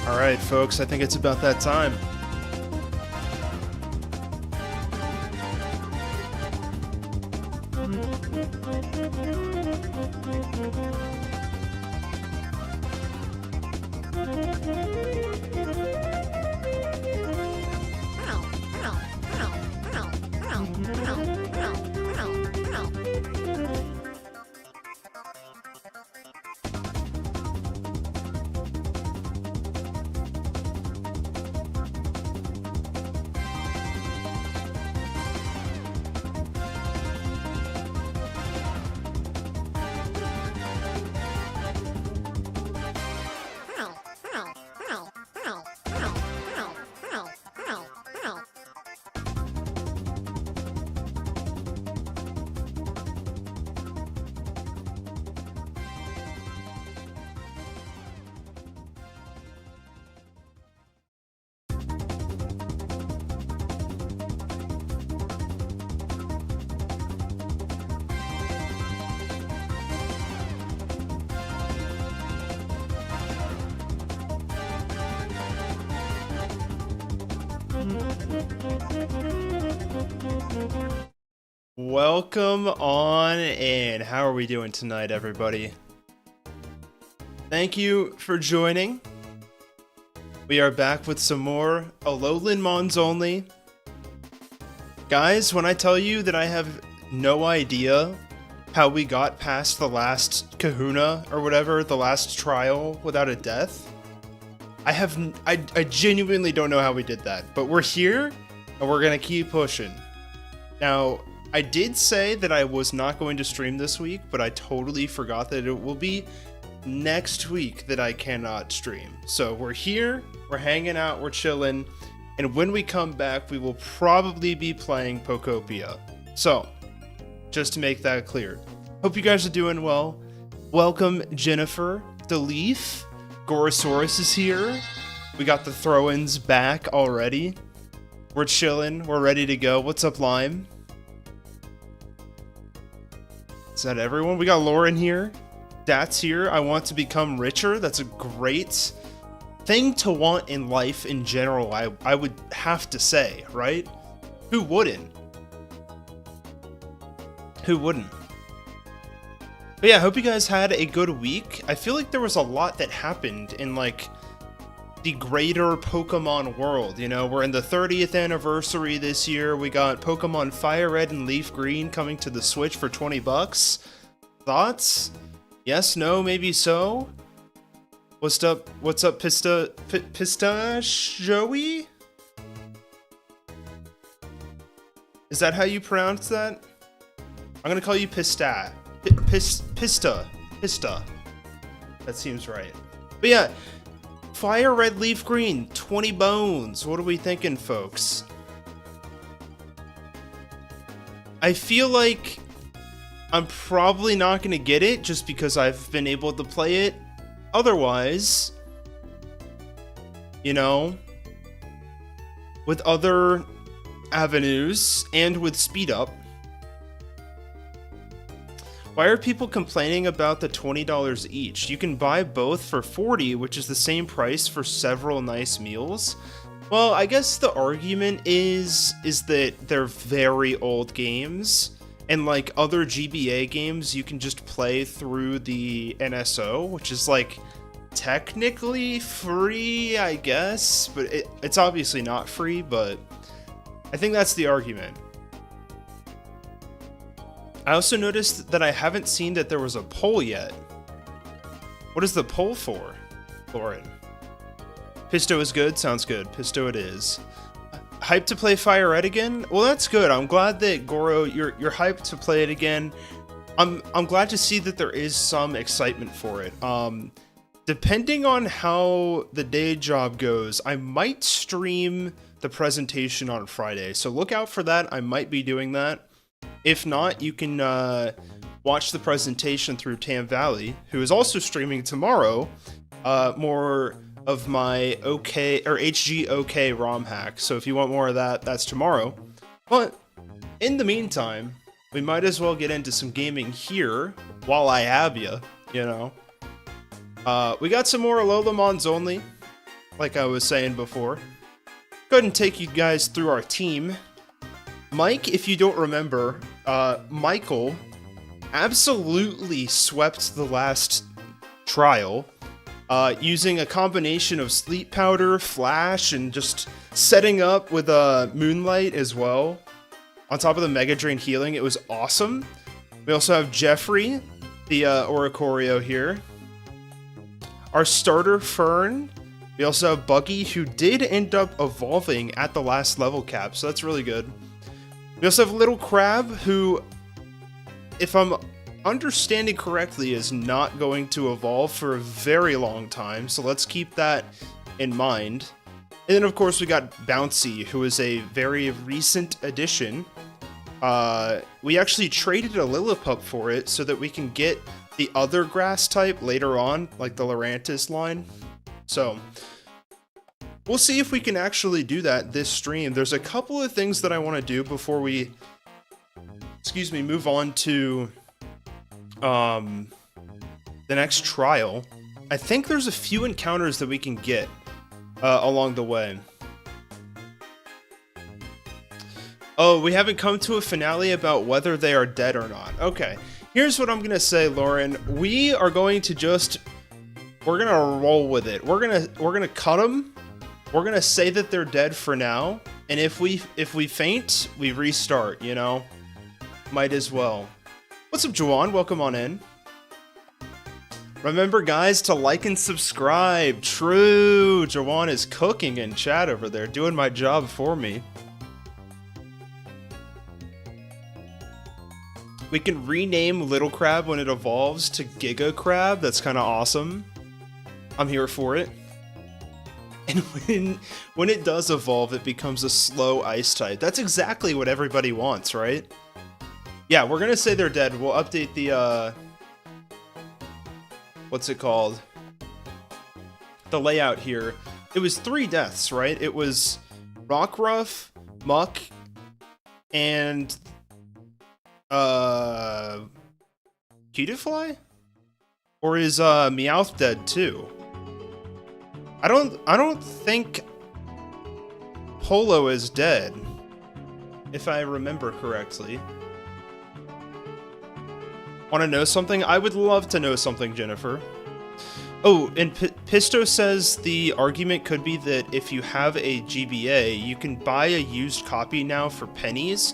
All right, folks, I think it's about that time. Welcome on in. How are we doing tonight, everybody? Thank you for joining. We are back with some more Alolan Mons only. Guys, when I tell you that I have no idea how we got past the last kahuna or whatever, the last trial without a death, I genuinely don't know how we did that, but we're here and we're gonna keep pushing. Now, I did say that I was not going to stream this week, but I totally forgot that it will be next week that I cannot stream. So we're here, we're hanging out, we're chilling, and when we come back, we will probably be playing Pokopia. So, just to make that clear. Hope you guys are doing well. Welcome, Jennifer, the Leaf, Gorosaurus is here. We got the throw-ins back already. We're chilling, we're ready to go. What's up, Lime? Is that everyone? We got Lauren here. That's here. I want to become richer. That's a great thing to want in life in general, I would have to say, right? Who wouldn't? Who wouldn't? But yeah, I hope you guys had a good week. I feel like there was a lot that happened in, like, the greater Pokemon world, you know? We're in the 30th anniversary this year. We got Pokemon Fire Red and Leaf Green coming to the Switch for 20 bucks. Thoughts? Yes, no, maybe so? What's up, Pistachio-y? Is that how you pronounce that? I'm gonna call you Pista. Pista. That seems right. But yeah, Fire Red Leaf Green, 20 bones. What are we thinking, folks? I feel like I'm probably not gonna get it just because I've been able to play it. Otherwise, you know, with other avenues and with speed up. Why are people complaining about the $20 each? You can buy both for $40, which is the same price for several nice meals. Well, I guess the argument is that they're very old games, and like other GBA games, you can just play through the NSO, which is like technically free, I guess, but it's obviously not free, but I think that's the argument. I also noticed that I haven't seen that there was a poll yet. What is the poll for, Lauren? Pisto is good? Sounds good. Pisto it is. Hyped to play Fire Red again? Well, that's good. I'm glad that, Goro, you're hyped to play it again. I'm glad to see that there is some excitement for it. Depending on how the day job goes, I might stream the presentation on Friday. So look out for that. I might be doing that. If not, you can watch the presentation through Tam Valley, who is also streaming tomorrow, more of my HG ROM hack. So if you want more of that, that's tomorrow. But in the meantime, we might as well get into some gaming here while I have you know. We got some more Alolan Mons only, like I was saying before. Go ahead and take you guys through our team. Mike, if you don't remember, Michael absolutely swept the last trial using a combination of sleep powder, flash, and just setting up with moonlight as well. On top of the Mega Drain healing, it was awesome. We also have Jeffrey, the Oricorio here. Our starter, Fern. We also have Buggy, who did end up evolving at the last level cap, so that's really good. We also have Little Crab, who, if I'm understanding correctly, is not going to evolve for a very long time, so let's keep that in mind. And then, of course, we got Bouncy, who is a very recent addition. We actually traded a Lillipup for it so that we can get the other grass type later on, like the Lurantis line. So we'll see if we can actually do that this stream. There's a couple of things that I want to do before we, move on to the next trial. I think there's a few encounters that we can get along the way. Oh, we haven't come to a finale about whether they are dead or not. Okay, here's what I'm gonna say, Lauren. We are going to we're gonna roll with it. We're gonna cut them. We're gonna say that they're dead for now, and if we faint, we restart. You know, might as well. What's up, Juwan? Welcome on in. Remember, guys, to like and subscribe. True, Juwan is cooking in chat over there, doing my job for me. We can rename Little Crab when it evolves to Giga Crab. That's kind of awesome. I'm here for it. And when it does evolve, it becomes a slow ice type. That's exactly what everybody wants, right? Yeah, we're gonna say they're dead. We'll update the, what's it called? The layout here. It was 3 deaths, right? It was Rockruff, Muck, and Cutiefly? Or is Meowth dead too? I don't think Polo is dead, if I remember correctly. Want to know something? I would love to know something, Jennifer. Oh, and Pisto says the argument could be that if you have a GBA, you can buy a used copy now for pennies.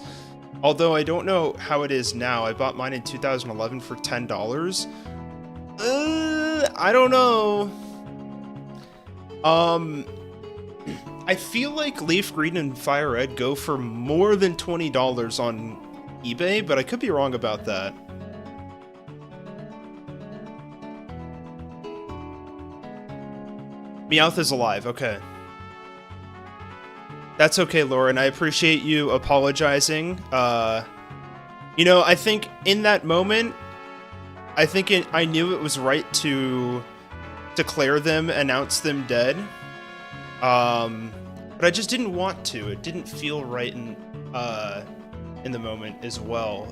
Although I don't know how it is now. I bought mine in 2011 for $10. I don't know. I feel like Leaf Green and Fire Red go for more than $20 on eBay, but I could be wrong about that. Meowth is alive, okay. That's okay, Lauren. I appreciate you apologizing. You know, I think in that moment, I knew it was right to declare them, announce them dead. But I just didn't want to. It didn't feel right in the moment as well.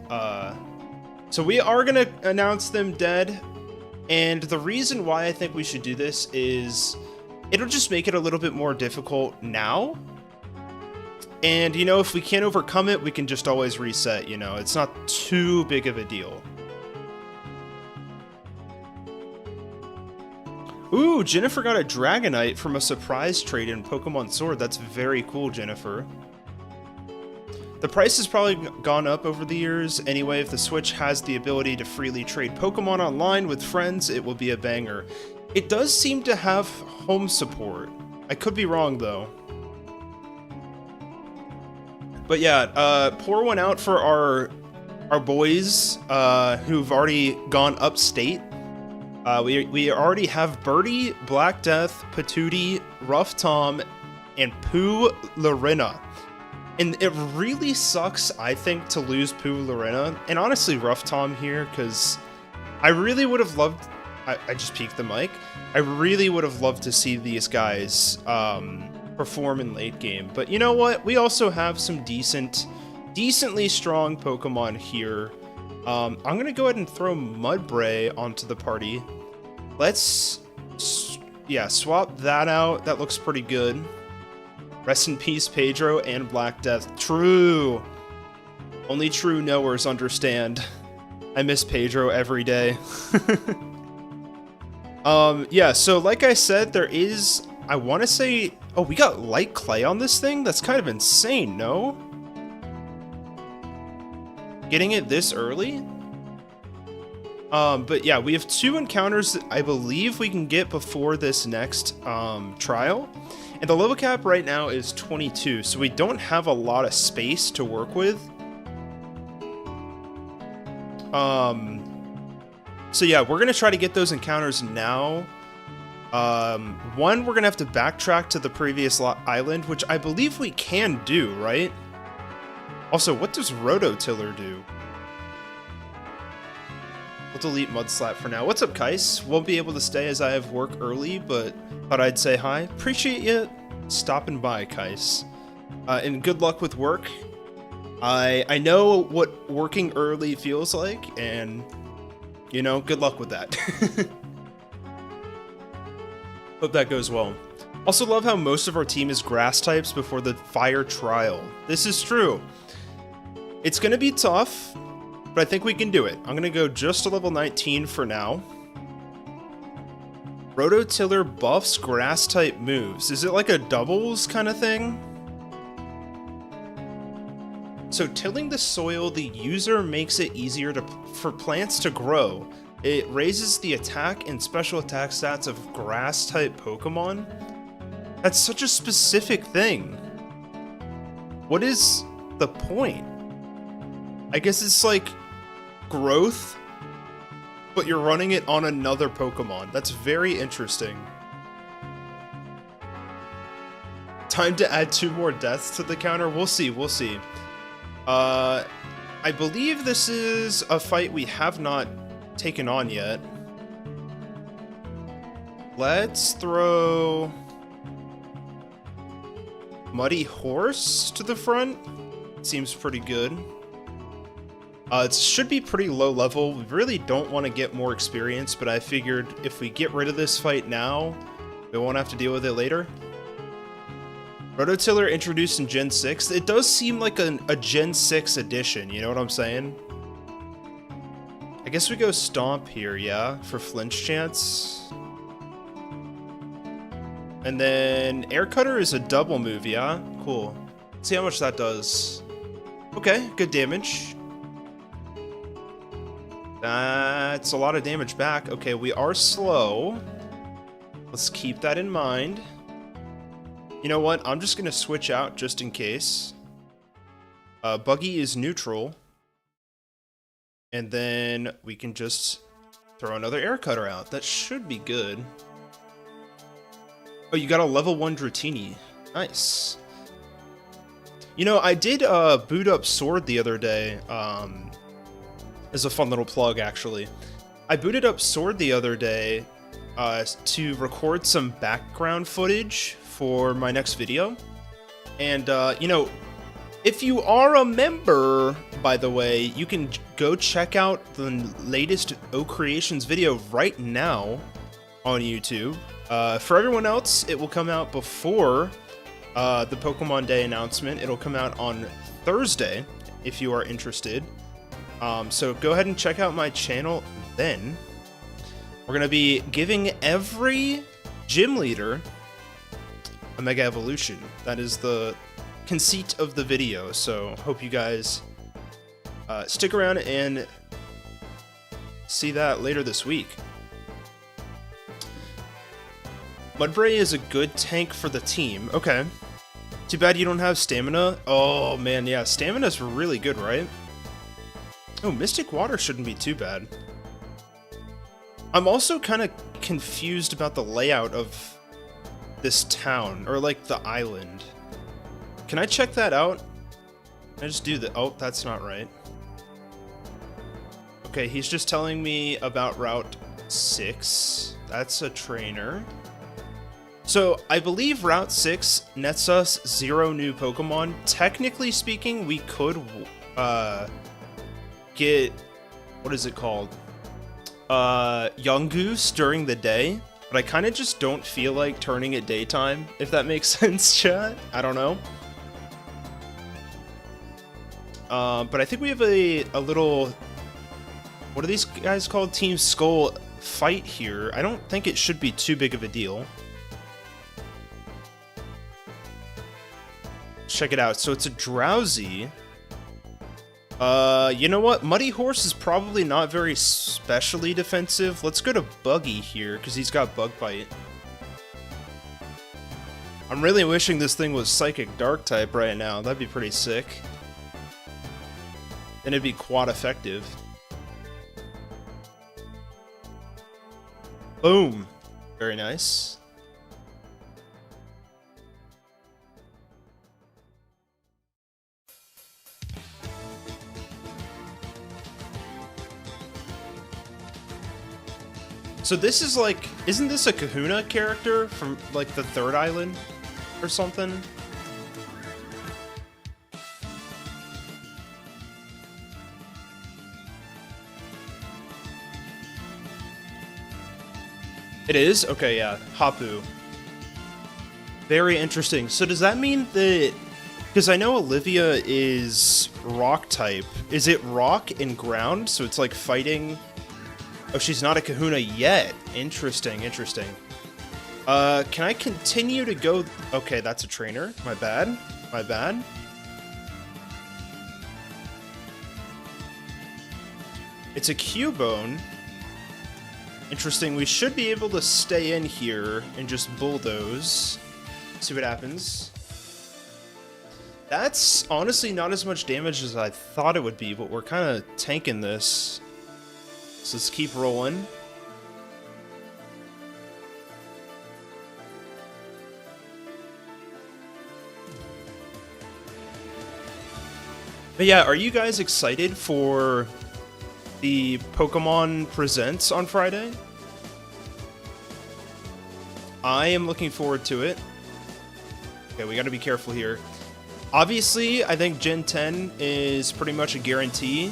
So we are gonna announce them dead, and the reason why I think we should do this is it'll just make it a little bit more difficult now. And, you know, if we can't overcome it, we can just always reset, you know? It's not too big of a deal. Ooh, Jennifer got a Dragonite from a surprise trade in Pokemon Sword. That's very cool, Jennifer. The price has probably gone up over the years. Anyway, if the Switch has the ability to freely trade Pokemon online with friends, it will be a banger. It does seem to have home support. I could be wrong, though. But yeah, pour one out for our boys who've already gone upstate. We already have Birdie, Black Death, Patootie, Rough Tom, and Pooh Lorena. And it really sucks, I think, to lose Pooh Lorena, and honestly Rough Tom here, because I really would have loved... I just peeked the mic. I really would have loved to see these guys perform in late game. But you know what? We also have some decently strong Pokemon here. I'm going to go ahead and throw Mudbray onto the party. Let's... yeah, swap that out. That looks pretty good. Rest in peace, Pedro and Black Death. True. Only true knowers understand. I miss Pedro every day. Yeah, so like I said, there is... I want to say... Oh, we got light clay on this thing? That's kind of insane, no? Getting it this early? But yeah, we have 2 encounters that I believe we can get before this next trial. And the level cap right now is 22, so we don't have a lot of space to work with. So yeah, we're gonna try to get those encounters now. One, we're gonna have to backtrack to the previous island, which I believe we can do, right? Also, what does Rototiller do? We'll delete Mudslap for now. What's up, Kais? Won't be able to stay as I have work early, but thought I'd say hi. Appreciate you stopping by, Kais. And good luck with work. I know what working early feels like, and, you know, good luck with that. Hope that goes well. Also love how most of our team is grass types before the fire trial. This is true. It's going to be tough, but I think we can do it. I'm going to go just to level 19 for now. Rototiller buffs grass-type moves. Is it like a doubles kind of thing? So tilling the soil, the user makes it easier for plants to grow. It raises the attack and special attack stats of grass-type Pokemon. That's such a specific thing. What is the point? I guess it's like growth, but you're running it on another Pokemon. That's very interesting. Time to add 2 more deaths to the counter. We'll see, we'll see. I believe this is a fight we have not taken on yet. Let's throw Muddy Horse to the front. Seems pretty good. It should be pretty low level. We really don't want to get more experience, but I figured if we get rid of this fight now, we won't have to deal with it later. Rototiller introduced in Gen 6. It does seem like a Gen 6 edition, you know what I'm saying? I guess we go Stomp here, yeah, for flinch chance. And then Air Cutter is a double move, yeah? Cool. Let's see how much that does. Okay, good damage. That's a lot of damage back. Okay, we are slow. Let's keep that in mind. You know what? I'm just going to switch out just in case. Buggy is neutral. And then we can just throw another Air Cutter out. That should be good. Oh, you got a level 1 Dratini. Nice. You know, I did boot up Sword the other day. As a fun little plug, actually. I booted up Sword the other day to record some background footage for my next video. And, you know, if you are a member, by the way, you can go check out the latest OCreations video right now on YouTube. For everyone else, it will come out before the Pokemon Day announcement. It'll come out on Thursday, if you are interested. So go ahead and check out my channel then. We're going to be giving every gym leader a Mega Evolution. That is the conceit of the video, so hope you guys stick around and see that later this week. Mudbray is a good tank for the team. Okay. Too bad you don't have stamina. Oh man, yeah, stamina's really good, right? Oh, Mystic Water shouldn't be too bad. I'm also kind of confused about the layout of this town, or like the island. Can I check that out? Can I just do the... Oh, that's not right. Okay, he's just telling me about Route 6. That's a trainer. So, I believe Route 6 nets us 0 new Pokemon. Technically speaking, we could get... What is it called? Yungoos during the day. But I kind of just don't feel like turning it daytime, if that makes sense, chat. I don't know. But I think we have a little... What are these guys called? Team Skull fight here. I don't think it should be too big of a deal. Check it out. So it's a Drowsy. You know what? Muddy Horse is probably not very specially defensive. Let's go to Buggy here, because he's got Bug Bite. I'm really wishing this thing was Psychic Dark type right now. That'd be pretty sick. Then it'd be quad effective. Boom. Very nice. So this is like, isn't this a Kahuna character from like the third island or something? It is? Okay, yeah. Hapu. Very interesting. So does that mean that Because I know Olivia is rock type. Is it rock and ground? So it's like fighting... Oh, she's not a kahuna yet. Interesting, interesting. Can I continue to go... Okay, that's a trainer. My bad. My bad. It's a Cubone. Interesting. We should be able to stay in here and just bulldoze. See what happens. That's honestly not as much damage as I thought it would be, but we're kind of tanking this. So let's keep rolling. But yeah, are you guys excited for the Pokemon Presents on Friday? I am looking forward to it. Okay, we gotta be careful here. Obviously, I think Gen 10 is pretty much a guarantee.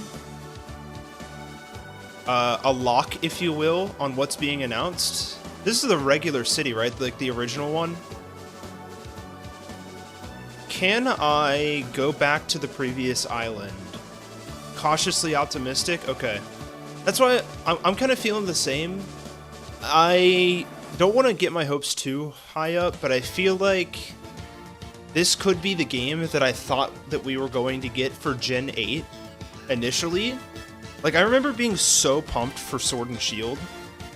A lock, if you will, on what's being announced. This is the regular city, right? Like the original one. Can I go back to the previous island? Cautiously optimistic? Okay. That's why I'm kind of feeling the same. I don't want to get my hopes too high up, but I feel like this could be the game that I thought that we were going to get for Gen 8 initially. Like, I remember being so pumped for Sword and Shield,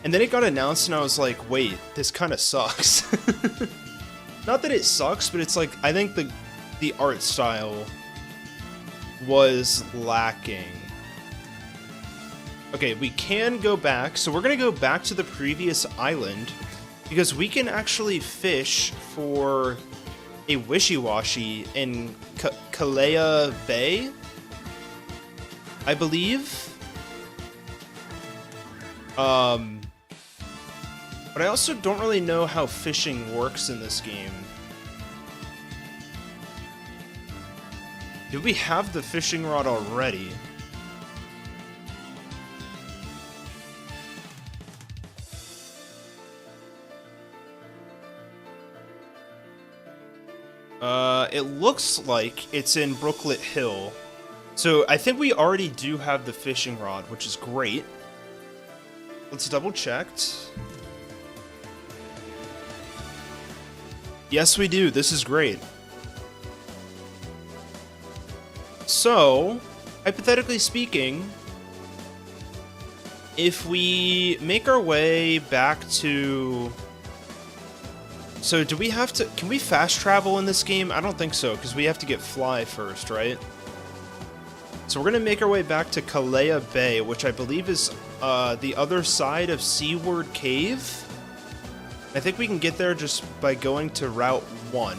and then it got announced and I was like, wait, this kind of sucks. Not that it sucks, but it's like, I think the art style was lacking. Okay, we can go back, so we're gonna go back to the previous island, because we can actually fish for a Wishy-Washy in Kalea Bay, I believe. But I also don't really know how fishing works in this game. Do we have the fishing rod already? It looks like it's in Brooklet Hill. So I think we already do have the fishing rod, which is great. Let's double check. Yes, we do. This is great. So, hypothetically speaking, if we make our way back to... So do we have to... Can we fast travel in this game? I don't think so, because we have to get Fly first, right? So we're going to make our way back to Kalea Bay, which I believe is the other side of Seaward Cave. I think we can get there just by going to Route 1.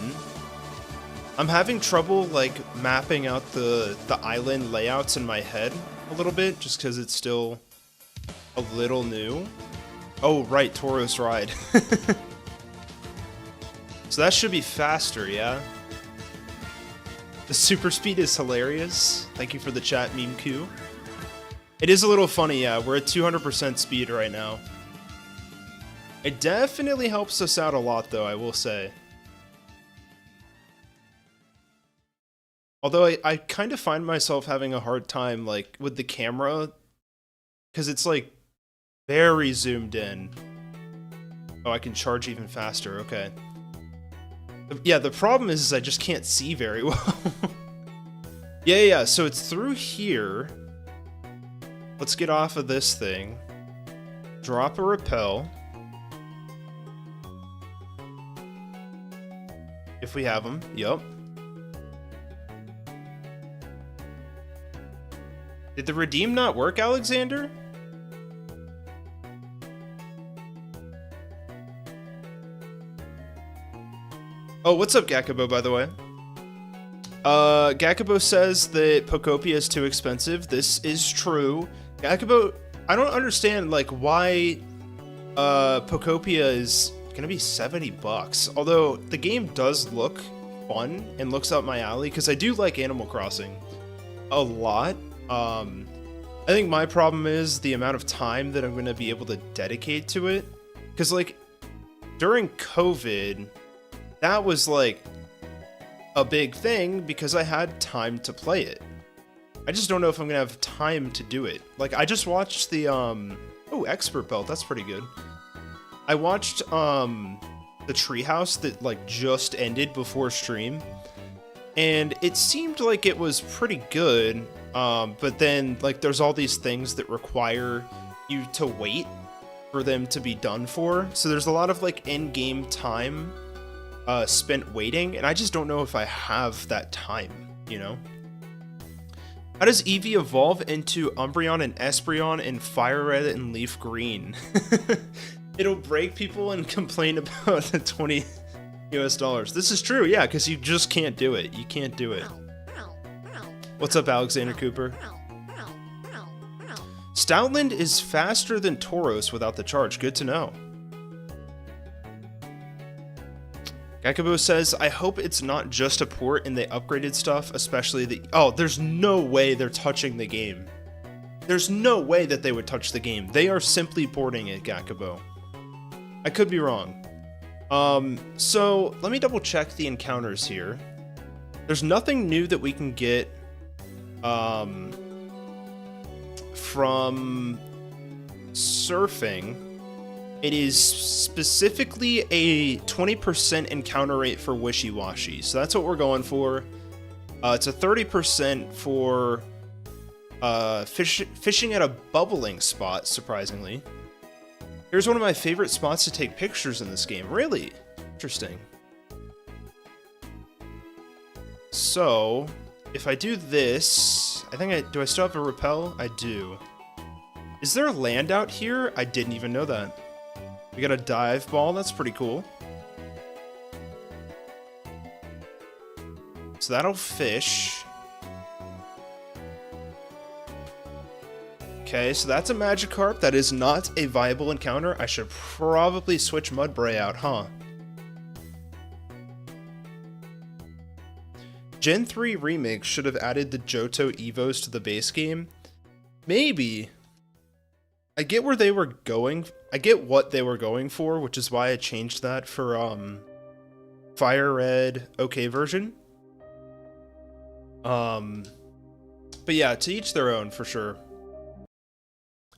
I'm having trouble, like, mapping out the island layouts in my head a little bit, just because it's still a little new. Oh, right, Tauros Ride. So that should be faster, yeah? The super speed is hilarious. Thank you for the chat, Meme Q. It is a little funny, yeah. We're at 200% speed right now. It definitely helps us out a lot, though, I will say. Although I kind of find myself having a hard time, like, with the camera, because it's, like, very zoomed in. Oh, I can charge even faster, okay. Yeah, the problem is I just can't see very well. Yeah, so it's through here. Let's get off of this thing. Drop a repel. If we have them, yep. Did the redeem not work, Alexander? Oh, what's up, Gakubo, by the way? Gakubo says that Pokopia is too expensive. This is true. Gakubo, I don't understand, like, why Pokopia is gonna be 70 bucks. Although, the game does look fun and looks up my alley, because I do like Animal Crossing a lot. I think my problem is the amount of time that I'm gonna be able to dedicate to it. Because, like, during COVID... That was like a big thing because I had time to play it. I just don't know if I'm gonna have time to do it. Like, I just watched the, oh, Expert Belt, that's pretty good. I watched, the Treehouse that, like, just ended before stream, and it seemed like it was pretty good, but then, like, there's all these things that require you to wait for them to be done for, so there's a lot of, like, in-game time spent waiting, and I just don't know if I have that time, you know? How does Eevee evolve into Umbreon and Espeon and Fire Red and Leaf Green? It'll break people and complain about the $20 US. This is true, yeah, because you just can't do it. You can't do it. What's up, Alexander Cooper? Stoutland is faster than Tauros without the charge. Good to know. Gakabo says, I hope it's not just a port and they upgraded stuff, especially the... Oh, there's no way they're touching the game. There's no way that they would touch the game. They are simply porting it, Gakabo. I could be wrong. So, let me double check the encounters here. There's nothing new that we can get, from surfing. It is specifically a 20% encounter rate for Wishy-Washy, so that's what we're going for. It's a 30% for fishing at a bubbling spot, surprisingly. Here's one of my favorite spots to take pictures in this game. Really? Interesting. So, if I do this, do I still have a repel? I do. Is there a land out here? I didn't even know that. We got a dive ball, that's pretty cool. So that'll fish. Okay, so that's a Magikarp. That is not a viable encounter. I should probably switch Mudbray out, huh? Gen 3 Remake should have added the Johto Evos to the base game. Maybe. I get where they were going. I get what they were going for, which is why I changed that for Fire Red OK version. But yeah, to each their own for sure.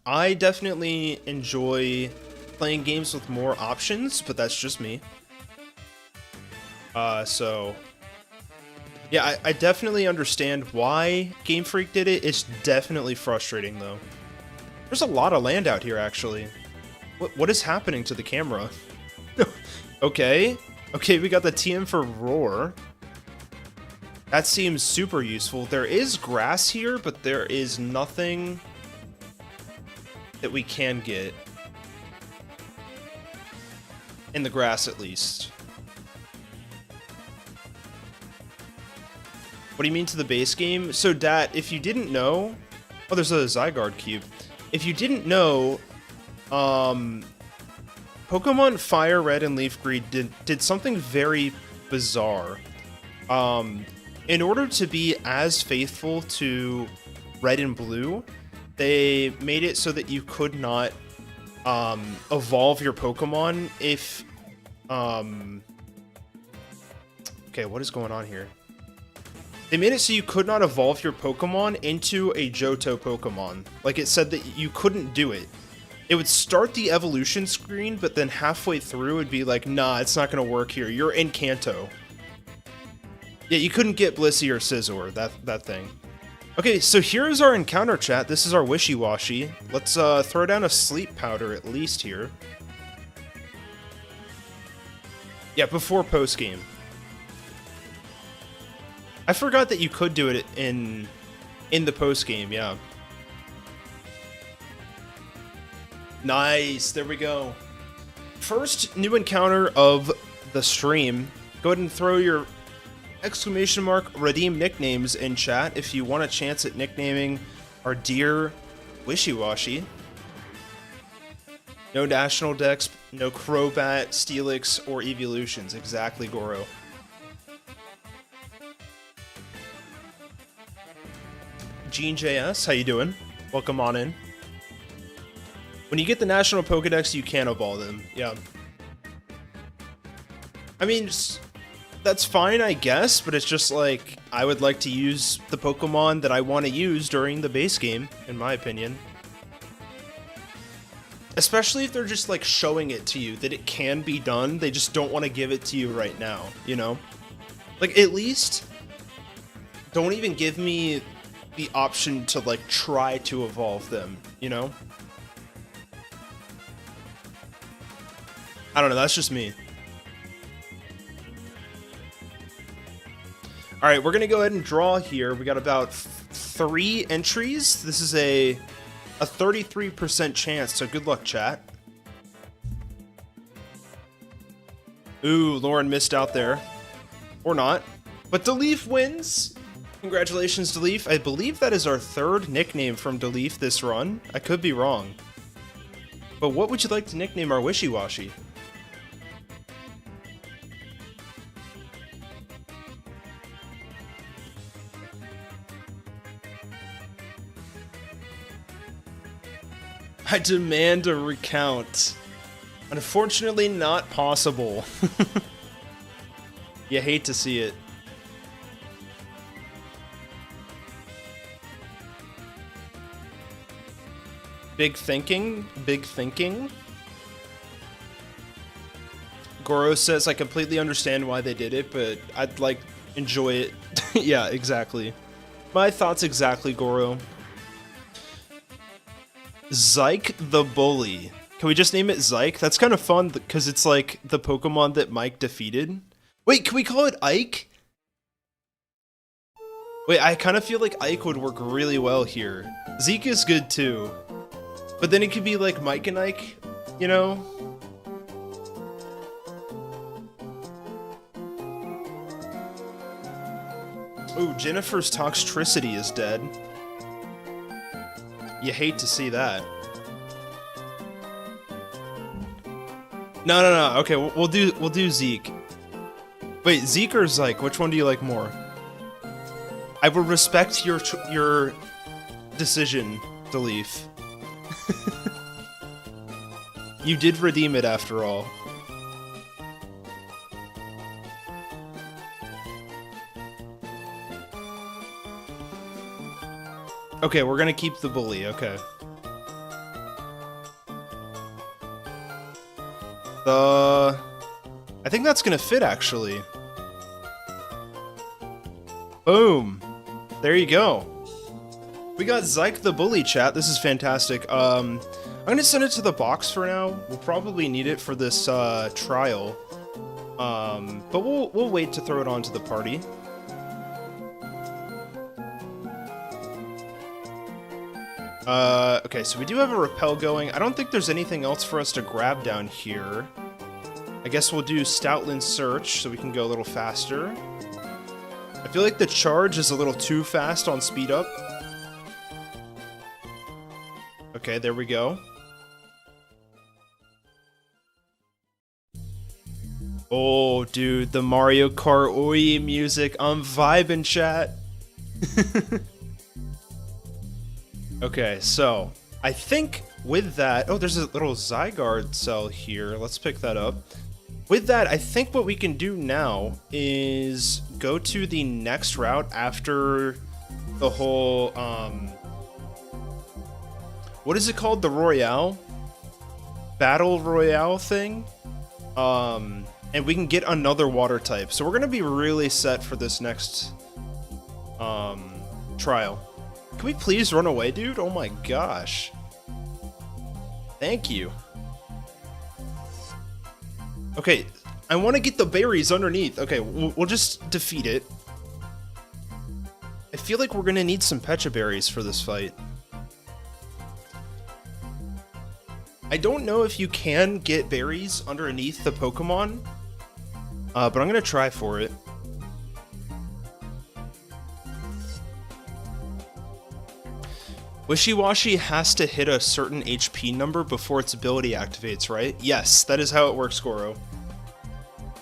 I definitely enjoy playing games with more options, but that's just me. So yeah, I definitely understand why Game Freak did it. It's definitely frustrating though. There's a lot of land out here, actually. What is happening to the camera? Okay. Okay, we got the TM for Roar. That seems super useful. There is grass here, but there is nothing that we can get. In the grass, at least. What do you mean to the base game? So, Dat, if you didn't know... Oh, there's a Zygarde cube. If you didn't know, Pokemon Fire Red and Leaf Green did something very bizarre. In order to be as faithful to Red and Blue, they made it so that you could not evolve your Pokemon if... Okay, what is going on here? They made it so you could not evolve your Pokemon into a Johto Pokemon. Like, it said that you couldn't do it. It would start the evolution screen, but then halfway through it'd be like, nah, it's not gonna work here. You're in Kanto. Yeah, you couldn't get Blissey or Scizor, that thing. Okay, so here's our encounter chat. This is our Wishy-Washy. Let's throw down a Sleep Powder at least here. Yeah, before post-game. I forgot that you could do it in the post-game, yeah. Nice, there we go. First new encounter of the stream. Go ahead and throw your exclamation mark redeem nicknames in chat if you want a chance at nicknaming our dear Wishy-Washy. No National Dex, no Crobat, Steelix, or Evolutions. Exactly, Goro. Gene JS, how you doing? Welcome on in. When you get the National Pokedex, you can evolve them. Yeah. I mean, That's fine, I guess, but it's just like, I would like to use the Pokemon that I want to use during the base game, in my opinion. Especially if they're just like showing it to you that it can be done, they just don't want to give it to you right now, you know? Like, at least don't even give me the option to like try to evolve them, you know? I don't know, that's just me. Alright, we're gonna go ahead and draw here. We got about 3 entries. This is a 33% chance, so good luck, chat. Ooh, Lauren missed out there. Or not. But Deleef wins! Congratulations, Deleef. I believe that is our 3rd nickname from Deleef this run. I could be wrong. But what would you like to nickname our Wishy-Washy? I demand a recount. Unfortunately, not possible. You hate to see it. Big thinking? Big thinking? Goro says, I completely understand why they did it, but I'd like enjoy it. Yeah, exactly. My thoughts exactly, Goro. Zyke the Bully. Can we just name it Zyke? That's kind of fun because it's like the Pokemon that Mike defeated. Wait, can we call it Ike? Wait, I kind of feel like Ike would work really well here. Zeke is good too. But then it could be like Mike and Ike, you know? Ooh, Jennifer's Toxtricity is dead. You hate to see that. No. Okay, we'll do Zeke. Wait, Zeke or Zyke? Which one do you like more? I will respect your decision, Deleef. You did redeem it after all. Okay, we're gonna keep the bully, okay. I think that's gonna fit, actually. Boom. There you go. We got Zyke the Bully, chat. This is fantastic. I'm gonna send it to the box for now. We'll probably need it for this trial. But we'll wait to throw it onto the party. Okay, so we do have a repel going. I don't think there's anything else for us to grab down here. I guess we'll do Stoutland Search so we can go a little faster. I feel like the charge is a little too fast on speed up. Okay, there we go. Oh, dude, the Mario Kart Oi music. I'm vibing, chat. Okay, so I think with that... Oh, there's a little Zygarde cell here. Let's pick that up. With that, I think what we can do now is go to the next route after the whole... what is it called? The Royale? Battle Royale thing? And we can get another water type. So we're going to be really set for this next trial. Can we please run away, dude? Oh my gosh. Thank you. Okay, I want to get the berries underneath. Okay, we'll just defeat it. I feel like we're going to need some Pecha berries for this fight. I don't know if you can get berries underneath the Pokemon, but I'm going to try for it. Wishy-Washy has to hit a certain HP number before its ability activates, right? Yes, that is how it works, Goro.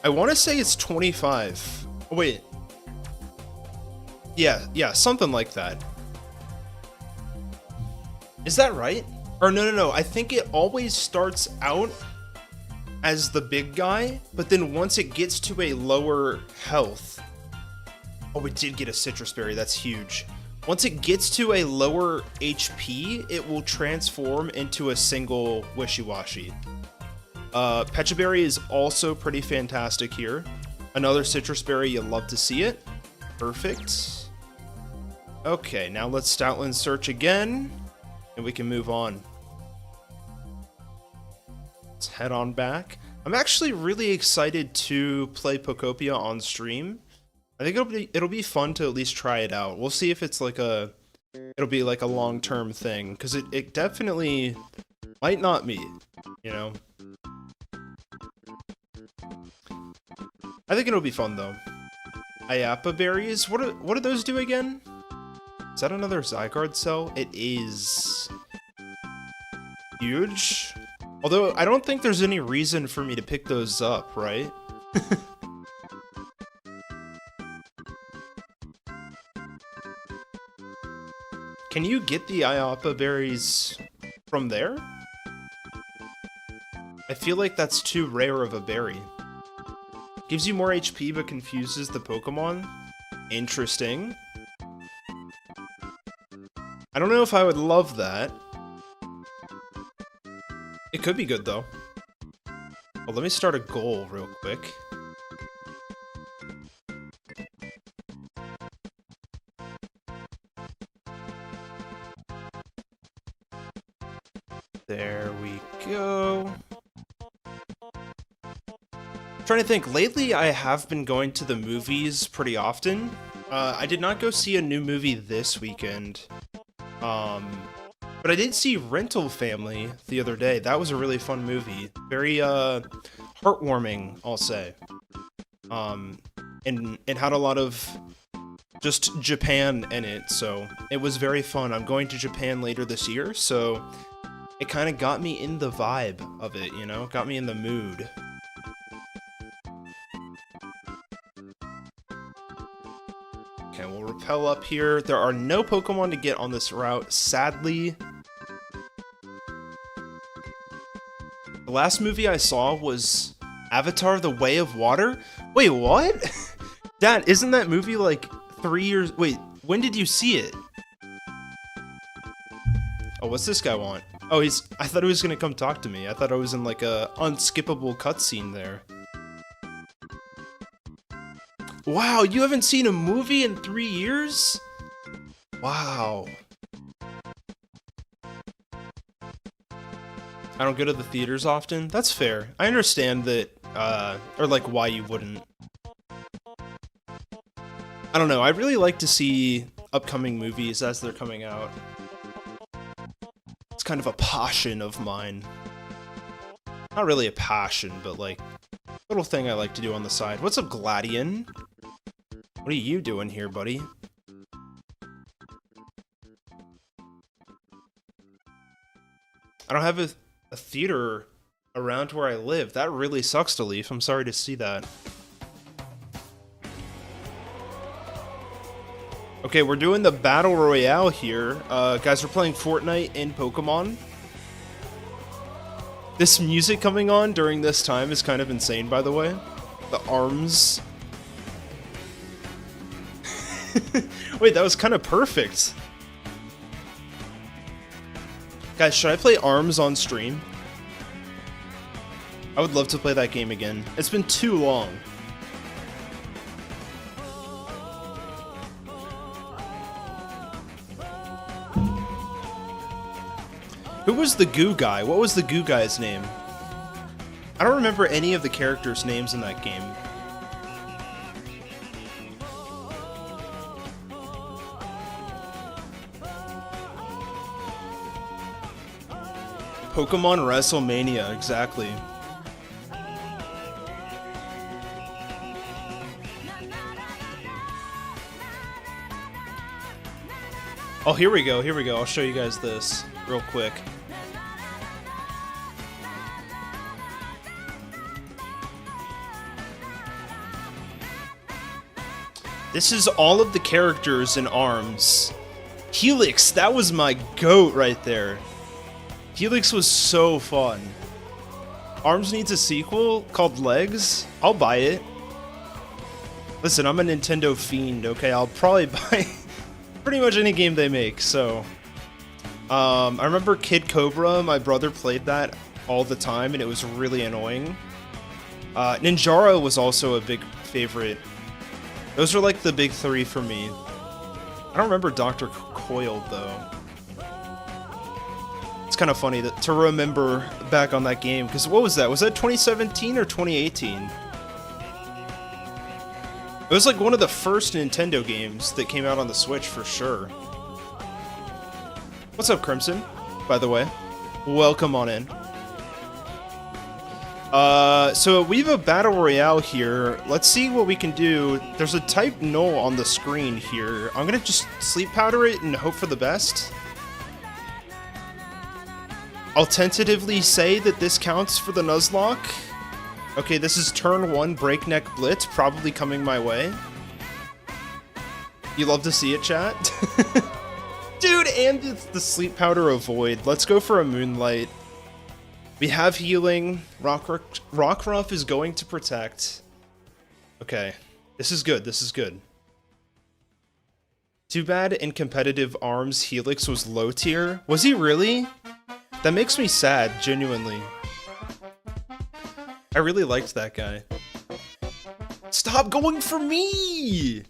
I want to say it's 25. Oh, wait. Yeah, something like that. Is that right? Or no, I think it always starts out as the big guy, but then once it gets to a lower health... Oh, we did get a citrus berry, that's huge. Once it gets to a lower HP, it will transform into a single Wishy-Washy. Pecha Berry is also pretty fantastic here. Another citrus berry, you'll love to see it. Perfect. Okay, now let's Stoutland search again, and we can move on. Let's head on back. I'm actually really excited to play Pokopia on stream. I think it'll be fun to at least try it out. We'll see if it's like it'll be like a long-term thing, because it definitely might not be, you know? I think it'll be fun though. Ayapa berries, what do those do again? Is that another Zygarde cell? It is. Huge. Although I don't think there's any reason for me to pick those up, right? Can you get the Ayapa berries from there? I feel like that's too rare of a berry. Gives you more HP but confuses the Pokemon? Interesting. I don't know if I would love that. It could be good though. Well, let me start a goal real quick. There we go. I'm trying to think, lately I have been going to the movies pretty often. I did not go see a new movie this weekend. But I did see Rental Family the other day. That was a really fun movie. Very, heartwarming, I'll say. And it had a lot of just Japan in it, so it was very fun. I'm going to Japan later this year, so it kind of got me in the vibe of it, you know? Got me in the mood. Okay, we'll repel up here. There are no Pokemon to get on this route, sadly. The last movie I saw was Avatar: The Way of Water? Wait, what? Dad, isn't that movie like 3 years... Wait, when did you see it? Oh, what's this guy want? Oh, I thought he was gonna come talk to me. I thought I was in like a unskippable cutscene there. Wow, you haven't seen a movie in 3 years? Wow. I don't go to the theaters often. That's fair. I understand that, or like why you wouldn't. I don't know, I really like to see upcoming movies as they're coming out. It's kind of a passion of mine. Not really a passion, but like, little thing I like to do on the side. What's up, Gladian? What are you doing here, buddy? I don't have a theater around where I live. That really sucks to leave. I'm sorry to see that. Okay, we're doing the Battle Royale here. Guys, we're playing Fortnite in Pokemon. This music coming on during this time is kind of insane, by the way. The arms. Wait, that was kind of perfect. Guys, should I play ARMS on stream? I would love to play that game again. It's been too long. Who was the goo guy? What was the goo guy's name? I don't remember any of the characters' names in that game. Pokemon WrestleMania, exactly. Oh, here we go, here we go. I'll show you guys this real quick. This is all of the characters in ARMS. Helix, that was my GOAT right there. Helix was so fun. ARMS needs a sequel called Legs? I'll buy it. Listen, I'm a Nintendo fiend, okay? I'll probably buy pretty much any game they make, so... I remember Kid Cobra, my brother played that all the time, and it was really annoying. Ninjara was also a big favorite. Those are like the big three for me. I don't remember Dr. Coiled, though. It's kind of funny to remember back on that game, because what was that? Was that 2017 or 2018? It was like one of the first Nintendo games that came out on the Switch for sure. What's up, Crimson? By the way, welcome on in. So we have a battle royale here. Let's see what we can do. There's a type null on the screen here. I'm gonna just sleep powder it and hope for the best. I'll tentatively say that this counts for the Nuzlocke. Okay, this is turn 1 breakneck blitz, probably coming my way. You love to see it, chat? Dude, and it's the sleep powder avoid. Let's go for a moonlight. We have healing. Rockruff is going to protect. Okay, this is good, this is good. Too bad in competitive ARMS Helix was low tier. Was he really? That makes me sad, genuinely. I really liked that guy. Stop going for me!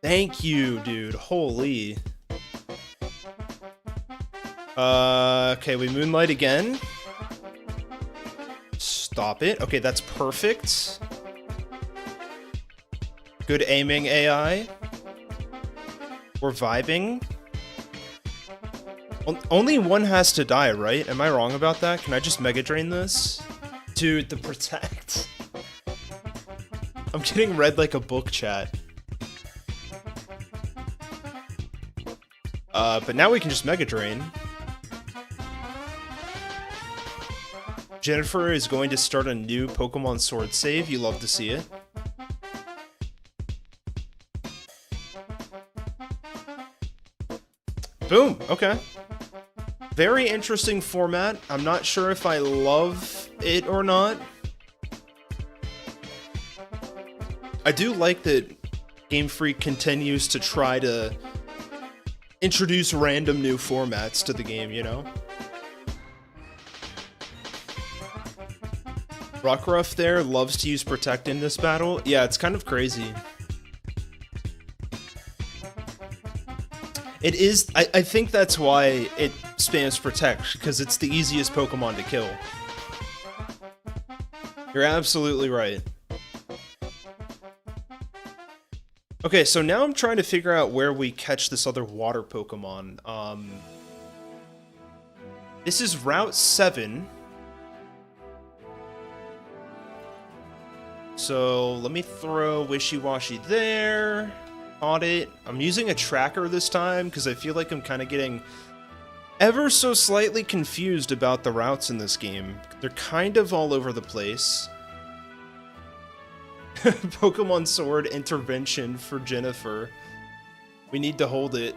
Thank you, dude. Holy. Okay, we moonlight again. Stop it. Okay, that's perfect. Good aiming, AI. We're vibing. Only one has to die, right? Am I wrong about that? Can I just Mega Drain this? Dude, the protect. I'm getting read like a book, chat. But now we can just Mega Drain. Jennifer is going to start a new Pokemon Sword save. You love to see it. Boom! Okay. Very interesting format. I'm not sure if I love it or not. I do like that Game Freak continues to try to introduce random new formats to the game, you know? Rockruff there loves to use Protect in this battle. Yeah, it's kind of crazy. It is, I think that's why it spams Protect, because it's the easiest Pokemon to kill. You're absolutely right. Okay, so now I'm trying to figure out where we catch this other water Pokemon. This is Route 7. So let me throw Wishy-Washy there. Audit. I'm using a tracker this time because I feel like I'm kind of getting ever so slightly confused about the routes in this game. They're kind of all over the place. Pokemon Sword intervention for Jennifer. We need to hold it.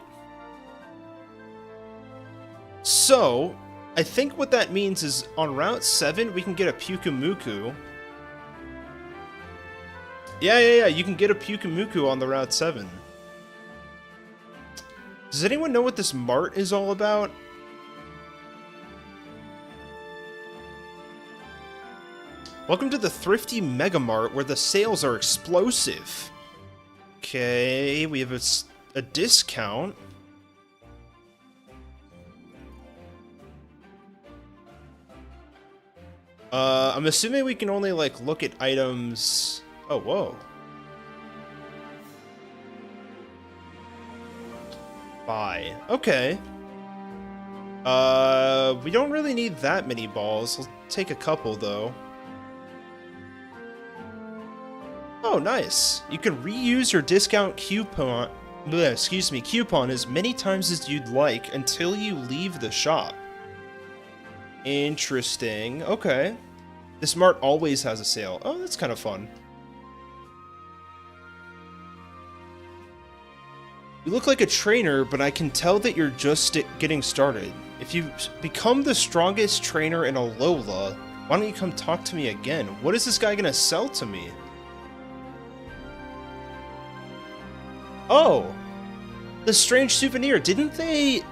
So, I think what that means is on Route 7 we can get a Pyukumuku. Yeah, you can get a Pyukumuku on the Route 7. Does anyone know what this mart is all about? Welcome to the Thrifty Mega Mart, where the sales are explosive. Okay, we have a discount. I'm assuming we can only, like, look at items... Oh, whoa. Buy. Okay. We don't really need that many balls. We'll take a couple, though. Oh, nice. You can reuse your discount coupon... coupon as many times as you'd like until you leave the shop. Interesting. Okay. This mart always has a sale. Oh, that's kind of fun. You look like a trainer, but I can tell that you're just getting started. If you become the strongest trainer in Alola, why don't you come talk to me again? What is this guy gonna sell to me? Oh! The strange souvenir. Didn't they...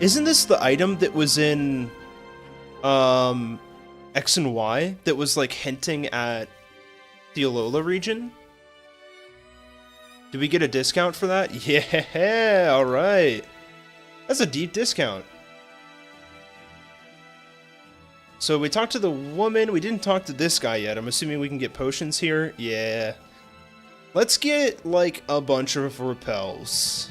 Isn't this the item that was in... X and Y? That was, like, hinting at the Alola region? Did we get a discount for that? Yeah, alright. That's a deep discount. So we talked to the woman, we didn't talk to this guy yet. I'm assuming we can get potions here? Yeah. Let's get, like, a bunch of repels.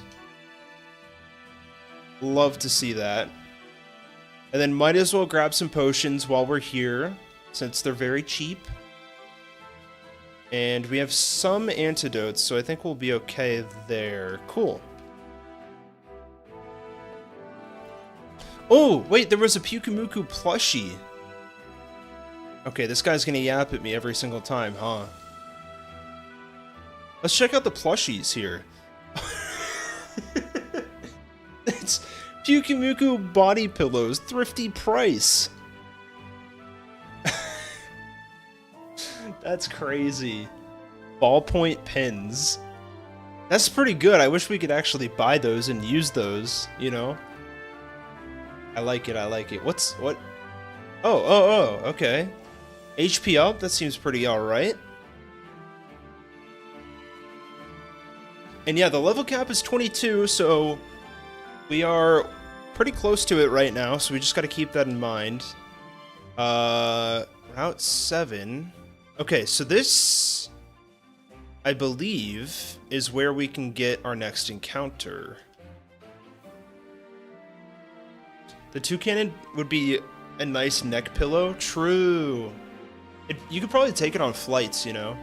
Love to see that. And then might as well grab some potions while we're here, since they're very cheap. And we have some antidotes, so I think we'll be okay there. Cool. Oh, wait, there was a Pyukumuku plushie. Okay, this guy's gonna yap at me every single time, huh? Let's check out the plushies here. It's Pyukumuku body pillows, thrifty price. That's crazy. Ballpoint pens. That's pretty good. I wish we could actually buy those and use those, you know? I like it, I like it. What? Oh, okay. HP up, that seems pretty alright. And yeah, the level cap is 22, so we are pretty close to it right now, so we just gotta keep that in mind. Route 7. Okay, so this, I believe, is where we can get our next encounter. The toucan would be a nice neck pillow. True. You could probably take it on flights, you know?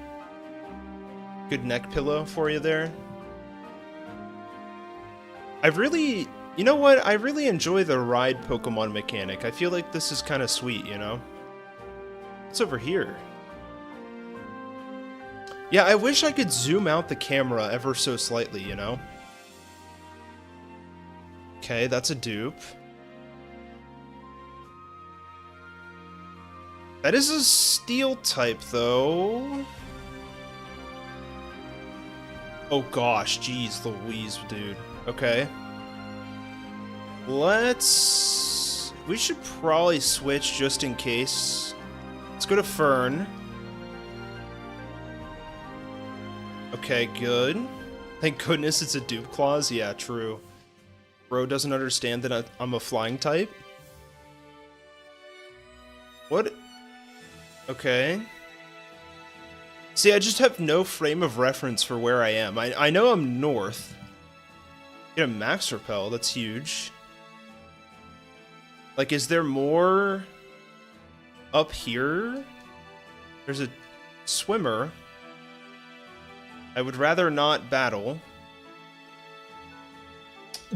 Good neck pillow for you there. You know what? I really enjoy the ride Pokemon mechanic. I feel like this is kind of sweet, you know? What's over here? Yeah, I wish I could zoom out the camera ever so slightly, you know? Okay, that's a dupe. That is a steel type, though. Oh gosh, jeez Louise, dude. Okay. We should probably switch just in case. Let's go to Fern. Okay, good. Thank goodness it's a dupe clause. Yeah, true. Bro doesn't understand that I'm a flying type. What? Okay. See, I just have no frame of reference for where I am. I know I'm north. Get a max repel, that's huge. Like, is there more up here? There's a swimmer. I would rather not battle.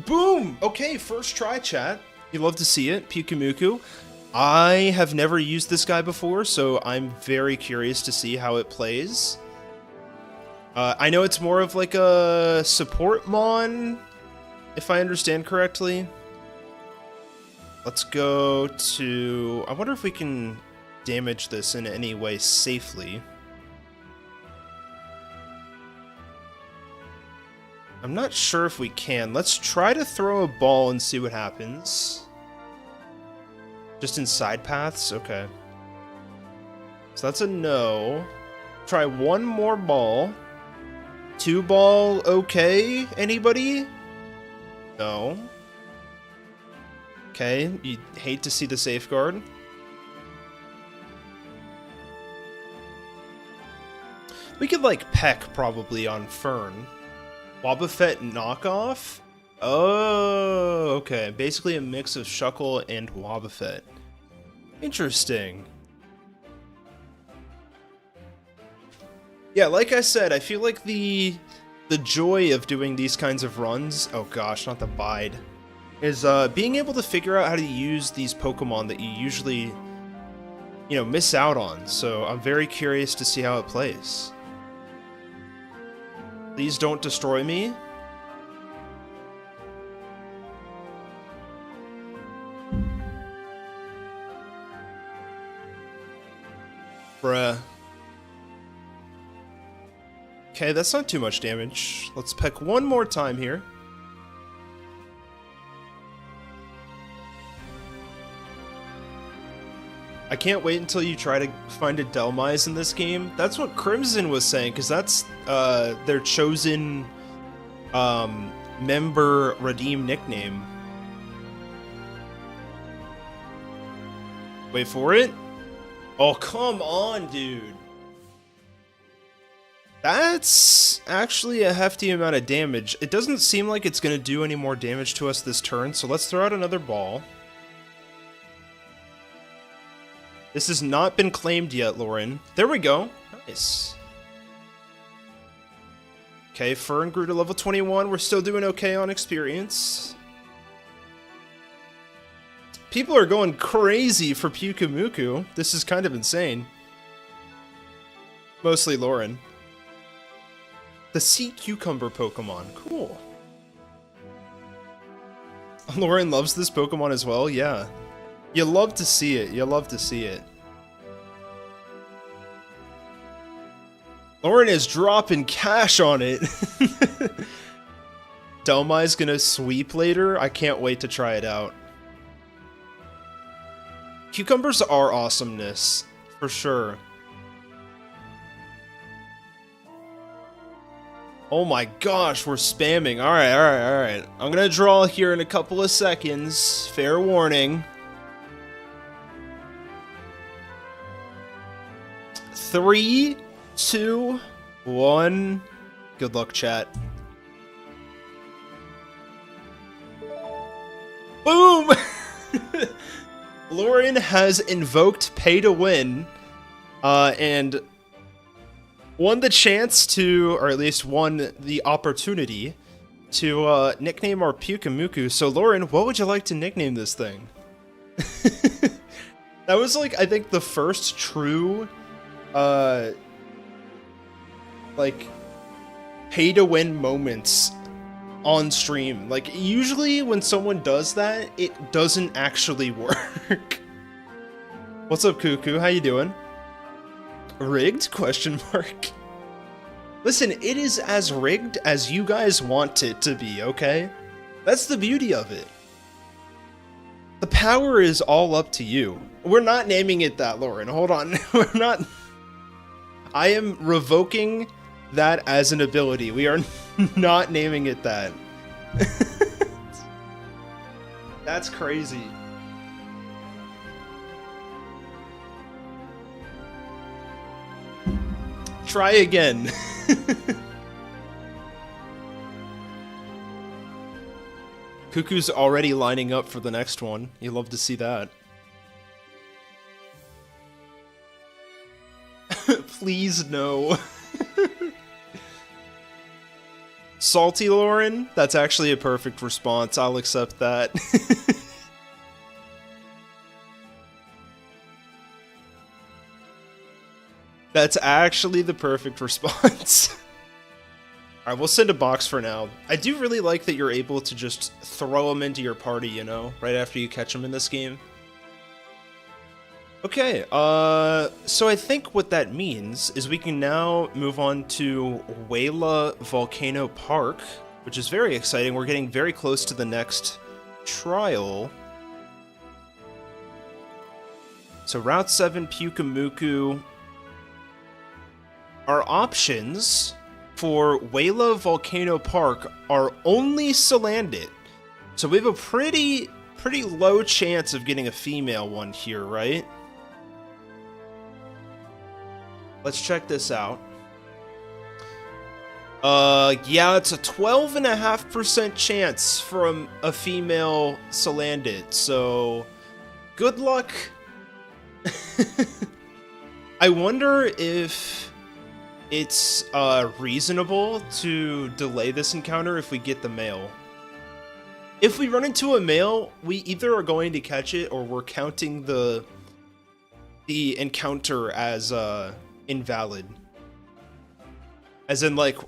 Boom! Okay, first try, chat. You love to see it, Pyukumuku. I have never used this guy before, so I'm very curious to see how it plays. I know it's more of like a support mon, if I understand correctly. Let's go to... I wonder if we can damage this in any way safely. I'm not sure if we can. Let's try to throw a ball and see what happens. Just in side paths? Okay. So that's a no. Try one more ball. 2 ball, okay? Anybody? No. Okay, you hate to see the safeguard. We could, like, peck, probably, on Fern. Wobbuffet knockoff? Oh, okay. Basically a mix of Shuckle and Wobbuffet. Interesting. Yeah, like I said, I feel like the joy of doing these kinds of runs, oh gosh, not the bide, is being able to figure out how to use these Pokemon that you usually, you know, miss out on. So I'm very curious to see how it plays. Please don't destroy me. Bruh. Okay, that's not too much damage. Let's peck one more time here. I can't wait until you try to find a Delmise in this game. That's what Crimson was saying, because that's their chosen member redeem nickname. Wait for it. Oh, come on, dude. That's actually a hefty amount of damage. It doesn't seem like it's going to do any more damage to us this turn, so let's throw out another ball. This has not been claimed yet, Lauren. There we go. Nice. Okay, Fern grew to level 21. We're still doing okay on experience. People are going crazy for Pyukumuku. This is kind of insane. Mostly Lauren. The sea cucumber Pokemon. Cool. Lauren loves this Pokemon as well? Yeah. You love to see it. You love to see it. Lauren is dropping cash on it. Delmai's gonna sweep later. I can't wait to try it out. Cucumbers are awesomeness, for sure. Oh my gosh, we're spamming. Alright, alright, alright. I'm gonna draw here in a couple of seconds. Fair warning. 3, 2, 1. Good luck, chat. Boom! Lauren has invoked Pay to Win, and won the chance to, or at least won the opportunity to nickname our Pyukumuku. So Lauren, what would you like to nickname this thing? That was like, I think the first true, like, pay to win moments on stream. Like, usually when someone does that, it doesn't actually work. What's up, Cuckoo? How you doing? Rigged? Question mark. Listen, it is as rigged as you guys want it to be, okay? That's the beauty of it. The power is all up to you. We're not naming it that, Lauren. Hold on. We're not... I am revoking that as an ability. We are not naming it that. That's crazy. Try again. Cuckoo's already lining up for the next one. You love to see that. Please no. Salty Lauren? That's actually a perfect response. I'll accept that. That's actually the perfect response. Alright, we'll send a box for now. I do really like that you're able to just throw them into your party, you know, right after you catch them in this game. Okay, so I think what that means is we can now move on to Wela Volcano Park, which is very exciting. We're getting very close to the next trial. So Route 7, Pyukumuku. Our options for Wela Volcano Park are only Salandit. So we have a pretty low chance of getting a female one here, right? Let's check this out. Yeah, it's a 12.5% chance from a female Salandit, so good luck. I wonder if it's reasonable to delay this encounter if we get the male. If we run into a male, we either are going to catch it or we're counting the encounter as invalid. As in, like,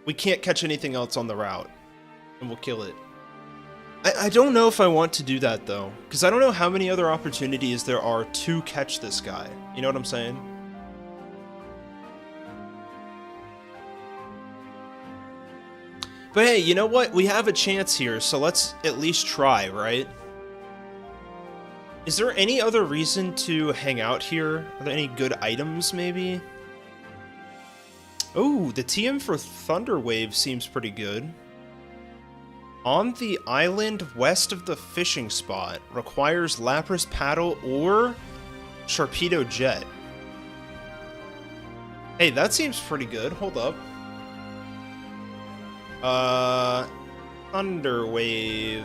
we can't catch anything else on the route, and we'll kill it. I don't know if I want to do that, though, because I don't know how many other opportunities there are to catch this guy. You know what I'm saying? But hey, you know what? We have a chance here, so let's at least try, right? Is there any other reason to hang out here? Are there any good items, maybe? Oh, the TM for Thunderwave seems pretty good. On the island west of the fishing spot, requires Lapras Paddle or Sharpedo Jet. Hey, that seems pretty good. Hold up. Thunderwave.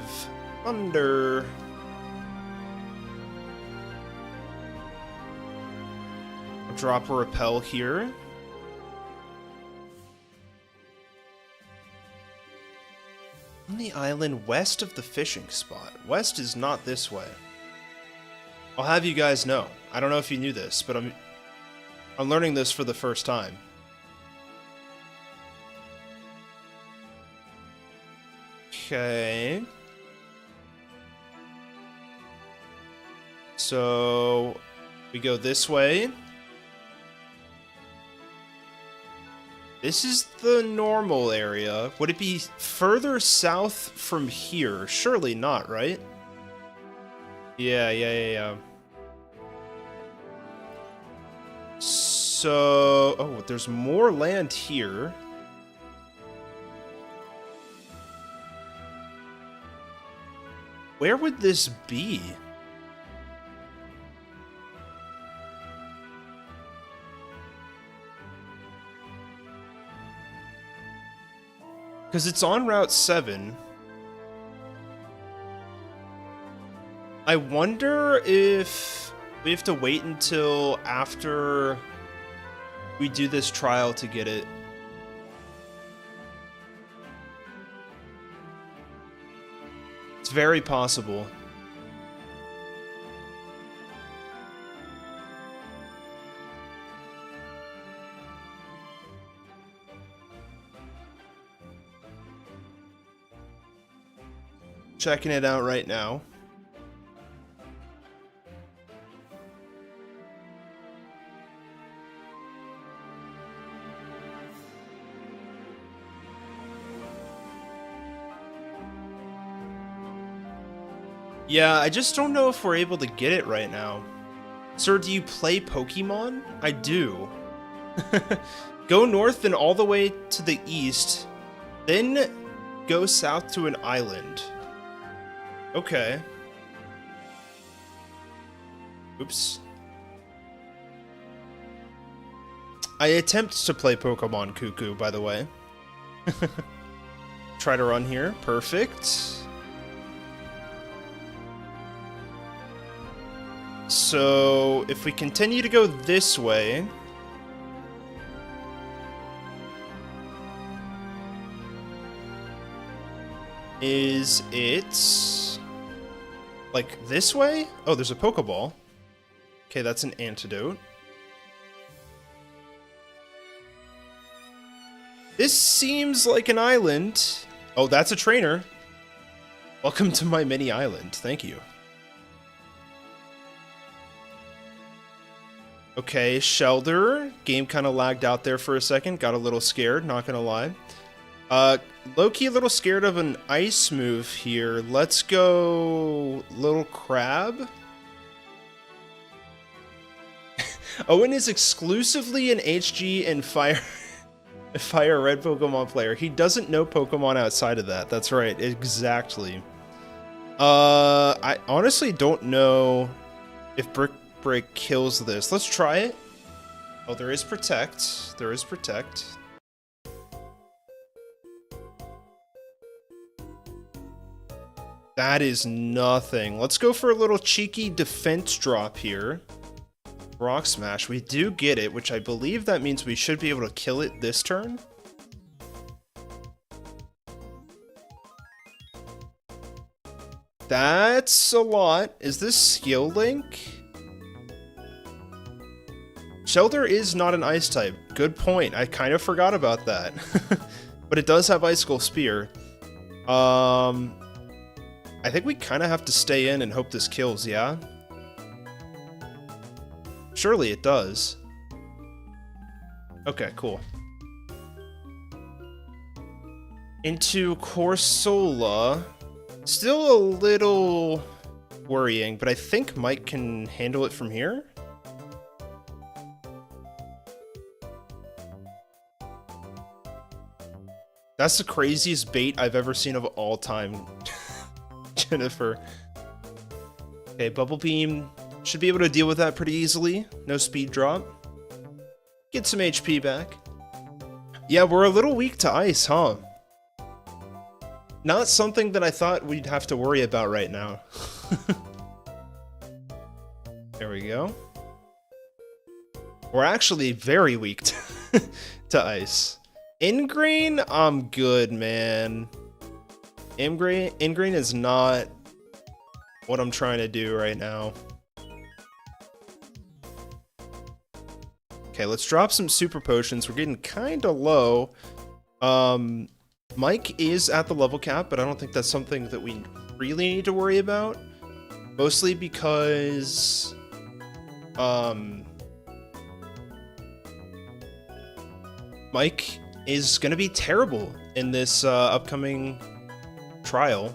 Thunder. I'll drop a Repel here. On the island west of the fishing spot. West is not this way. I'll have you guys know. I don't know if you knew this, but I'm learning this for the first time. Okay. So we go this way. This is the normal area. Would it be further south from here? Surely not, right? Yeah. So, oh, there's more land here. Where would this be? Because it's on Route 7. I wonder if we have to wait until after we do this trial to get it. It's very possible. Checking it out right now. Yeah, I just don't know if we're able to get it right now. Sir, do you play Pokemon? I do. Go north and all the way to the east, then go south to an island. Okay. Oops. I attempt to play Pokemon Cuckoo, by the way. Try to run here. Perfect. So, if we continue to go this way... Is it... like this way? Oh, there's a Pokeball. Okay, that's an antidote. This seems like an island. Oh, that's a trainer. Welcome to my mini island. Thank you. Okay, Shelder. Game kind of lagged out there for a second. Got a little scared, not gonna lie. Low-key a little scared of an ice move here. Let's go Little Crab. Owen is exclusively an HG and Fire Red Pokemon player. He doesn't know Pokemon outside of that. That's right, exactly. I honestly don't know if Brick Break kills this. Let's try it. Oh, there is Protect. There is Protect. That is nothing. Let's go for a little cheeky defense drop here. Rock Smash. We do get it, which I believe that means we should be able to kill it this turn. That's a lot. Is this Skill Link? Shelter is not an ice type. Good point. I kind of forgot about that. But it does have Icicle Spear. I think we kind of have to stay in and hope this kills, yeah? Surely it does. Okay, cool. Into Corsola. Still a little worrying, but I think Mike can handle it from here. That's the craziest bait I've ever seen of all time, Jennifer. Okay, Bubble Beam should be able to deal with that pretty easily. No speed drop. Get some HP back. Yeah, we're a little weak to ice, huh? Not something that I thought we'd have to worry about right now. There we go. We're actually very weak to ice. Ingrain, I'm good, man. Ingrain is not what I'm trying to do right now. Okay, let's drop some super potions. We're getting kind of low. Mike is at the level cap, but I don't think that's something that we really need to worry about. Mostly because Mike is going to be terrible in this upcoming trial.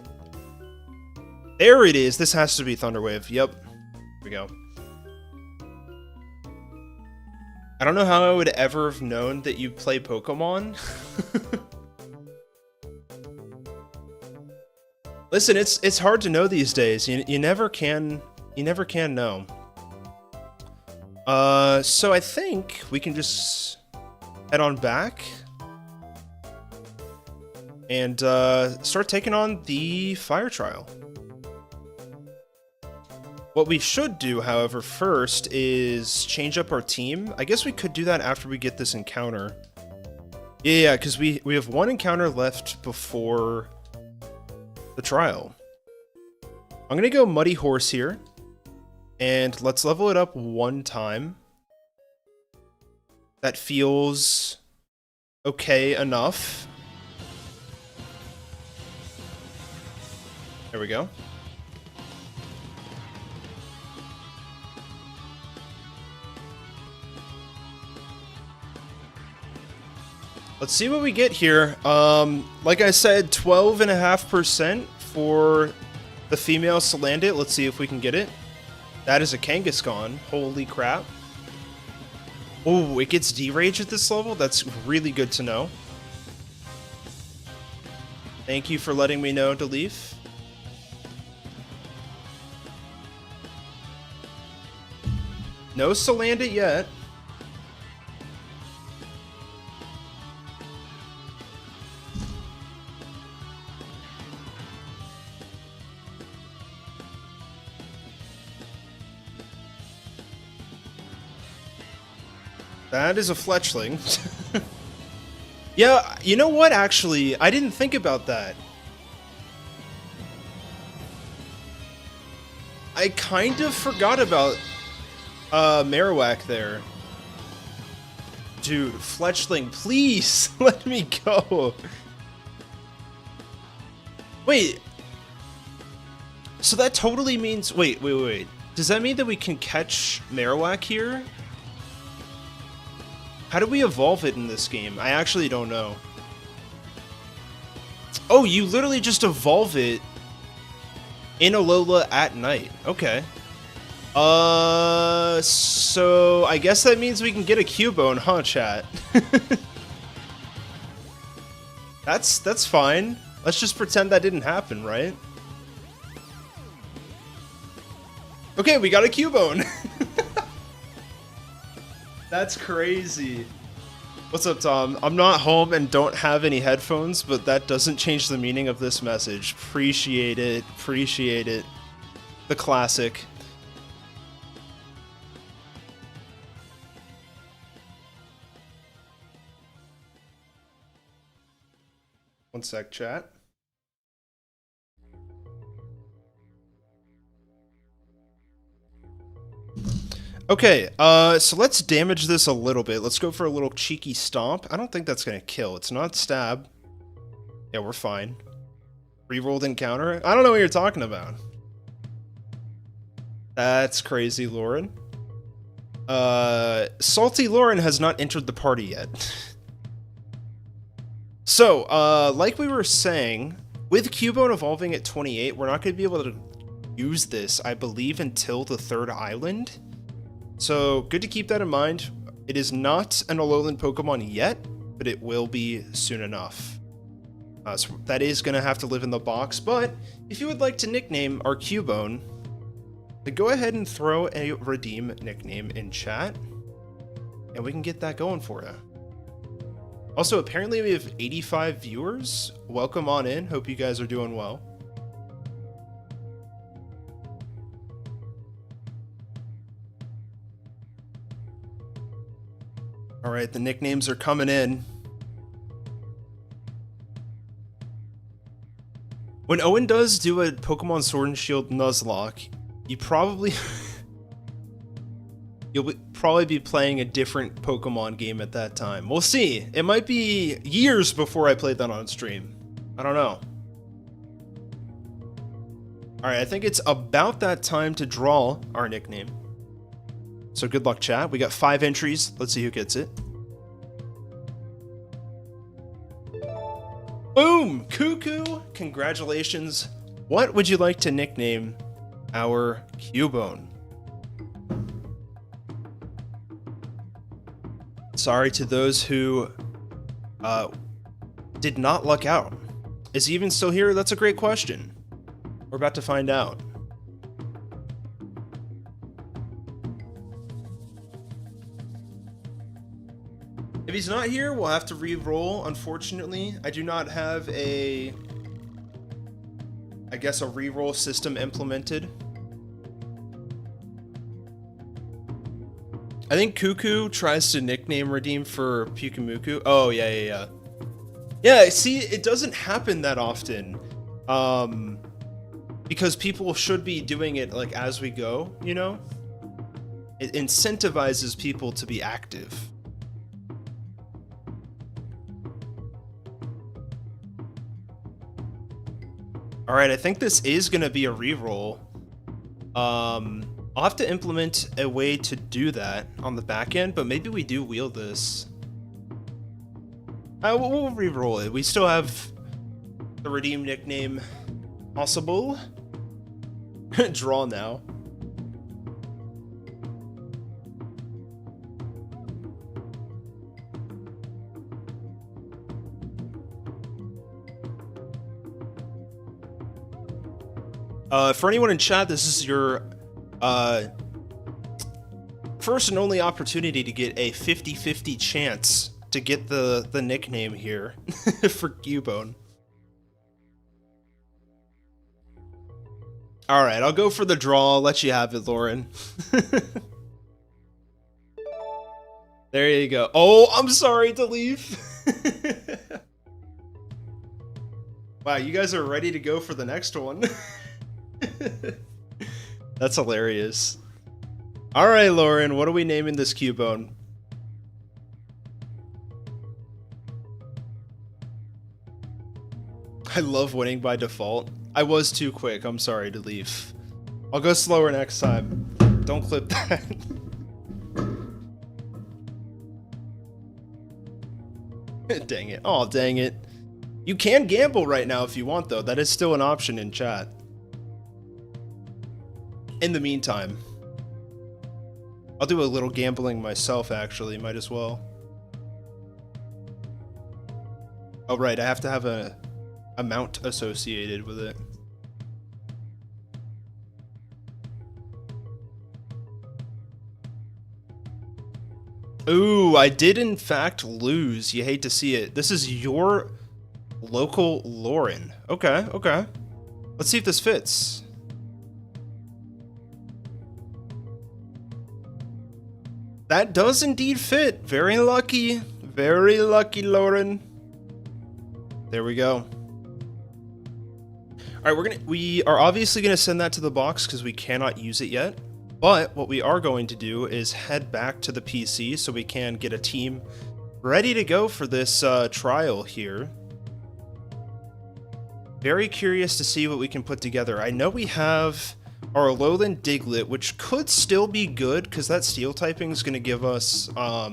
There it is. This has to be Thunderwave. Yep. Here we go. I don't know how I would ever have known that you play Pokemon. Listen, it's hard to know these days. You never can know. So I think we can just head on back and start taking on the fire trial. What we should do, however, first is change up our team. I guess we could do that after we get this encounter. Yeah, because we have one encounter left before the trial. I'm gonna go Muddy Horse here, and let's level it up one time. That feels okay enough. There we go. Let's see what we get here. Like I said, 12.5% for the female Salandit. Let's see if we can get it. That is a Kangaskhan. Holy crap. Oh, it gets D-Rage at this level? That's really good to know. Thank you for letting me know, Deleaf. No Salandit yet. That is a Fletchling. Yeah, you know what, actually? I didn't think about that. I kind of forgot about Marowak there. Dude, Fletchling, please let me go. Wait. So that totally means... Wait. Does that mean that we can catch Marowak here? How do we evolve it in this game? I actually don't know. Oh, you literally just evolve it in Alola at night. Okay. So I guess that means we can get a Cubone, huh, chat? That's fine. Let's just pretend that didn't happen, right? Okay, we got a Cubone. That's crazy. What's up, Tom? I'm not home and don't have any headphones, but that doesn't change the meaning of this message. Appreciate it. Appreciate it. The classic. One sec, chat. Okay, so let's damage this a little bit. Let's go for a little cheeky stomp. I don't think that's gonna kill. It's not stab. Yeah, we're fine. Rerolled encounter? I don't know what you're talking about. That's crazy, Lauren. Salty Lauren has not entered the party yet. So, like we were saying, with Cubone evolving at 28, we're not going to be able to use this, I believe, until the 3rd island. So, good to keep that in mind. It is not an Alolan Pokemon yet, but it will be soon enough. So that is going to have to live in the box, but if you would like to nickname our Cubone, then go ahead and throw a redeem nickname in chat, and we can get that going for you. Also, apparently we have 85 viewers. Welcome on in. Hope you guys are doing well. All right, the nicknames are coming in. When Owen does do a Pokemon Sword and Shield Nuzlocke, you'll probably be playing a different Pokemon game at that time. We'll see. It might be years before I play that on stream. I don't know. All right, I think it's about that time to draw our nickname. So good luck, chat. We got 5 entries. Let's see who gets it. Boom! Cuckoo! Congratulations. What would you like to nickname our Cubone? Sorry to those who did not luck out. Is he even still here? That's a great question. We're about to find out. If he's not here, we'll have to re-roll, unfortunately. I do not have a re-roll system implemented. I think Cuckoo tries to nickname redeem for Pyukumuku. Oh, yeah. Yeah, see, it doesn't happen that often. Because people should be doing it, like, as we go, you know? It incentivizes people to be active. Alright, I think this is going to be a reroll. I'll have to implement a way to do that on the back end, but maybe we do wheel this. We'll reroll it. We still have the redeem nickname possible. Draw now. For anyone in chat, this is your first and only opportunity to get a 50-50 chance to get the nickname here for Cubone. Alright, I'll go for the draw. I'll let you have it, Lauren. There you go. Oh, I'm sorry to leave. Wow, you guys are ready to go for the next one. That's hilarious. Alright, Lauren, what are we naming this Cubone? I love winning by default. I was too quick. I'm sorry to leave. I'll go slower next time. Don't clip that. Dang it. Oh, dang it. You can gamble right now if you want, though. That is still an option in chat. In the meantime, I'll do a little gambling myself, actually. Might as well. Oh, right. I have to have a amount associated with it. Ooh, I did in fact lose. You hate to see it. This is your local Lauren. Okay, okay. Let's see if this fits. That does indeed fit. Very lucky, Lauren. There we go. All right, we are obviously gonna send that to the box because we cannot use it yet. But what we are going to do is head back to the PC so we can get a team ready to go for this trial here. Very curious to see what we can put together. I know we have our Alolan Diglett, which could still be good because that steel typing is going to give us a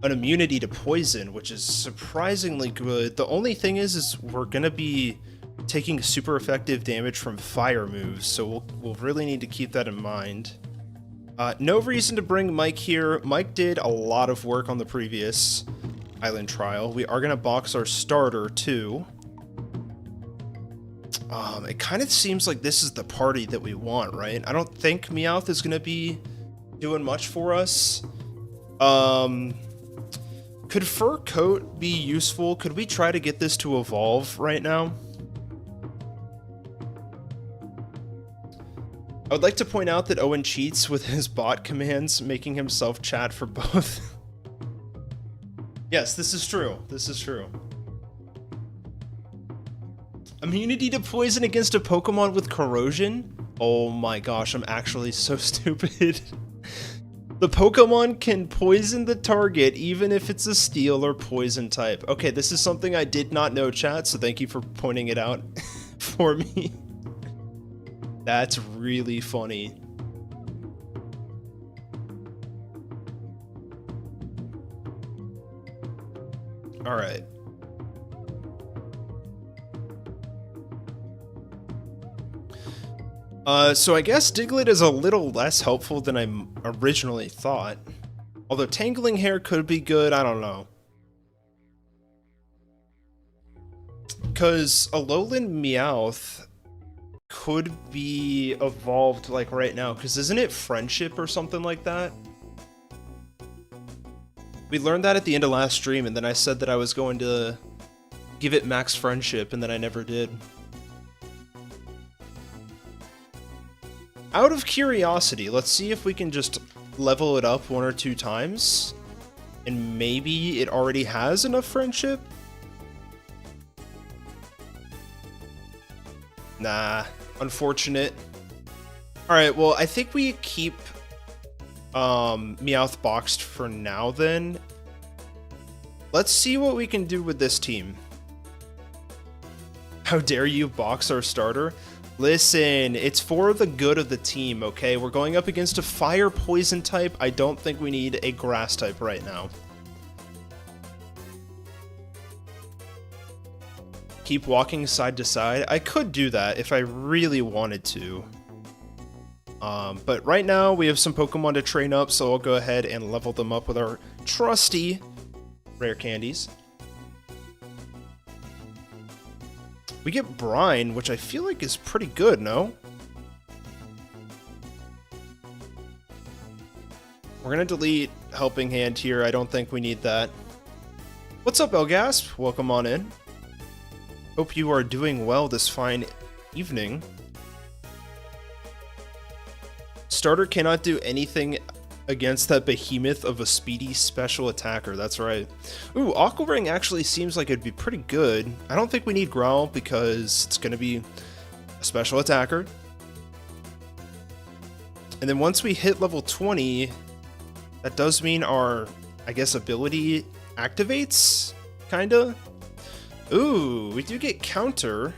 an immunity to poison, which is surprisingly good. The only thing is we're gonna be taking super effective damage from fire moves, so we'll really need to keep that in mind. No reason to bring Mike here. Mike did a lot of work on the previous island trial. We are gonna box our starter too. It kind of seems like this is the party that we want, right? I don't think Meowth is gonna be doing much for us. Could Fur Coat be useful? Could we try to get this to evolve right now? I would like to point out that Owen cheats with his bot commands, making himself chat for both. Yes, this is true. This is true. Immunity to poison against a Pokemon with corrosion? Oh my gosh, I'm actually so stupid. The Pokemon can poison the target even if it's a steel or poison type. Okay, this is something I did not know, chat, so thank you for pointing it out for me. That's really funny. All right. So I guess Diglett is a little less helpful than I originally thought. Although Tangling Hair could be good, I don't know. Because Alolan Meowth could be evolved like right now, because isn't it Friendship or something like that? We learned that at the end of last stream, and then I said that I was going to give it max Friendship, and then I never did. Out of curiosity, let's see if we can just level it up 1 or 2 times. And maybe it already has enough Friendship? Nah, unfortunate. Alright, well, I think we keep Meowth boxed for now then. Let's see what we can do with this team. How dare you box our starter? Listen, it's for the good of the team, okay? We're going up against a fire poison type. I don't think we need a grass type right now. Keep walking side to side. I could do that if I really wanted to. But right now we have some Pokemon to train up, so I'll go ahead and level them up with our trusty rare candies. We get Brine, which I feel like is pretty good, no? We're gonna delete Helping Hand here. I don't think we need that. What's up, Elgasp? Welcome on in. Hope you are doing well this fine evening. Starter cannot do anything against that behemoth of a speedy special attacker. That's right. Ooh, Aqua Ring actually seems like it'd be pretty good. I don't think we need Growl because it's going to be a special attacker. And then once we hit level 20, that does mean our, I guess, ability activates, kinda. Ooh, we do get Counter.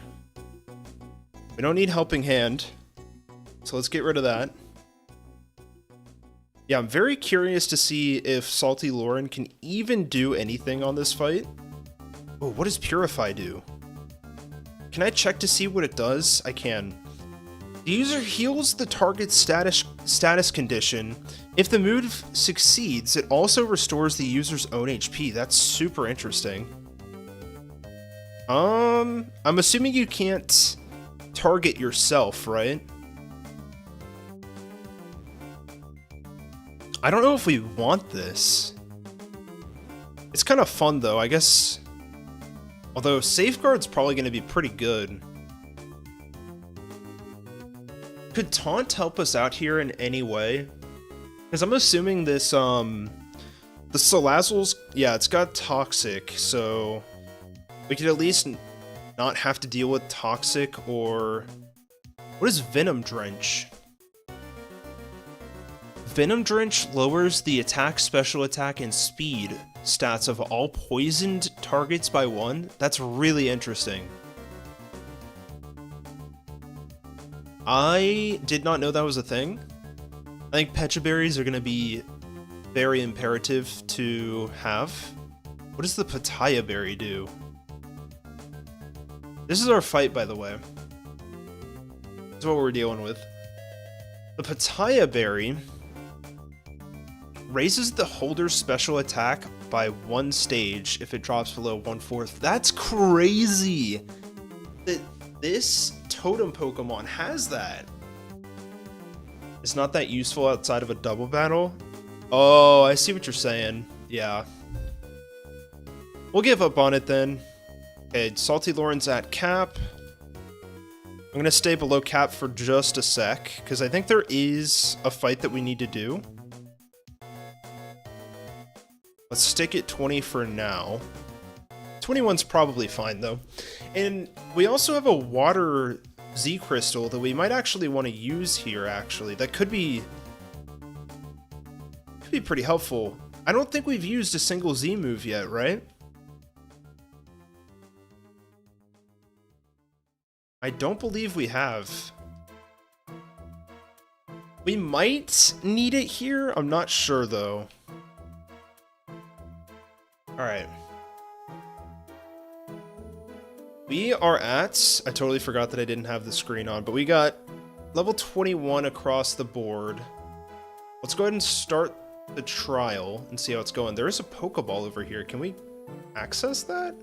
We don't need Helping Hand, so let's get rid of that. Yeah, I'm very curious to see if Salty Lauren can even do anything on this fight. Oh, what does Purify do? Can I check to see what it does? I can. The user heals the target's status condition. If the move succeeds, it also restores the user's own HP. That's super interesting. I'm assuming you can't target yourself, right? I don't know if we want this. It's kind of fun though, I guess. Although Safeguard's probably going to be pretty good. Could Taunt help us out here in any way? Because I'm assuming this, the Salazzle's, yeah, it's got Toxic, so we could at least not have to deal with Toxic or... What is Venom Drench? Venom Drench lowers the attack, special attack, and speed stats of all poisoned targets by 1. That's really interesting. I did not know that was a thing. I think Pecha Berries are going to be very imperative to have. What does the Pitaya Berry do? This is our fight, by the way. This is what we're dealing with. The Pitaya Berry raises the holder's special attack by 1 stage if it drops below 1/4. That's crazy! That this totem Pokemon has that. It's not that useful outside of a double battle. Oh, I see what you're saying. Yeah. We'll give up on it then. Okay, Salty Lauren's at cap. I'm gonna stay below cap for just a sec, because I think there is a fight that we need to do. Let's stick at 20 for now. 21's probably fine, though. And we also have a water Z crystal that we might actually want to use here, actually. That could be pretty helpful. I don't think we've used a single Z move yet, right? I don't believe we have. We might need it here. I'm not sure, though. Alright. We are at... I totally forgot that I didn't have the screen on, but we got level 21 across the board. Let's go ahead and start the trial and see how it's going. There is a Pokeball over here. Can we access that?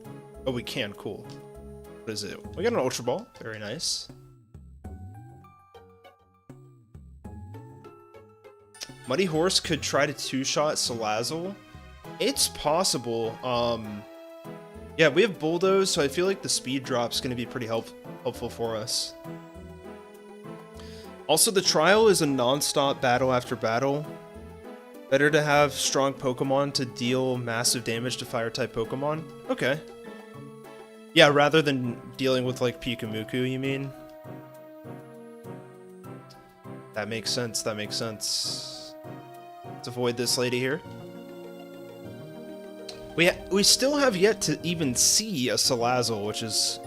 Oh, we can. Cool. What is it? We got an Ultra Ball. Very nice. Muddy Horse could try to two-shot Salazzle. It's possible. Yeah, we have Bulldoze, so I feel like the speed drop's going to be pretty helpful for us. Also, the trial is a non-stop battle after battle. Better to have strong Pokemon to deal massive damage to Fire-type Pokemon. Okay. Yeah, rather than dealing with, like, Pikamuku, you mean? That makes sense, that makes sense. Let's avoid this lady here. We still have yet to even see a Salazzle, which is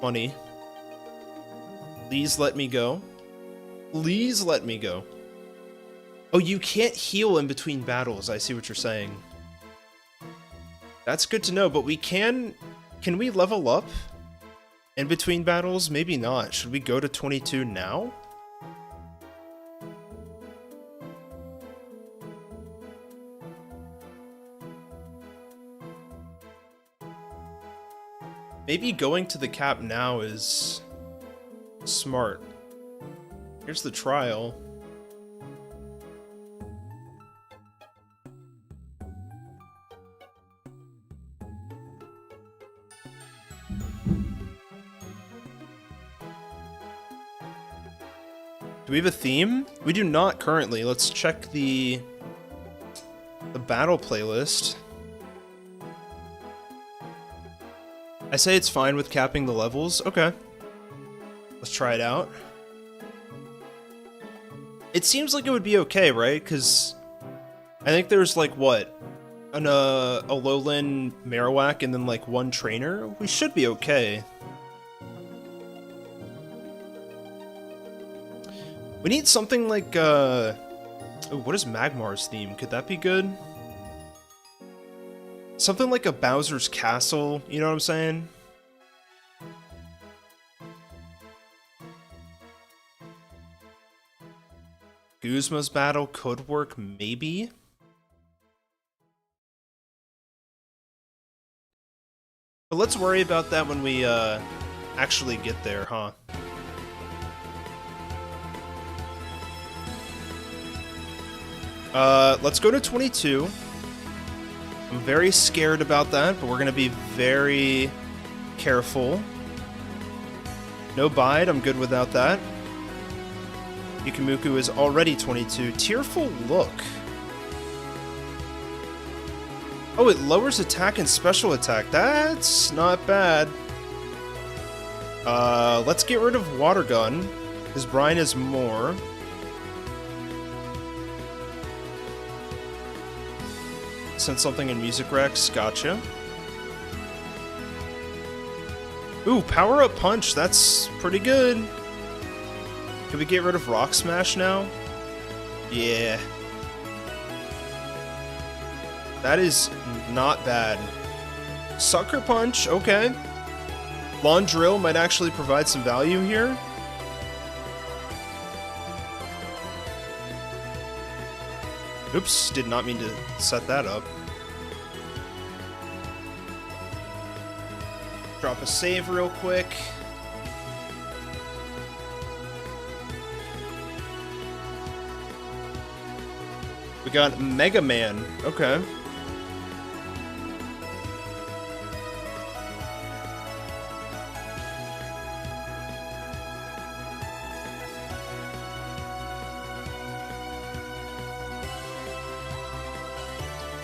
funny. Please let me go. Please let me go. Oh, you can't heal in between battles. I see what you're saying. That's good to know, but we can... Can we level up in between battles? Maybe not. Should we go to 22 now? Maybe going to the cap now is smart. Here's the trial. Do we have a theme? We do not currently. Let's check the battle playlist. I say it's fine with capping the levels. Okay. Let's try it out. It seems like it would be okay, right? Because I think there's like, what? An Alolan Marowak and then like 1 trainer? We should be okay. We need something like, oh, what is Magmar's theme? Could that be good? Something like a Bowser's Castle, you know what I'm saying? Guzma's battle could work, maybe? But let's worry about that when we, actually get there, huh? Let's go to 22. I'm very scared about that, but we're gonna be very careful. No bide, I'm good without that. Pikamuku is already 22. Tearful Look. Oh, it lowers attack and special attack. That's not bad. Let's get rid of Water Gun, because Brian is more. Send something in Music Rex, gotcha. Ooh, Power Up Punch, that's pretty good. Can we get rid of Rock Smash now? Yeah. That is not bad. Sucker Punch, okay. Lawn Drill might actually provide some value here. Oops, did not mean to set that up. Drop a save real quick. We got Mega Man, okay.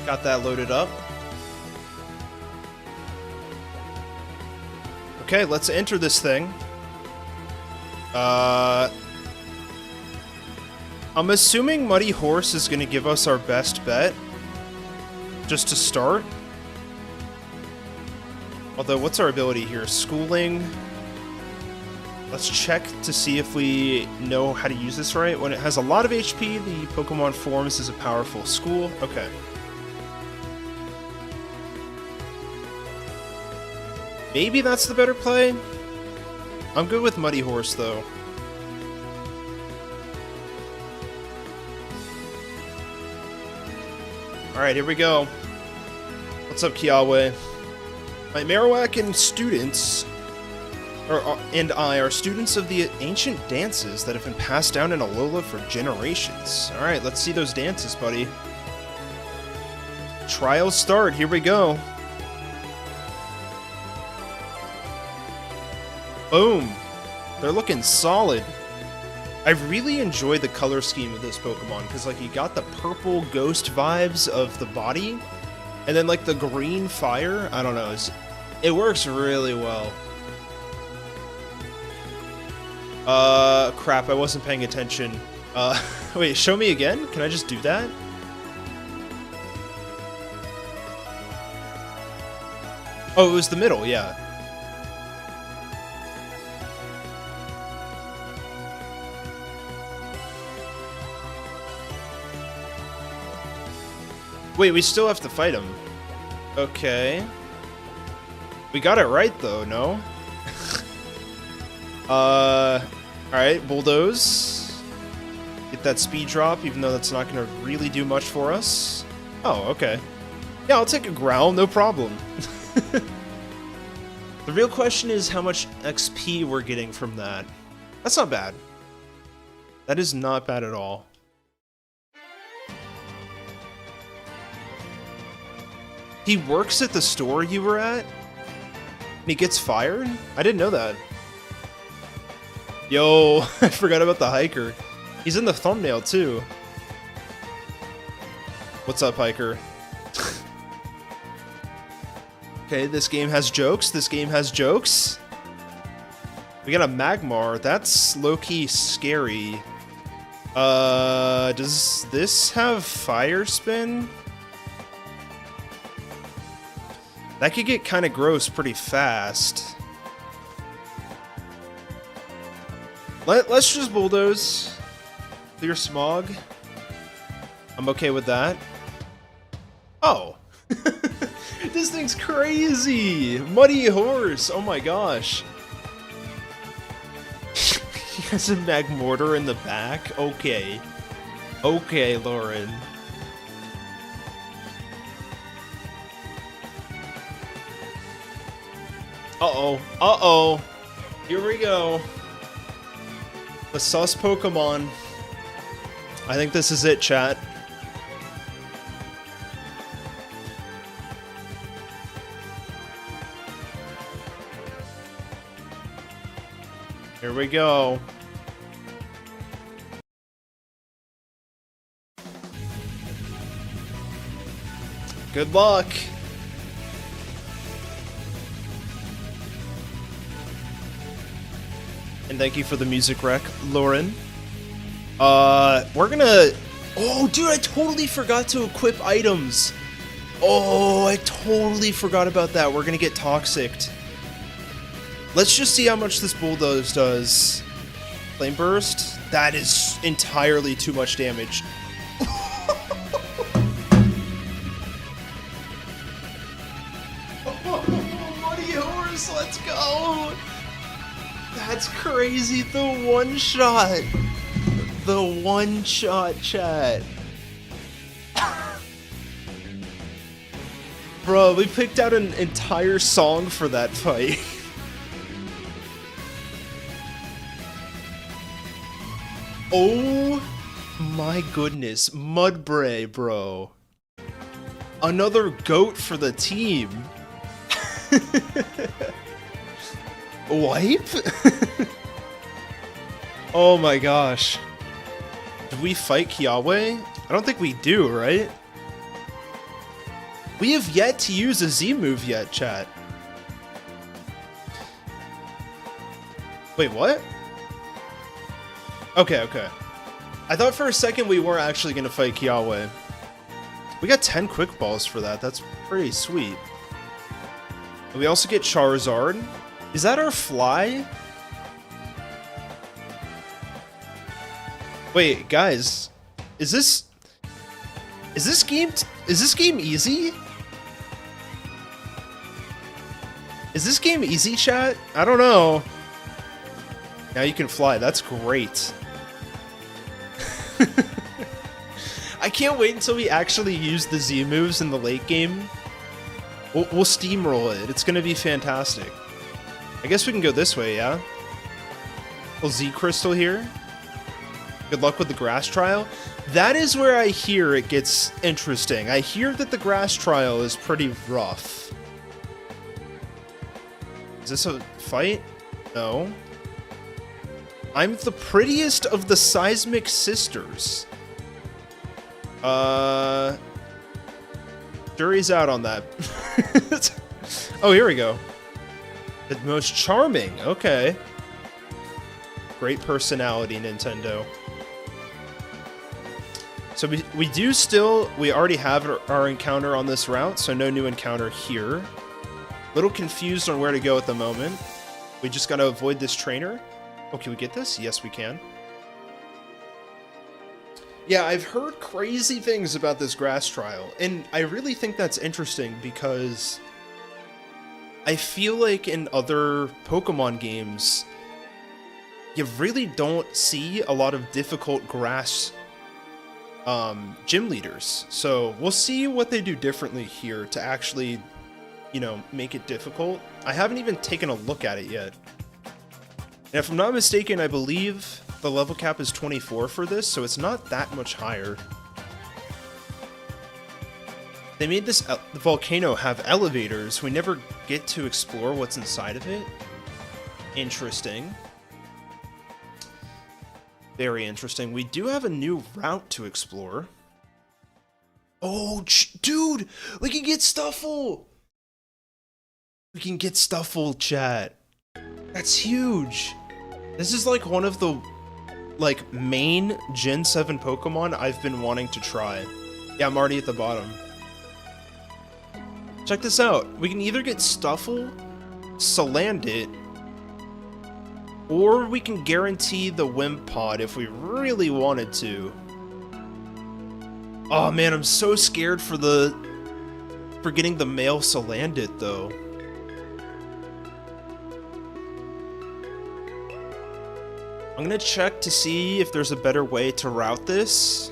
Got that loaded up. Okay, let's enter this thing. I'm assuming Muddy Horse is going to give us our best bet. Just to start. Although, what's our ability here? Schooling. Let's check to see if we know how to use this right. When it has a lot of HP, the Pokemon forms as a powerful school. Okay. Maybe that's the better play. I'm good with Muddy Horse, though. Alright, here we go. What's up, Kiawe? My Marowak and students, and I are students of the ancient dances that have been passed down in Alola for generations. Alright, let's see those dances, buddy. Trials start, here we go. Boom! They're looking solid. I really enjoy the color scheme of this Pokemon, because like you got the purple ghost vibes of the body, and then like the green fire, I don't know, it works really well. Crap, I wasn't paying attention. Wait, show me again? Can I just do that? Oh, it was the middle, yeah. Wait, we still have to fight him. Okay. We got it right, though, no? Alright, Bulldoze. Get that speed drop, even though that's not going to really do much for us. Oh, okay. Yeah, I'll take a growl, no problem. The real question is how much XP we're getting from that. That's not bad. That is not bad at all. He works at the store you were at? And he gets fired? I didn't know that. Yo, I forgot about the hiker. He's in the thumbnail, too. What's up, hiker? Okay, this game has jokes. This game has jokes. We got a Magmar. That's low-key scary. Does this have Fire Spin? That could get kind of gross pretty fast. Let's just Bulldoze. Clear Smog. I'm okay with that. Oh. This thing's crazy! Muddy Horse! Oh my gosh. He has a Magmortar in the back? Okay. Okay, Lauren. Uh-oh. Uh-oh. Here we go. The sus Pokemon. I think this is it, chat. Here we go. Good luck. And thank you for the music rec, Lauren. We're gonna... Oh, dude, I totally forgot to equip items. Oh, I totally forgot about that. We're gonna get Toxicked. Let's just see how much this Bulldoze does. Flame Burst? That is entirely too much damage. That's crazy. The one shot. The one shot, chat. Bro, we picked out an entire song for that fight. Oh my goodness. Mudbray, bro. Another goat for the team. Wipe? Oh my gosh. Did we fight Kiawe? I don't think we do, right? We have yet to use a Z move yet, chat. Wait, what? Okay, okay. I thought for a second we were actually going to fight Kiawe. We got 10 quick balls for that. That's pretty sweet. And we also get Charizard. Is that our fly? Wait, guys. Is this game easy? Is this game easy, chat? I don't know. Now you can fly. That's great. I can't wait until we actually use the Z moves in the late game. We'll steamroll it. It's gonna be fantastic. I guess we can go this way, yeah? Little Z crystal here. Good luck with the grass trial. That is where I hear it gets interesting. I hear that the grass trial is pretty rough. Is this a fight? No. I'm the prettiest of the seismic sisters. Jury's out on that. Oh, here we go. The most charming. Okay. Great personality, Nintendo. So we already have our encounter on this route, so no new encounter here. Little confused on where to go at the moment. We just gotta avoid this trainer. Oh, can we get this? Yes, we can. Yeah, I've heard crazy things about this grass trial, and I really think that's interesting because I feel like in other Pokemon games, you really don't see a lot of difficult grass gym leaders. So we'll see what they do differently here to actually, you know, make it difficult. I haven't even taken a look at it yet. And if I'm not mistaken, I believe the level cap is 24 for this, so it's not that much higher. They made this volcano have elevators. We never get to explore what's inside of it. Interesting. Very interesting. We do have a new route to explore. Oh, dude! We can get Stuffle! We can get Stuffle, chat. That's huge. This is like one of the main Gen 7 Pokemon I've been wanting to try. Yeah, I'm already at the bottom. Check this out. We can either get Stuffle, Salandit, or we can guarantee the Wimpod if we really wanted to. Oh man, I'm so scared for getting the male Salandit though. I'm gonna check to see if there's a better way to route this.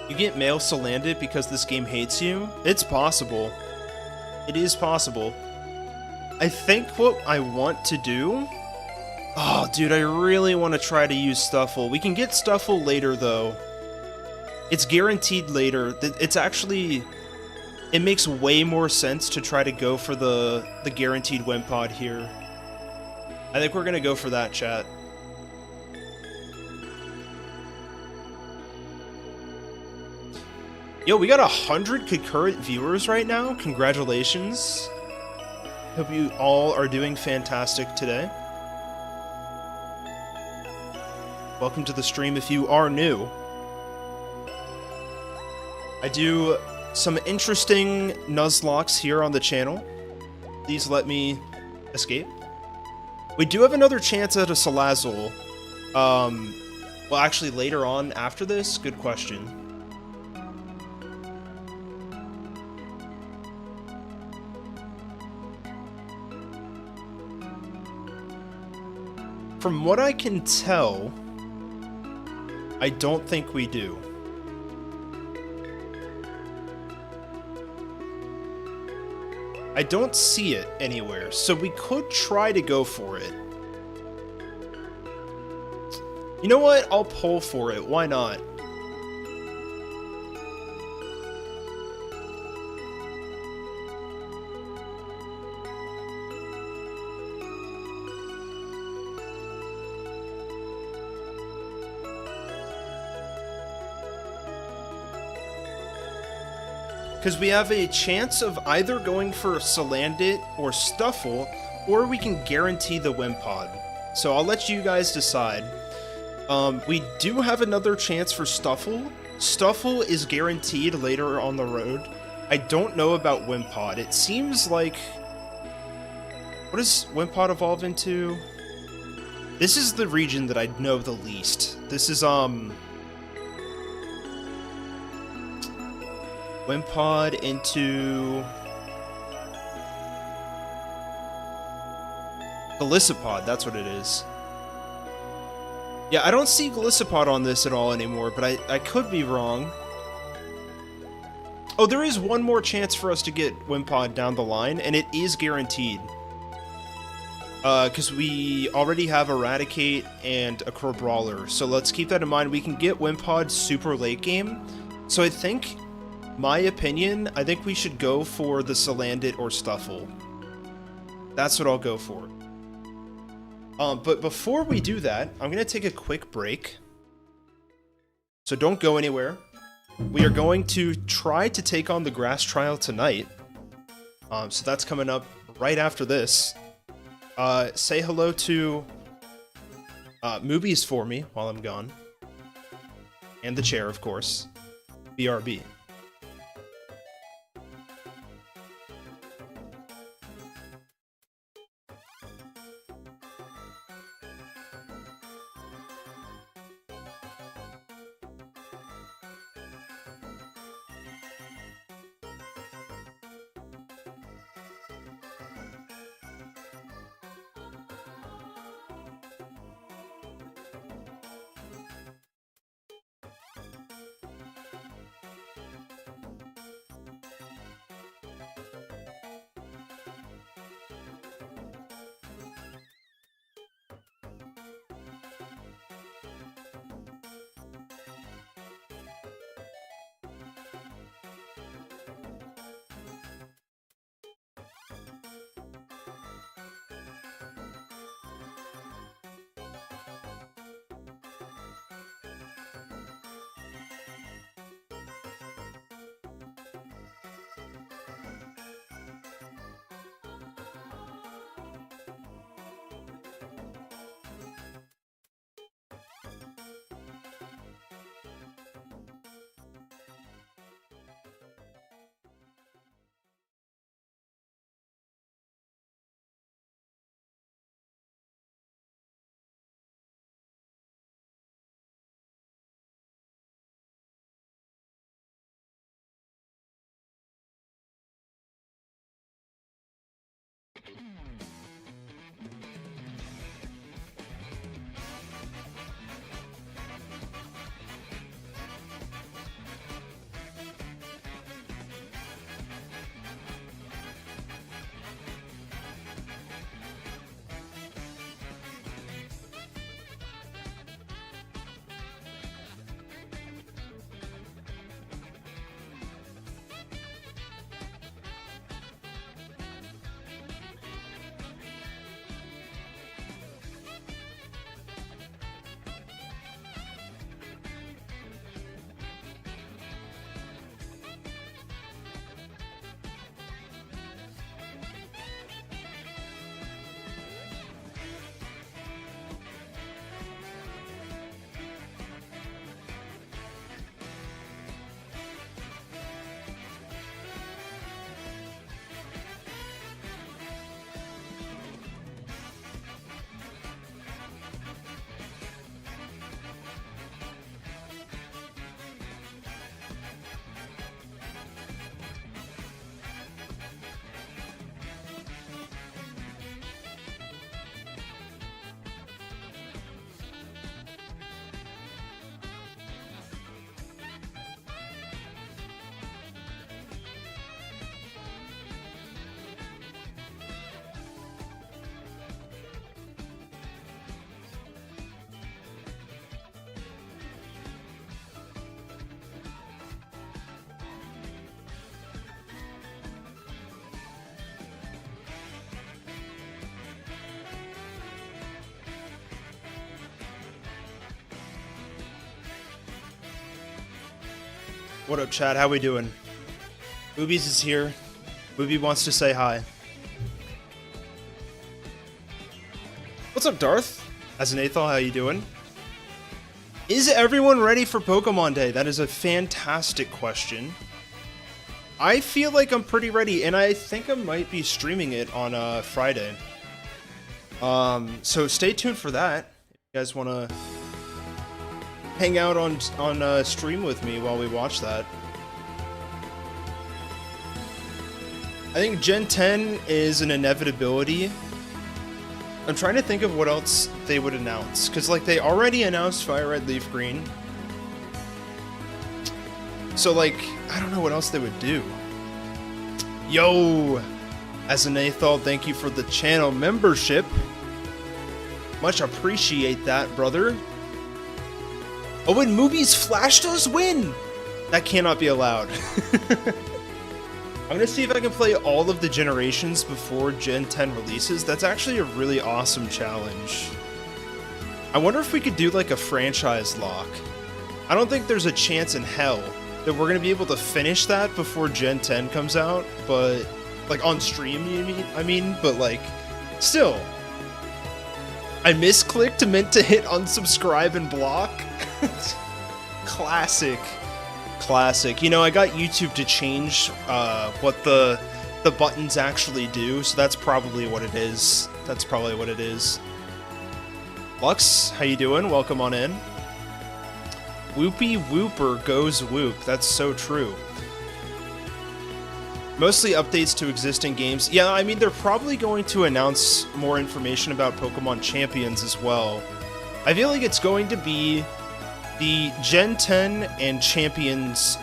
You get male Salandit because this game hates you? It's possible. It is possible. I think what I want to do... Oh, dude, I really want to try to use Stuffle. We can get Stuffle later, though. It's guaranteed later. It's actually... It makes way more sense to try to go for the guaranteed Wimpod here. I think we're going to go for that, chat. Yo, we got 100 concurrent viewers right now. Congratulations. Hope you all are doing fantastic today. Welcome to the stream if you are new. I do some interesting Nuzlocks here on the channel. Please let me escape. We do have another chance at a Salazzle. Well, actually, later on after this? Good question. From what I can tell, I don't think we do. I don't see it anywhere, so we could try to go for it. You know what? I'll pull for it. Why not? Because we have a chance of either going for Salandit or Stuffle, or we can guarantee the Wimpod. So I'll let you guys decide. We do have another chance for Stuffle. Stuffle is guaranteed later on the road. I don't know about Wimpod. It seems like... What does Wimpod evolve into? This is the region that I know the least. This is, Wimpod into... Golisopod, that's what it is. Yeah, I don't see Golisopod on this at all anymore, but I could be wrong. Oh, there is one more chance for us to get Wimpod down the line, and it is guaranteed. Because we already have Eradicate and a Crobrawler, so let's keep that in mind. We can get Wimpod super late game, so I think, my opinion, I think we should go for the Salandit or Stuffle. That's what I'll go for. But before we do that, I'm going to take a quick break. So don't go anywhere. We are going to try to take on the grass trial tonight. So that's coming up right after this. Say hello to Movies for me while I'm gone. And the chair, of course. BRB. What up, chat? How we doing? Boobies is here. Booby wants to say hi. What's up, Darth? As an Athol, how you doing? Is everyone ready for Pokemon Day? That is a fantastic question. I feel like I'm pretty ready, and I think I might be streaming it on Friday. So stay tuned for that. If you guys want to hang out on stream with me while we watch that. I think Gen 10 is an inevitability. I'm trying to think of what else they would announce, because like they already announced Fire Red, Leaf Green. So like, I don't know what else they would do. Yo! As an Athol, thank you for the channel membership. Much appreciate that, brother. Oh, and Movies Flash does win! That cannot be allowed. I'm gonna see if I can play all of the generations before Gen 10 releases. That's actually a really awesome challenge. I wonder if we could do like a franchise lock. I don't think there's a chance in hell that we're gonna be able to finish that before Gen 10 comes out, but like on stream, I mean, but like, still. I misclicked, meant to hit unsubscribe and block. Classic. Classic. You know, I got YouTube to change what the buttons actually do, so that's probably what it is. That's probably what it is. Lux, how you doing? Welcome on in. Whoopie Whooper goes whoop. That's so true. Mostly updates to existing games. Yeah, I mean, they're probably going to announce more information about Pokemon Champions as well. I feel like it's going to be the Gen 10 and Champions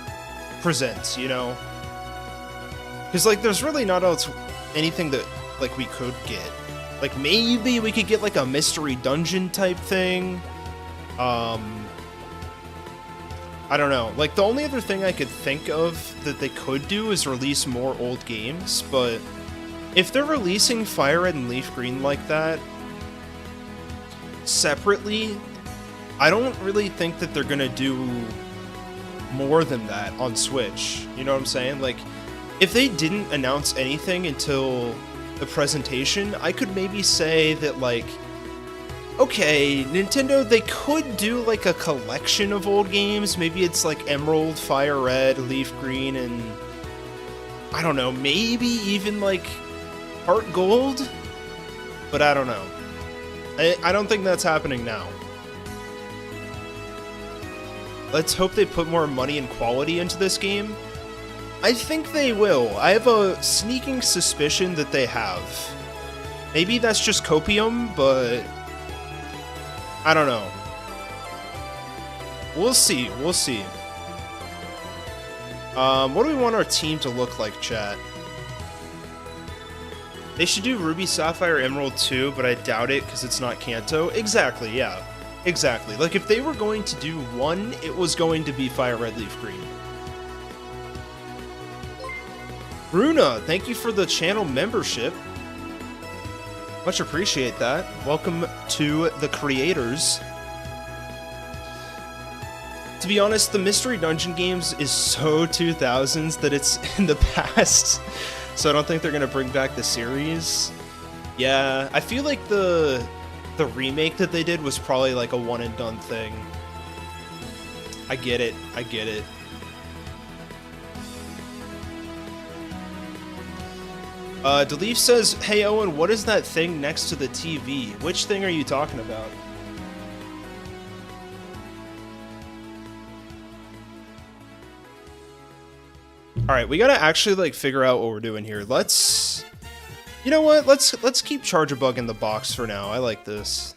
presents, you know? Because, like, there's really not else anything that, like, we could get. Like, maybe we could get, like, a mystery dungeon type thing. I don't know. Like, the only other thing I could think of that they could do is release more old games, but if they're releasing Fire Red and Leaf Green like that separately, I don't really think that they're gonna do more than that on Switch. You know what I'm saying? Like, if they didn't announce anything until the presentation, I could maybe say that, like, okay, Nintendo, they could do, like, a collection of old games. Maybe it's, like, Emerald, Fire Red, Leaf Green, and I don't know, maybe even, like, Heart Gold? But I don't know. I don't think that's happening now. Let's hope they put more money and quality into this game. I think they will. I have a sneaking suspicion that they have. Maybe that's just copium, but I don't know. We'll see. We'll see. What do we want our team to look like, chat? They should do Ruby, Sapphire, Emerald too, but I doubt it because it's not Kanto. Exactly, yeah. Exactly. Like, if they were going to do one, it was going to be Fire Red, Leaf Green. Bruna, thank you for the channel membership. Much appreciate that. Welcome to the creators. To be honest, the Mystery Dungeon games is so 2000s that it's in the past. So I don't think they're going to bring back the series. Yeah, I feel like the remake that they did was probably like a one and done thing. I get it. I get it. Deleef says, hey Owen, what is that thing next to the TV? Which thing are you talking about? Alright, we gotta actually like figure out what we're doing here. Let's... You know what? Let's keep Charjabug in the box for now. I like this.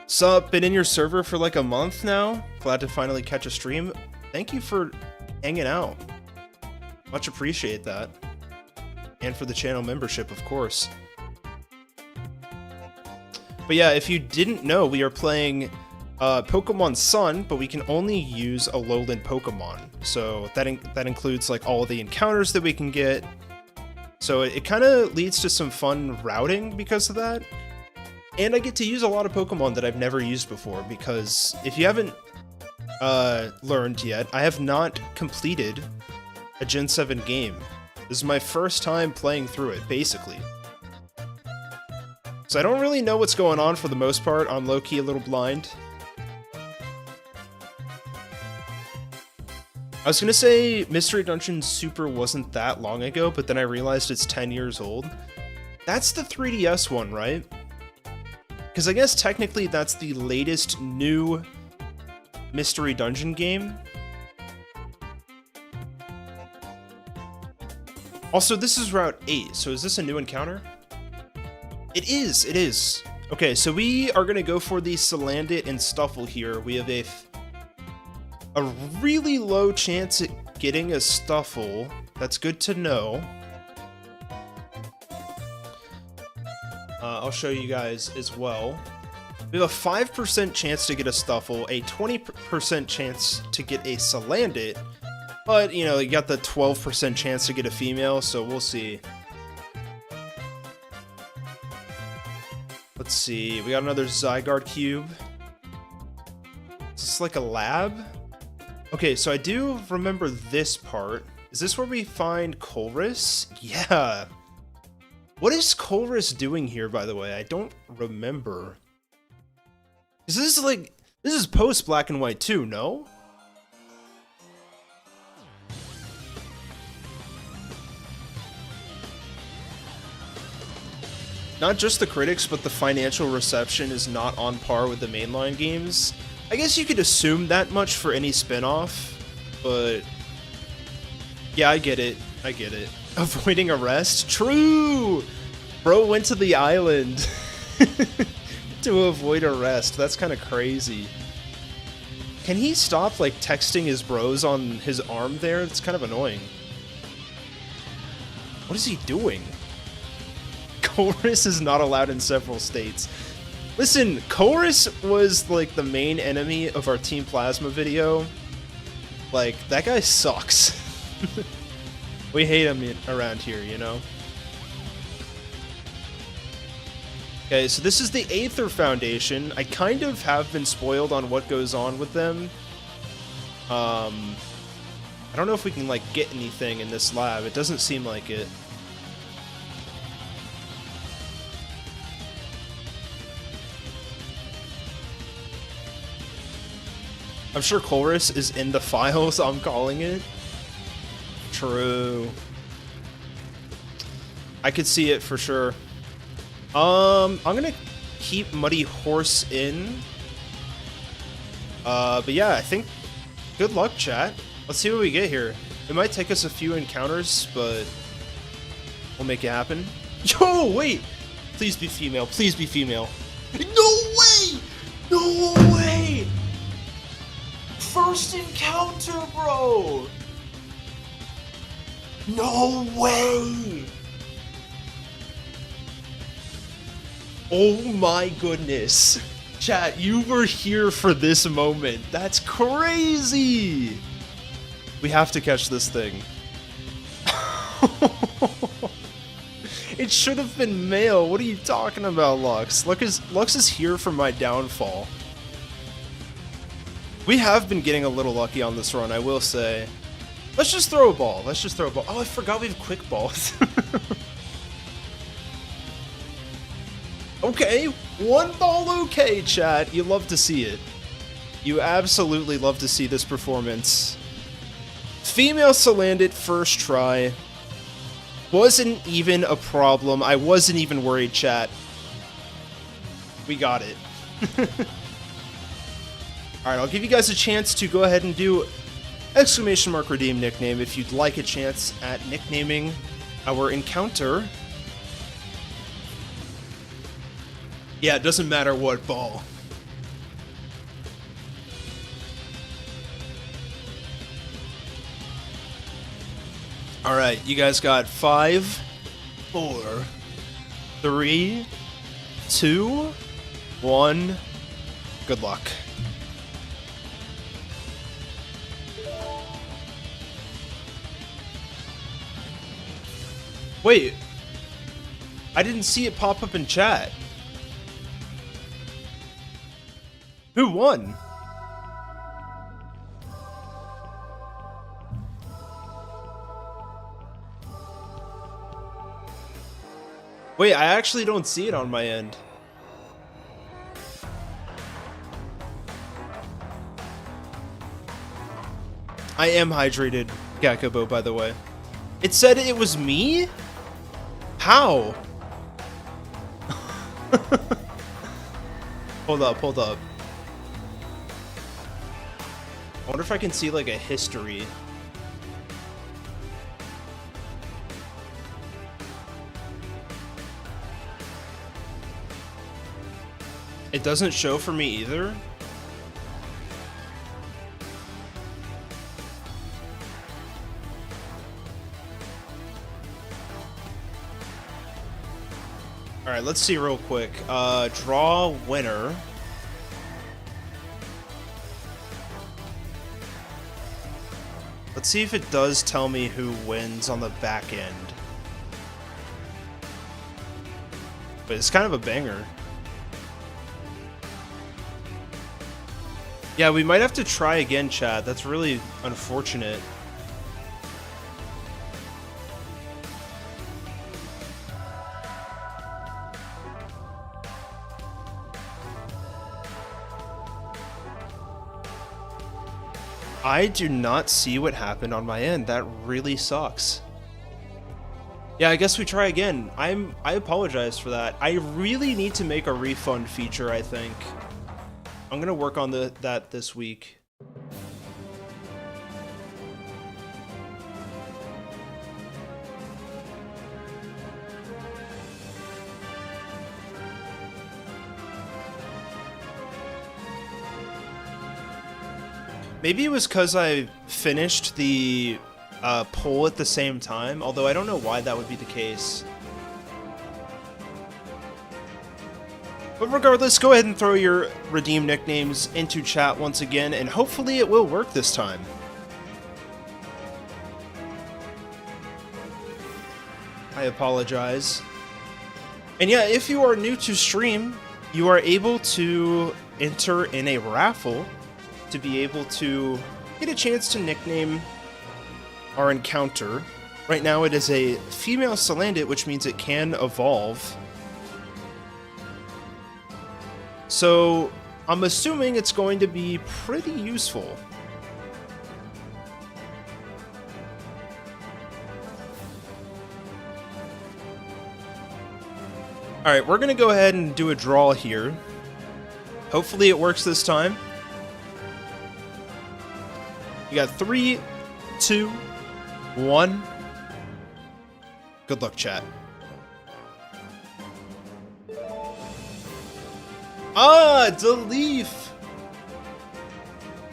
Sup, been in your server for like a month now? Glad to finally catch a stream. Thank you for hanging out. Much appreciate that. And for the channel membership, of course. But yeah, if you didn't know, we are playing Pokémon Sun, but we can only use Alolan Pokémon. So that includes like all of the encounters that we can get. So it kind of leads to some fun routing because of that. And I get to use a lot of Pokemon that I've never used before, because if you haven't learned yet, I have not completed a Gen 7 game. This is my first time playing through it, basically. So I don't really know what's going on for the most part. I'm low-key a little blind. I was gonna say Mystery Dungeon Super wasn't that long ago, but then I realized it's 10 years old. That's the 3DS one, right? Because I guess technically that's the latest new Mystery Dungeon game. Also, this is Route 8, so is this a new encounter? It is, it is. Okay, so we are gonna go for the Salandit and Stuffle here. We have a really low chance at getting a Stuffle. That's good to know. I'll show you guys as well. We have a 5% chance to get a Stuffle, a 20% chance to get a Salandit, but, you know, you got the 12% chance to get a female, so we'll see. Let's see, we got another Zygarde cube. Is this like a lab? Okay, so I do remember this part. Is this where we find Colress? Yeah. What is Colress doing here, by the way? I don't remember. Is this like... This is post Black and White 2, no? Not just the critics, but the financial reception is not on par with the mainline games. I guess you could assume that much for any spin-off, but... Yeah, I get it. I get it. Avoiding arrest? True! Bro went to the island to avoid arrest. That's kind of crazy. Can he stop, like, texting his bros on his arm there? That's kind of annoying. What is he doing? Chorus is not allowed in several states. Listen, Chorus was, like, the main enemy of our Team Plasma video. Like, that guy sucks. We hate him around here, you know? Okay, so this is the Aether Foundation. I kind of have been spoiled on what goes on with them. I don't know if we can, like, get anything in this lab. It doesn't seem like it. I'm sure Chorus is in the files, I'm calling it. True. I could see it for sure. I'm gonna keep Muddy Horse in. But yeah, I think good luck, chat. Let's see what we get here. It might take us a few encounters, but we'll make it happen. Yo, wait! Please be female, please be female. No way! No way! First encounter, bro! No way! Oh my goodness. Chat, you were here for this moment. That's crazy! We have to catch this thing. It should have been male. What are you talking about, Lux? Lux is here for my downfall. We have been getting a little lucky on this run, I will say. Let's just throw a ball. Let's just throw a ball. Oh, I forgot we have quick balls. Okay, one ball okay, chat. You love to see it. You absolutely love to see this performance. Female Salandit first try. Wasn't even a problem. I wasn't even worried, chat. We got it. Alright, I'll give you guys a chance to go ahead and do !redeem nickname if you'd like a chance at nicknaming our encounter. Yeah, it doesn't matter what ball. Alright, you guys got 5, 4, 3, 2, 1. Good luck. Wait, I didn't see it pop up in chat. Who won? Wait, I actually don't see it on my end. I am hydrated, Gakubo, by the way. It said it was me? How? Hold up, hold up. I wonder if I can see like a history. It doesn't show for me either. Alright, let's see real quick. Draw winner. Let's see if it does tell me who wins on the back end. But it's kind of a banger. Yeah, we might have to try again, chat. That's really unfortunate. I do not see what happened on my end. That really sucks. Yeah, I guess we try again. I apologize for that. I really need to make a refund feature, I think. I'm gonna work on that this week. Maybe it was because I finished the poll at the same time, although I don't know why that would be the case. But regardless, go ahead and throw your redeem nicknames into chat once again, and hopefully it will work this time. I apologize. And yeah, if you are new to stream, you are able to enter in a raffle to be able to get a chance to nickname our encounter. Right now it is a female Salandit, which means it can evolve. So I'm assuming it's going to be pretty useful. Alright, we're gonna go ahead and do a draw here. Hopefully it works this time. You got 3, 2, 1. Good luck, chat. Ah, Deleef!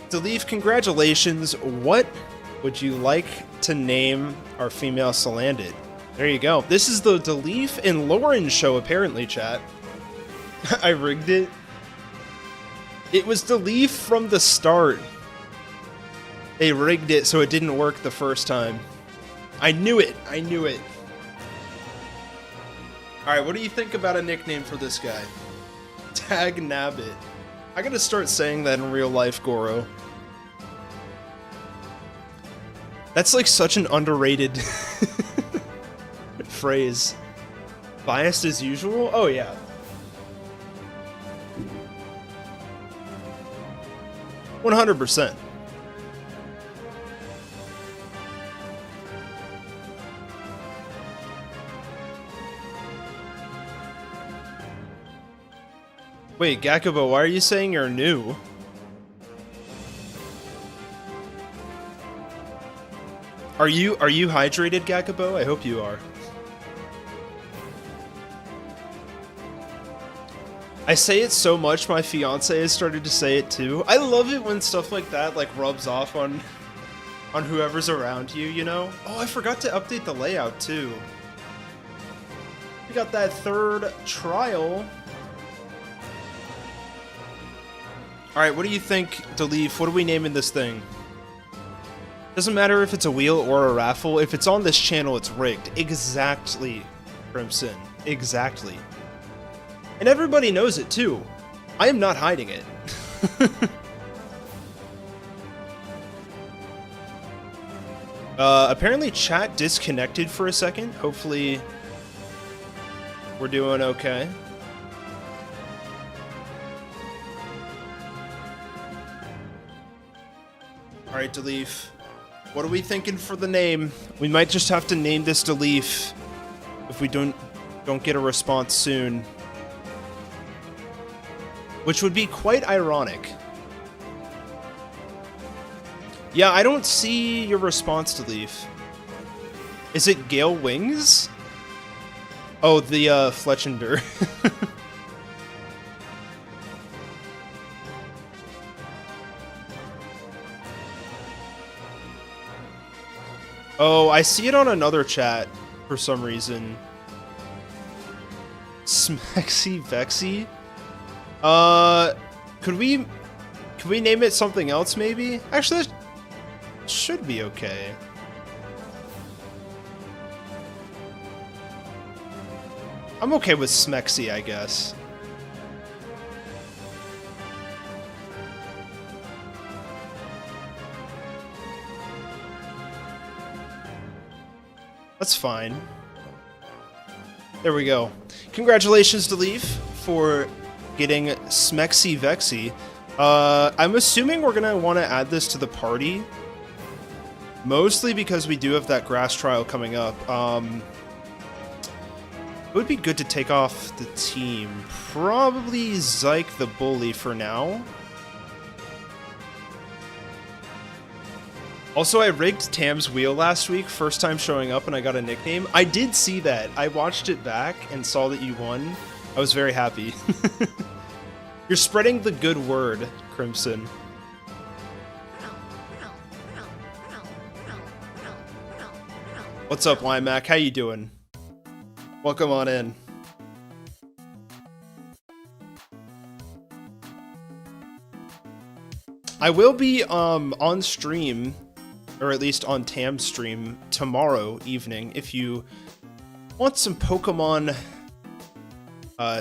Deleef, congratulations. What would you like to name our female Salandit? There you go. This is the Deleef and Lauren show, apparently, chat. I rigged it. It was Deleef from the start. They rigged it so it didn't work the first time. I knew it. I knew it. Alright, what do you think about a nickname for this guy? Tag Nabbit. I gotta start saying that in real life, Goro. That's like such an underrated phrase. Biased as usual? Oh yeah. %100%. Wait, Gakubo, why are you saying you're new? Are you hydrated, Gakubo? I hope you are. I say it so much, my fiance has started to say it too. I love it when stuff like that like rubs off on whoever's around you, you know? Oh, I forgot to update the layout too. We got that third trial. Alright, what do you think, Deleef? What are we naming this thing? Doesn't matter if it's a wheel or a raffle. If it's on this channel, it's rigged. Exactly, Crimson. Exactly. And everybody knows it, too. I am not hiding it. Apparently chat disconnected for a second. Hopefully We're doing okay. Alright, Deleef. What are we thinking for the name? We might just have to name this Deleef if we don't get a response soon. Which would be quite ironic. Yeah, I don't see your response, Deleef. Is it Gale Wings? Oh, the Fletchender. Oh, I see it on another chat for some reason. Smexy Vexy? Could we name it something else maybe? Actually, that should be okay. I'm okay with Smexy, I guess. That's fine. There we go. Congratulations, Deleef, for getting Smexy Vexy. I'm assuming we're gonna want to add this to the party. Mostly because we do have that grass trial coming up. It would be good to take off the team. Probably Zyke the Bully for now. Also, I rigged Tam's wheel last week, first time showing up and I got a nickname. I did see that. I watched it back and saw that you won. I was very happy. You're spreading the good word, Crimson. What's up, Limac? How you doing? Welcome on in. I will be on stream, or at least on Tam's stream, tomorrow evening. If you want some Pokemon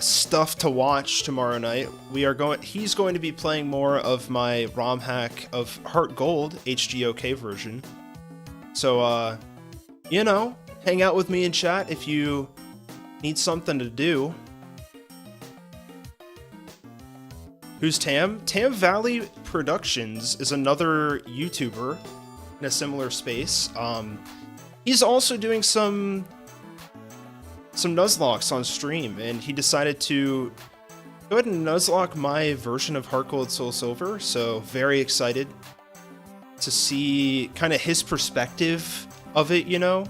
stuff to watch tomorrow night, he's going to be playing more of my ROM hack of Heart Gold HGOK version. So, you know, hang out with me in chat if you need something to do. Who's Tam? Tam Valley Productions is another YouTuber in a similar space. He's also doing some Nuzlocks on stream, and he decided to go ahead and Nuzlocke my version of Heart Gold Soul Silver, so very excited to see kind of his perspective of it, you know?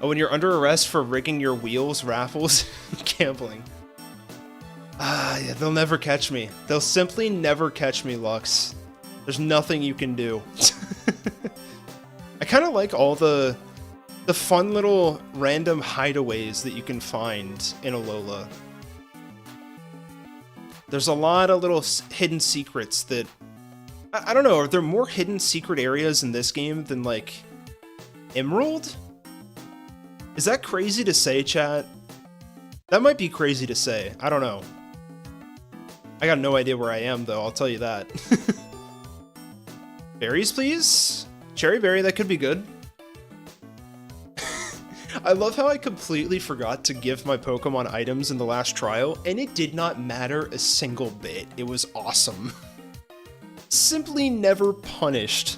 Oh, when you're under arrest for rigging your wheels, raffles, gambling. Yeah, they'll never catch me. They'll simply never catch me, Lux. There's nothing you can do. I kind of like all the fun little random hideaways that you can find in Alola. There's a lot of little hidden secrets that... I don't know, are there more hidden secret areas in this game than, like, Emerald? Is that crazy to say, chat? That might be crazy to say. I don't know. I got no idea where I am, though. I'll tell you that. Berries, please? Cherry berry, that could be good. I love how I completely forgot to give my Pokemon items in the last trial, and it did not matter a single bit. It was awesome. Simply never punished.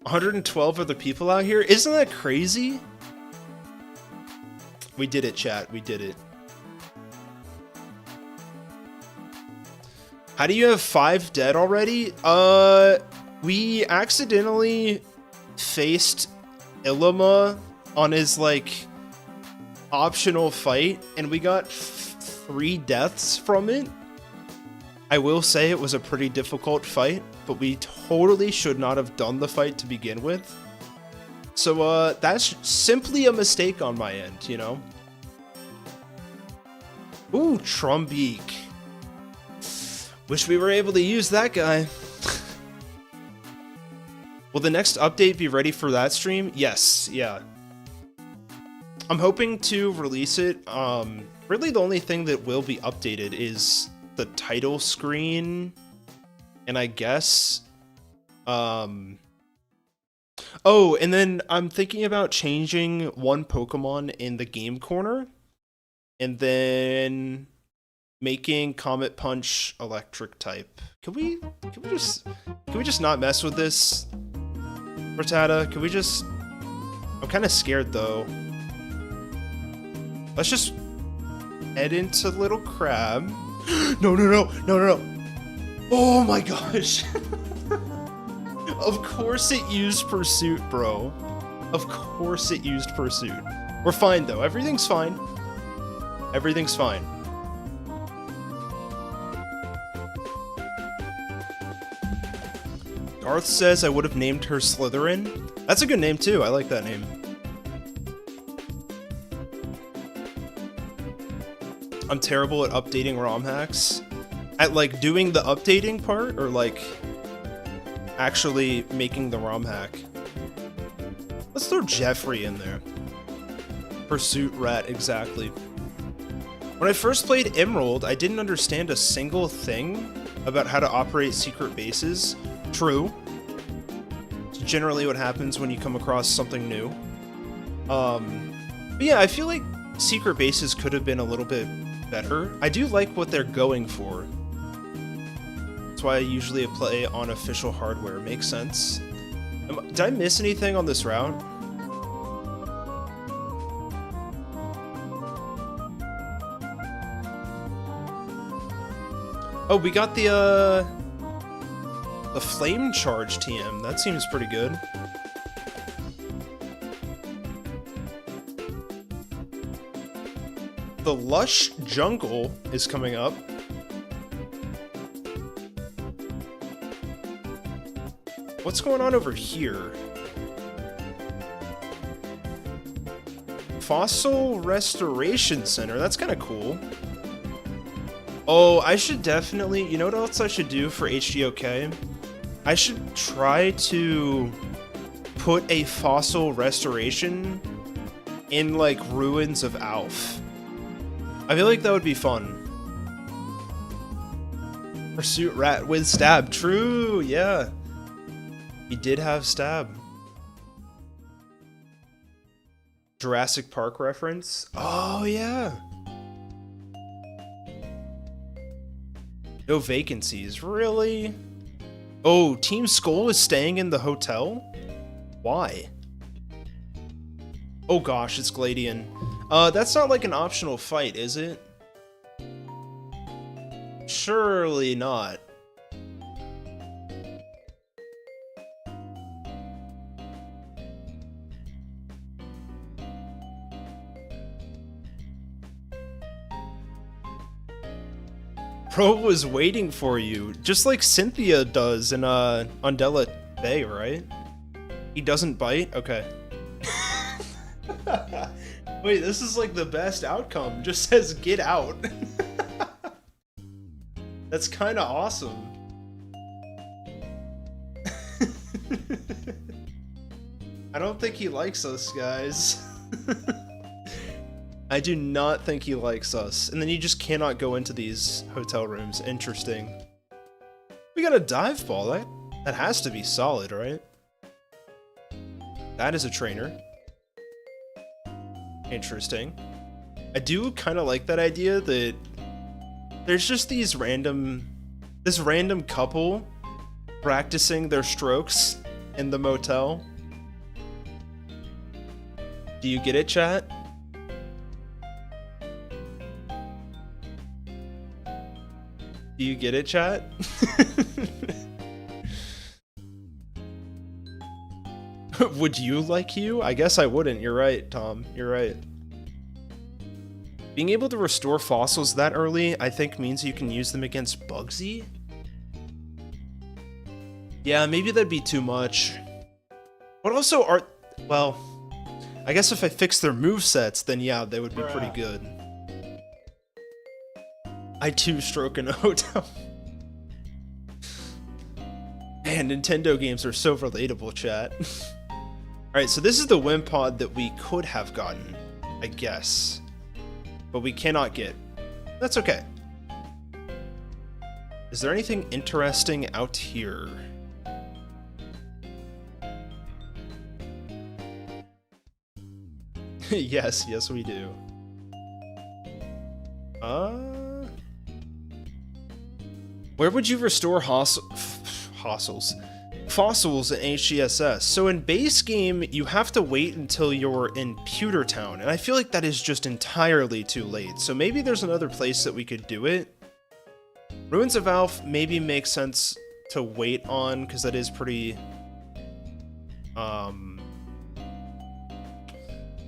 112 other people out here? Isn't that crazy? We did it, chat. We did it. How do you have 5 dead already? We accidentally faced Ilima on his, like, optional fight, and we got 3 deaths from it. I will say it was a pretty difficult fight, but we totally should not have done the fight to begin with. So, that's simply a mistake on my end, you know? Ooh, Trumbeak. Wish we were able to use that guy. Will the next update be ready for that stream? Yes, yeah. I'm hoping to release it. Really the only thing that will be updated is the title screen. And I guess... Oh, and then I'm thinking about changing one Pokemon in the game corner, and then making Comet Punch electric type. Can we just not mess with this, Rattata? Can we just? I'm kind of scared though. Let's just head into Little Crab. No, no, no, no, no, no. Oh my gosh. Of course it used Pursuit, bro. Of course it used Pursuit. We're fine though. Everything's fine. Everything's fine. Darth says I would have named her Slytherin. That's a good name too. I like that name. I'm terrible at updating ROM hacks. At like doing the updating part or like actually making the ROM hack. Let's throw Jeffrey in there. Pursuit Rat, exactly. When I first played Emerald, I didn't understand a single thing about how to operate secret bases. True. It's generally what happens when you come across something new. But yeah, I feel like secret bases could have been a little bit better. I do like what they're going for. That's why I usually play on official hardware. Makes sense. Did I miss anything on this route? Oh, we got the flame charge TM. That seems pretty good. The lush jungle is coming up. What's going on over here? Fossil Restoration Center. That's kind of cool. Oh, I should definitely... You know what else I should do for HDOK? I should try to put a fossil restoration in, like, ruins of Alf. I feel like that would be fun. Pursuit Rat with Stab. True, yeah. He did have Stab. Jurassic Park reference. Oh, yeah. No vacancies, really? Oh, Team Skull is staying in the hotel? Why? Oh gosh, it's Gladian. That's not like an optional fight, is it? Surely not. Bro was waiting for you, just like Cynthia does in Undella Bay, right? He doesn't bite? Okay. Wait, this is like the best outcome. Just says get out. That's kind of awesome. I don't think he likes us, guys. I do not think he likes us. And then you just cannot go into these hotel rooms. Interesting. We got a dive ball. That has to be solid, right? That is a trainer. Interesting. I do kind of like that idea that there's just this random couple practicing their strokes in the motel. Do you get it, chat? Do you get it, chat? Would you like you? I guess I wouldn't. You're right, Tom. You're right. Being able to restore fossils that early, I think, means you can use them against Bugsy? Yeah, maybe that'd be too much. But also, well, I guess if I fix their movesets, then yeah, they would be pretty good. I two-stroke in a hotel. Man, Nintendo games are so relatable, chat. Alright, so this is the Wimpod that we could have gotten, I guess. But we cannot get. That's okay. Is there anything interesting out here? Yes, yes we do. Where would you restore fossils in HGSS? So in base game, you have to wait until you're in Pewter Town, and I feel like that is just entirely too late. So maybe there's another place that we could do it. Ruins of Alph maybe makes sense to wait on, because that is pretty...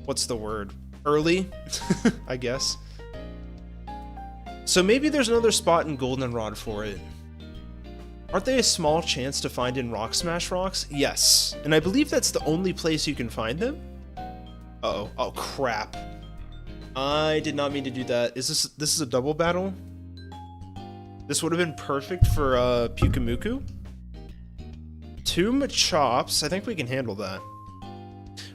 what's the word? Early, I guess. So maybe there's another spot in Goldenrod for it. Aren't they a small chance to find in Rock Smash Rocks? Yes. And I believe that's the only place you can find them? Uh-oh. Oh, crap. I did not mean to do that. This is a double battle? This would have been perfect for Pyukumuku. 2 Machops. I think we can handle that.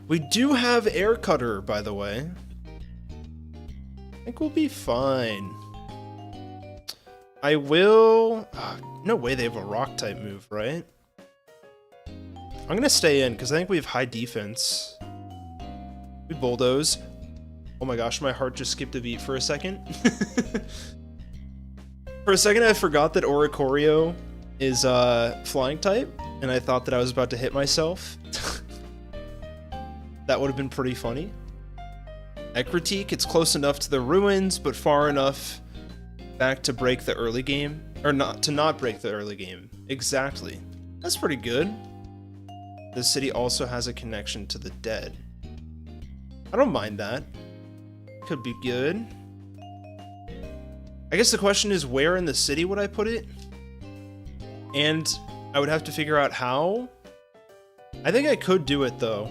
We do have Air Cutter, by the way. I think we'll be fine. I will... no way they have a rock type move, right? I'm gonna stay in, because I think we have high defense. We bulldoze. Oh my gosh, my heart just skipped a beat for a second. For a second, I forgot that Oricorio is flying type, and I thought that I was about to hit myself. That would have been pretty funny. Ekritique, it's close enough to the ruins, but far enough back to break the early game. Or not break the early game. Exactly. That's pretty good. The city also has a connection to the dead. I don't mind that. Could be good. I guess the question is, where in the city would I put it? And I would have to figure out how. I think I could do it, though.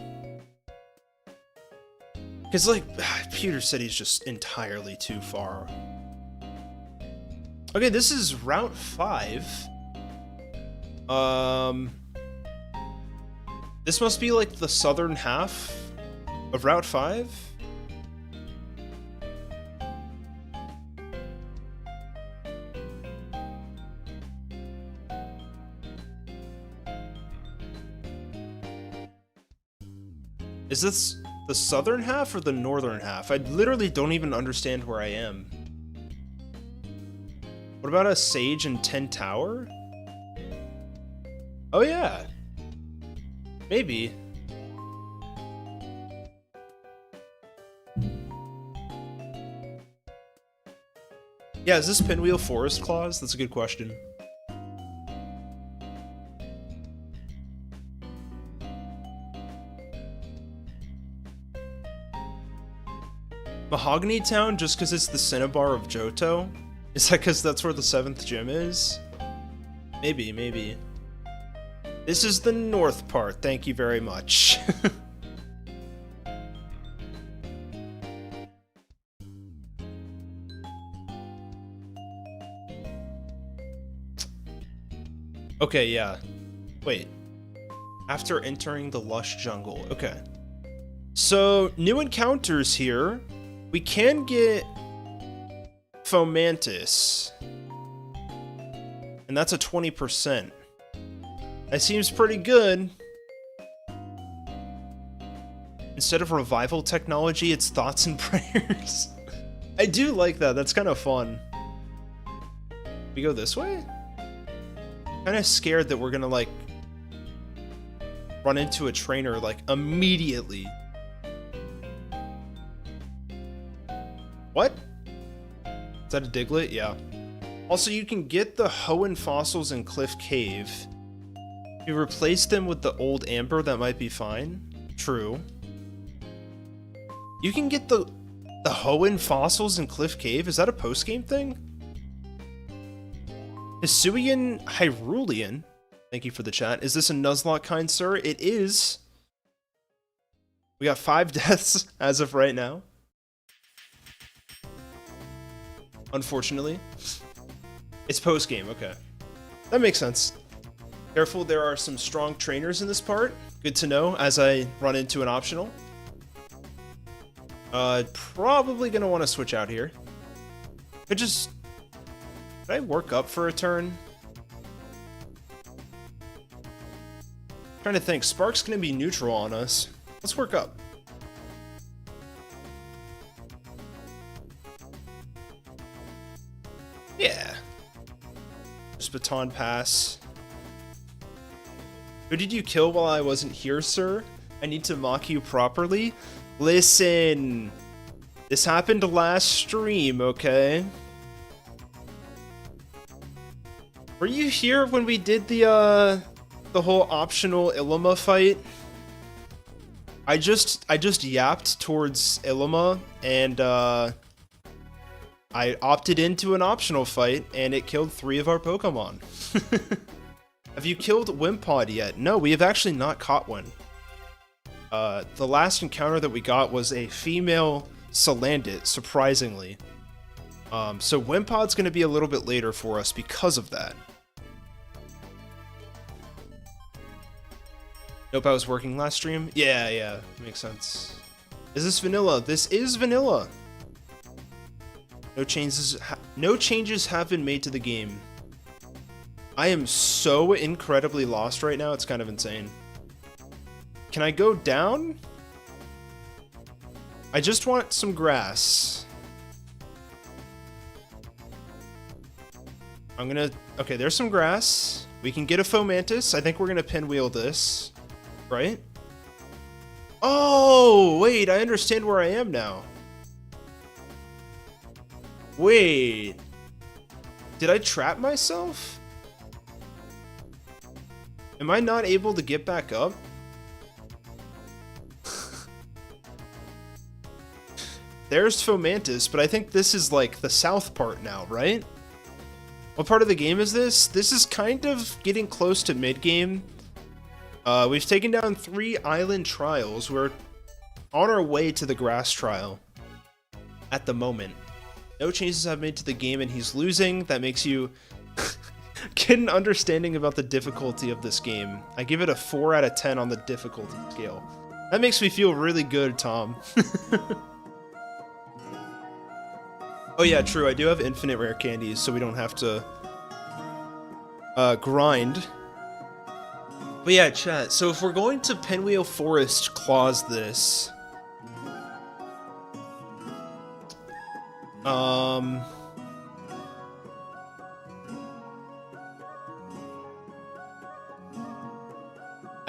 Because, like, Pewter City is just entirely too far. Okay, this is Route 5. This must be, like, the southern half of Route 5? Is this the southern half or the northern half? I literally don't even understand where I am. What about a Sage and 10 Tower? Oh yeah. Maybe. Yeah, is this Pinwheel Forest Clause? That's a good question. Mahogany Town, just because it's the Cinnabar of Johto? Is that because that's where the 7th gym is? Maybe, maybe. This is the north part, thank you very much. Okay, yeah. Wait. After entering the lush jungle, okay. So, new encounters here. We can get Fomantis. And that's a 20%. That seems pretty good. Instead of revival technology, it's thoughts and prayers. I do like that. That's kind of fun. We go this way? Kind of scared that we're gonna, like, run into a trainer, like, immediately. What? Is that a Diglett? Yeah. Also, you can get the Hoenn fossils in Cliff Cave. If you replace them with the old Amber, that might be fine. True. You can get the Hoenn fossils in Cliff Cave? Is that a post-game thing? Hisuian Hyrulean. Thank you for the chat. Is this a Nuzlocke, kind sir? It is. We got 5 deaths as of right now. Unfortunately. It's post-game, okay. That makes sense. Careful, there are some strong trainers in this part. Good to know as I run into an optional. Probably gonna want to switch out here. Could I work up for a turn? Trying to think. Spark's gonna be neutral on us. Let's work up. Yeah. Just baton pass. Who did you kill while I wasn't here, sir? I need to mock you properly. Listen. This happened last stream, okay? Were you here when we did the whole optional Illima fight? I just yapped towards Illima, and I opted into an optional fight, and it killed 3 of our Pokemon. Have you killed Wimpod yet? No, we have actually not caught one. The last encounter that we got was a female Salandit, surprisingly. So Wimpod's going to be a little bit later for us because of that. Nope, I was working last stream. Yeah, makes sense. Is this vanilla? This is vanilla. No changes have been made to the game. I am so incredibly lost right now, it's kind of insane. Can I go down? I just want some grass. Okay, there's some grass. We can get a Fomantis. I think we're gonna pinwheel this. Right? Oh, wait, I understand where I am now. Wait. Did I trap myself? Am I not able to get back up? There's Fomantis, but I think this is like the south part now, right? What part of the game is this? This is kind of getting close to mid-game. We've taken down 3 island trials. We're on our way to the grass trial at the moment. No changes have made to the game, and he's losing. That makes you get an understanding about the difficulty of this game. I give it a 4 out of 10 on the difficulty scale. That makes me feel really good, Tom. Oh yeah, true. I do have infinite rare candies, so we don't have to grind. But yeah, chat, so if we're going to Pinwheel Forest clause this... I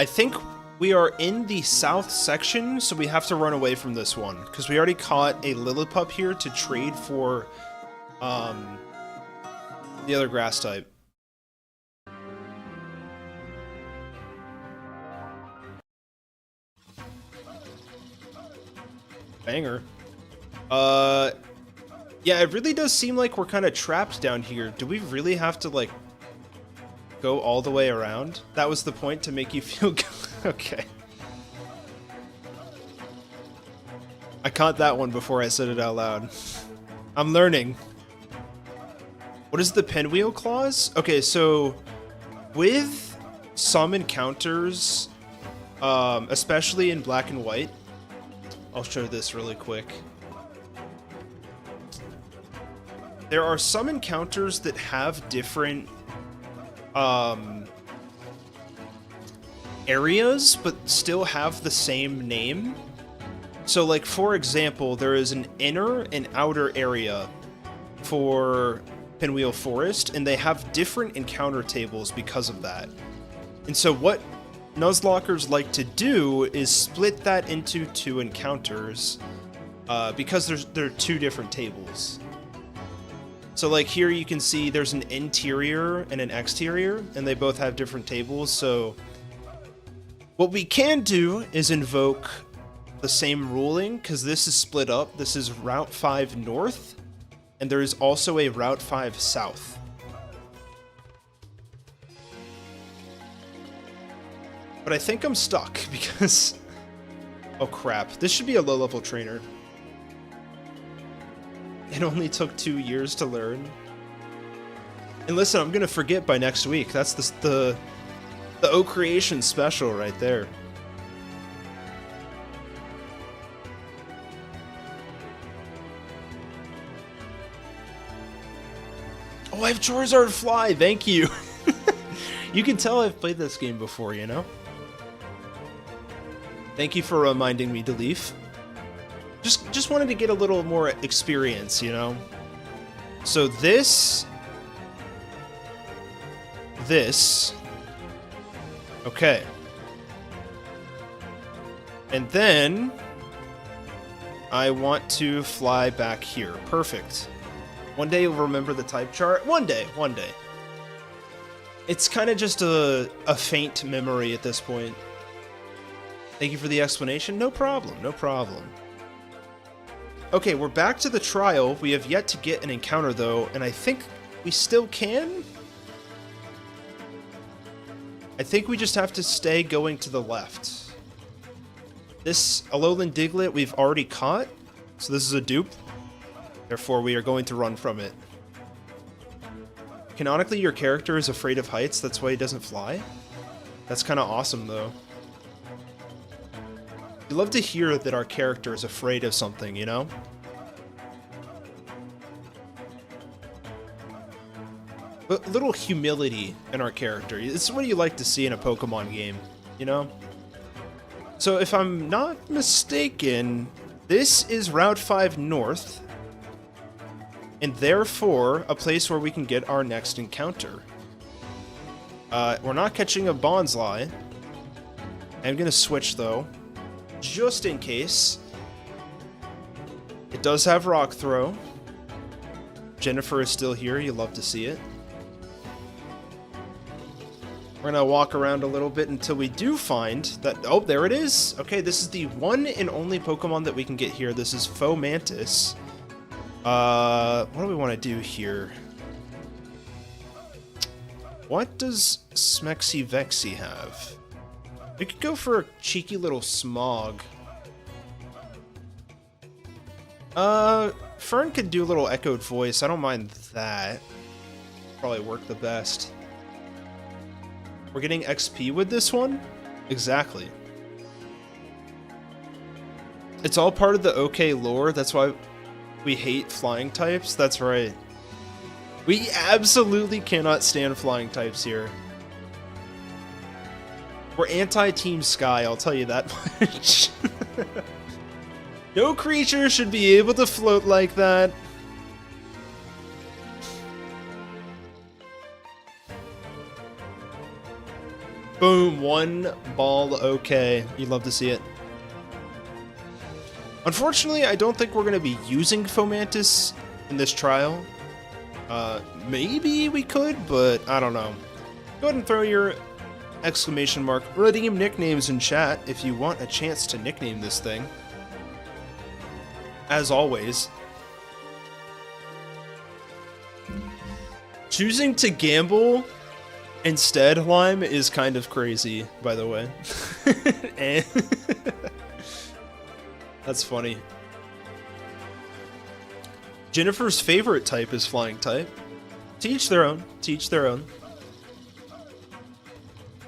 think we are in the south section, so we have to run away from this one, because we already caught a Lillipup here to trade for the other grass type. Banger. Yeah, it really does seem like we're kind of trapped down here. Do we really have to, like, go all the way around? That was the point, to make you feel good? Okay. I caught that one before I said it out loud. I'm learning. What is the pinwheel clause? Okay, so with some encounters, especially in black and white, I'll show this really quick. There are some encounters that have different areas, but still have the same name. So, like, for example, there is an inner and outer area for Pinwheel Forest, and they have different encounter tables because of that. And so what Nuzlockers like to do is split that into 2 encounters, because there are 2 different tables. So, like, here you can see there's an interior and an exterior, and they both have different tables, so what we can do is invoke the same ruling, because this is split up. This is Route 5 North, and there is also a Route 5 South. But I think I'm stuck, because... oh crap, this should be a low-level trainer. It only took 2 years to learn. And listen, I'm gonna forget by next week. That's the O-Creation special right there. Oh, I have Charizard Fly, thank you! You can tell I've played this game before, you know? Thank you for reminding me to leave. Just wanted to get a little more experience, you know? So this this. Okay. And then I want to fly back here. Perfect. One day you'll remember the type chart. One day. It's kind of just a faint memory at this point. Thank you for the explanation. No problem. Okay, we're back to the trial. We have yet to get an encounter, though, and I think we still can? I think we just have to stay going to the left. This Alolan Diglett we've already caught, so this is a dupe. Therefore, we are going to run from it. Canonically, your character is afraid of heights, that's why he doesn't fly? That's kind of awesome, though. You love to hear that our character is afraid of something, you know? A little humility in our character. It's what you like to see in a Pokemon game, you know? So if I'm not mistaken, this is Route 5 North, and therefore a place where we can get our next encounter. We're not catching a Bonsly. I'm gonna switch though, just in case. It does have Rock Throw. Jennifer is still here, you love to see it. We're gonna walk around a little bit until we do find that. Oh, there it is. Okay, this is the one and only Pokemon that we can get here. This is Fomantis. What do we want to do here? What does Smexy Vexy have? We could go for a cheeky little Smog. Fern could do a little echoed voice. I don't mind that. Probably work the best. We're getting XP with this one? Exactly. It's all part of the OK lore, that's why we hate flying types? That's right. We absolutely cannot stand flying types here. We're anti-Team Sky, I'll tell you that much. No creature should be able to float like that. Boom, one ball, okay. You love to see it. Unfortunately, I don't think we're going to be using Fomantis in this trial. Maybe we could, but I don't know. Go ahead and throw your exclamation mark redeem nicknames in chat if you want a chance to nickname this thing. As always. Choosing to gamble instead, Lime, is kind of crazy, by the way. That's funny. Jennifer's favorite type is flying type. To each their own. To each their own.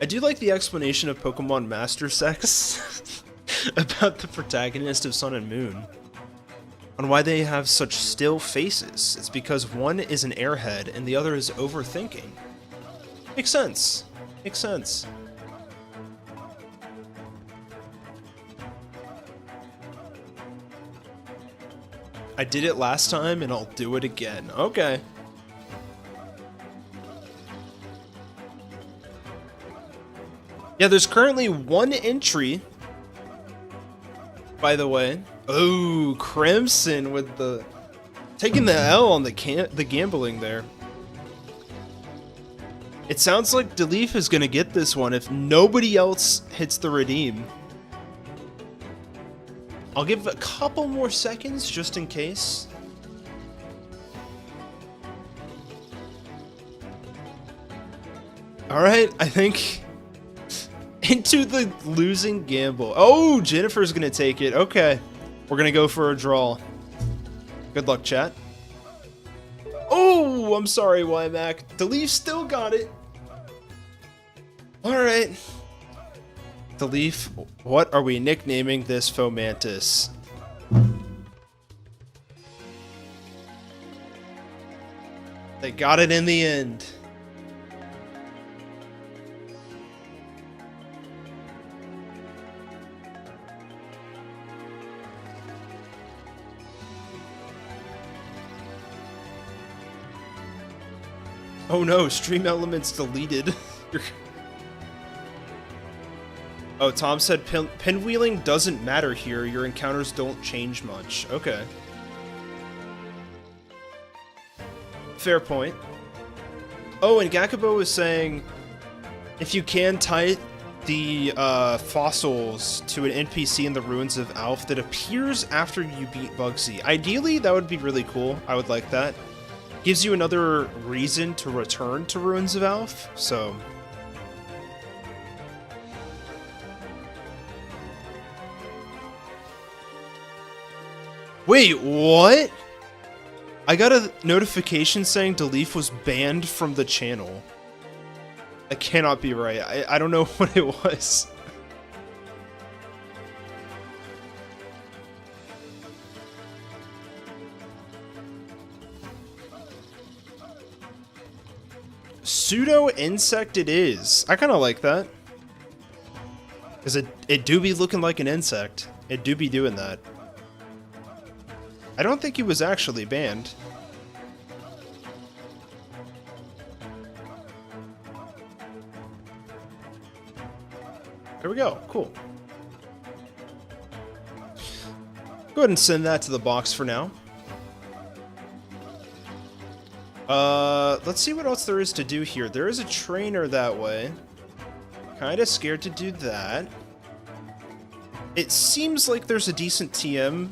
I do like the explanation of Pokemon Master Sex about the protagonist of Sun and Moon. On why they have such still faces. It's because one is an airhead and the other is overthinking. Makes sense. Makes sense. I did it last time and I'll do it again. Okay. Yeah, there's currently one entry, by the way. Oh, Crimson with the taking the L on the gambling there. It sounds like Delif is gonna get this one if nobody else hits the redeem. I'll give a couple more seconds just in case. Alright, I think into the losing gamble. Oh, Jennifer's gonna take it. Okay. We're gonna go for a draw. Good luck, chat. Oh, I'm sorry, YMAC. Delif still got it. Alright. Delif, what are we nicknaming this Fomantis? They got it in the end. Oh no, stream elements deleted. Oh, Tom said pinwheeling doesn't matter here. Your encounters don't change much. Okay. Fair point. Oh, and Gakubo was saying, if you can tie the fossils to an NPC in the Ruins of Alph that appears after you beat Bugsy. Ideally, that would be really cool. I would like that. Gives you another reason to return to Ruins of Alph, so... Wait, what? I got a notification saying Delif was banned from the channel. That cannot be right. I don't know what it was. Pseudo insect it is. I kind of like that. Because it do be looking like an insect. It do be doing that. I don't think he was actually banned. There we go. Cool. Go ahead and send that to the box for now. Let's see what else there is to do here. There is a trainer that way. Kinda scared to do that. It seems like there's a decent TM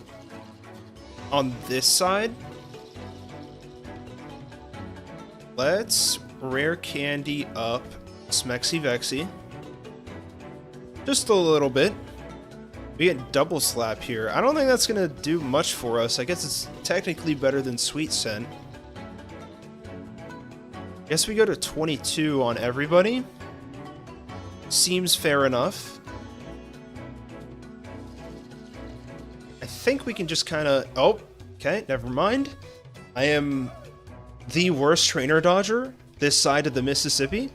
on this side. Let's rare candy up Smexy Vexy. Just a little bit. We get double slap here. I don't think that's gonna do much for us. I guess it's technically better than Sweet Scent. Guess we go to 22 on everybody. Seems fair enough. I think we can just kind of... Oh, okay, never mind. I am the worst trainer dodger this side of the Mississippi.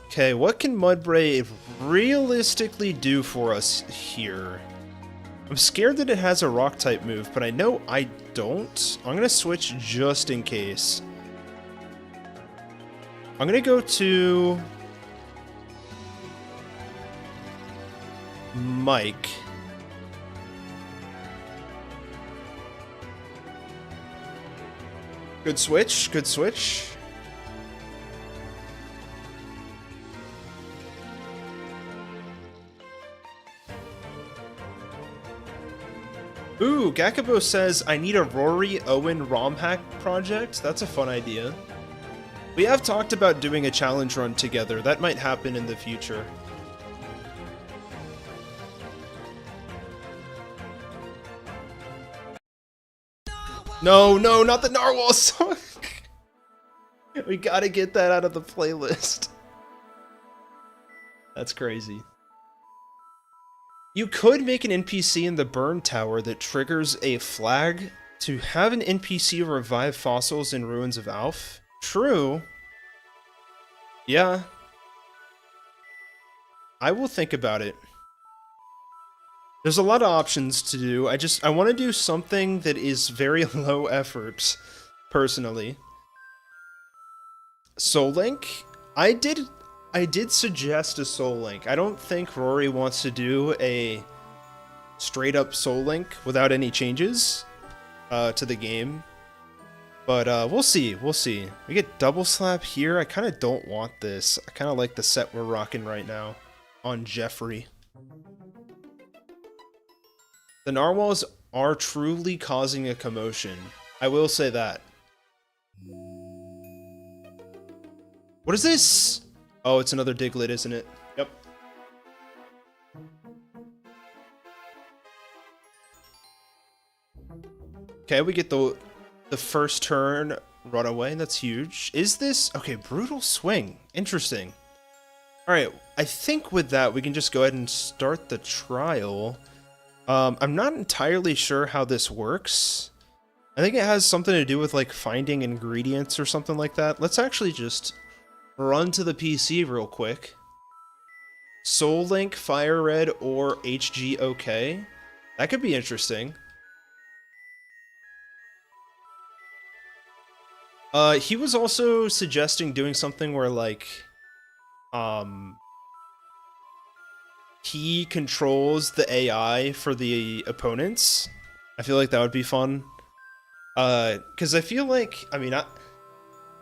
Okay, what can Mudbray realistically do for us here? I'm scared that it has a rock type move, but I know I don't. I'm gonna switch just in case. I'm gonna go to Mike. Good switch, good switch. Ooh, Gakubo says, I need a Rory Owen ROM hack project. That's a fun idea. We have talked about doing a challenge run together. That might happen in the future. No, no, not the Narwhal song! We gotta get that out of the playlist. That's crazy. You could make an NPC in the Burn Tower that triggers a flag to have an NPC revive fossils in Ruins of Alph. True. Yeah. I will think about it. There's a lot of options to do. I want to do something that is very low effort, personally. Soul Link? I did suggest a Soul Link. I don't think Rory wants to do a straight up Soul Link without any changes to the game. But we'll see, we'll see. We get double slap here. I kind of don't want this. I kind of like the set we're rocking right now on Jeffrey. The Narwhals are truly causing a commotion. I will say that. What is this? Oh, it's another Diglett, isn't it? Yep. Okay, we get the first turn runaway. That's huge. Is this... Okay, Brutal Swing. Interesting. Alright, I think with that, we can just go ahead and start the trial. I'm not entirely sure how this works. I think it has something to do with, like, finding ingredients or something like that. Let's actually just run to the PC real quick. Soul Link, Fire Red, or HG OK. That could be interesting. He was also suggesting doing something where, like, he controls the AI for the opponents. I feel like that would be fun. Because I feel like, I mean,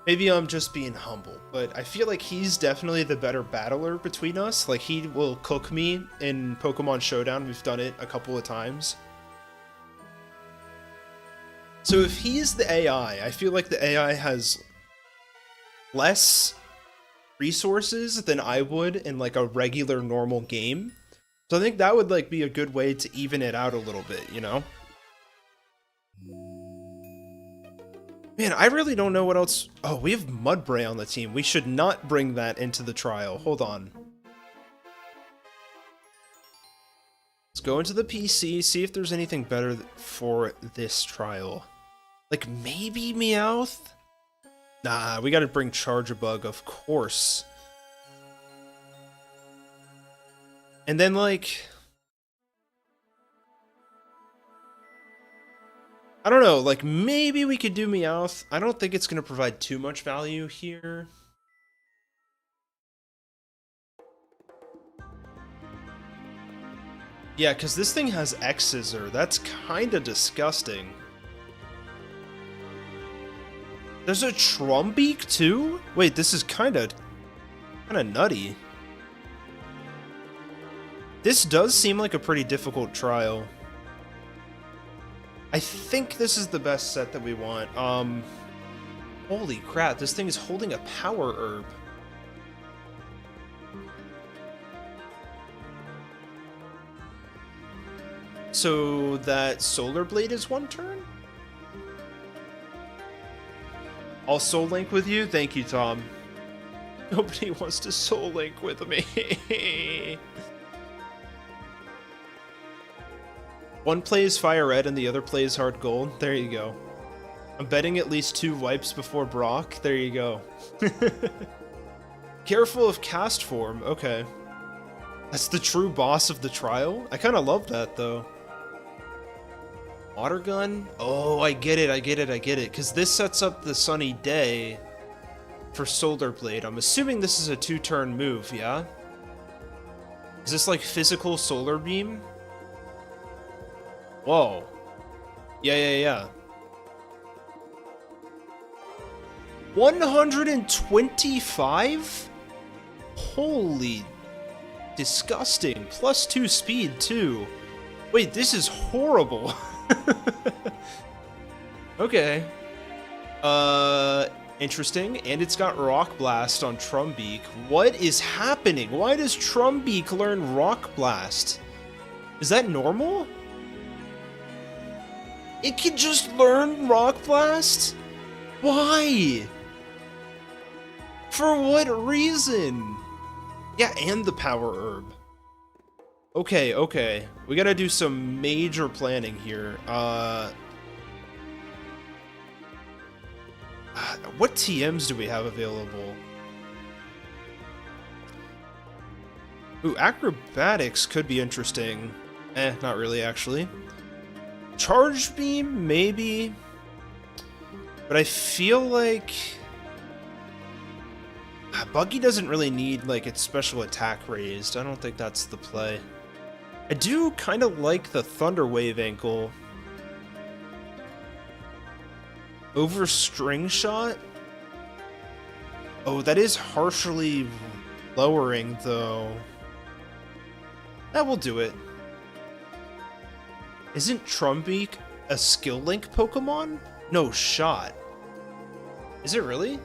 maybe I'm just being humble, but I feel like he's definitely the better battler between us. Like, he will cook me in Pokemon Showdown. We've done it a couple of times. So if he's the AI, I feel like the AI has less resources than I would in like a regular normal game. So I think that would like be a good way to even it out a little bit, you know? Man, I really don't know what else. Oh, we have Mudbray on the team. We should not bring that into the trial. Hold on. Let's go into the PC, see if there's anything better for this trial. Like, maybe Meowth? Nah, we gotta bring Charjabug, of course. And then, like... I don't know, like, maybe we could do Meowth. I don't think it's gonna provide too much value here. Yeah, because this thing has X-Scissor. That's kinda disgusting. There's a Trumbeak too? Wait, this is kinda nutty. This does seem like a pretty difficult trial. I think this is the best set that we want. Holy crap, this thing is holding a Power Herb. So that Solar Blade is one turn? I'll Soul Link with you? Thank you, Tom. Nobody wants to Soul Link with me. One plays Fire Red and the other plays Hard Gold. There you go. I'm betting at least 2 wipes before Brock. There you go. Careful of Cast Form. Okay. That's the true boss of the trial? I kind of love that, though. Water Gun? Oh, I get it, I get it, I get it. Because this sets up the Sunny Day for Solar Blade. I'm assuming this is a 2-turn move, yeah? Is this like physical Solar Beam? Whoa. Yeah. 125? Holy... disgusting. +2 speed, too. Wait, this is horrible. Okay. Interesting. And it's got Rock Blast on Trumbeak. What is happening? Why does Trumbeak learn Rock Blast? Is that normal? It can just learn Rock Blast? Why? For what reason? Yeah, and the Power Herb. Okay. We gotta do some major planning here. What TMs do we have available? Ooh, Acrobatics could be interesting. Not really, actually. Charge Beam, maybe. But I feel like... Buggy doesn't really need, like, its special attack raised. I don't think that's the play. I do kind of like the Thunder Wave ankle. Over String Shot? Oh, that is harshly lowering, though. That will do it. Isn't Trumbeak a Skill Link Pokemon? No, Shot. Is it really?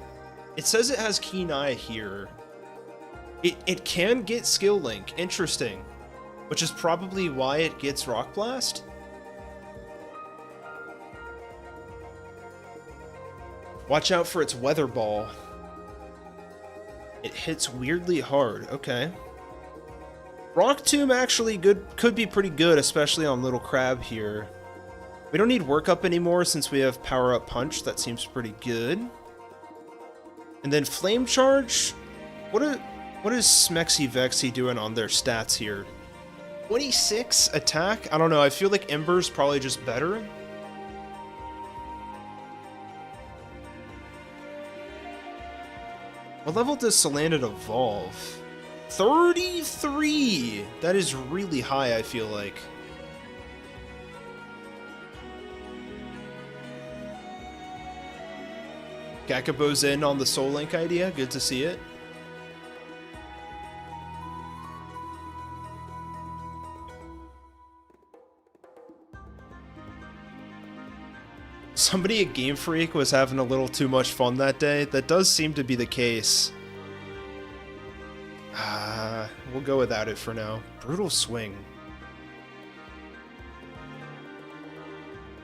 It says it has Keen Eye here. It can get Skill Link. Interesting. Which is probably why it gets Rock Blast? Watch out for its Weather Ball. It hits weirdly hard. Okay. Rock Tomb actually could be pretty good, especially on Little Crab here. We don't need Work Up anymore since we have Power Up Punch. That seems pretty good. And then Flame Charge? What is Smexy Vexy doing on their stats here? 26 attack? I don't know, I feel like Ember's probably just better. What level does Salandit evolve? 33! That is really high, I feel like. Gakabo's in on the Soul Link idea. Good to see it. Somebody at Game Freak was having a little too much fun that day. That does seem to be the case. We'll go without it for now. Brutal Swing.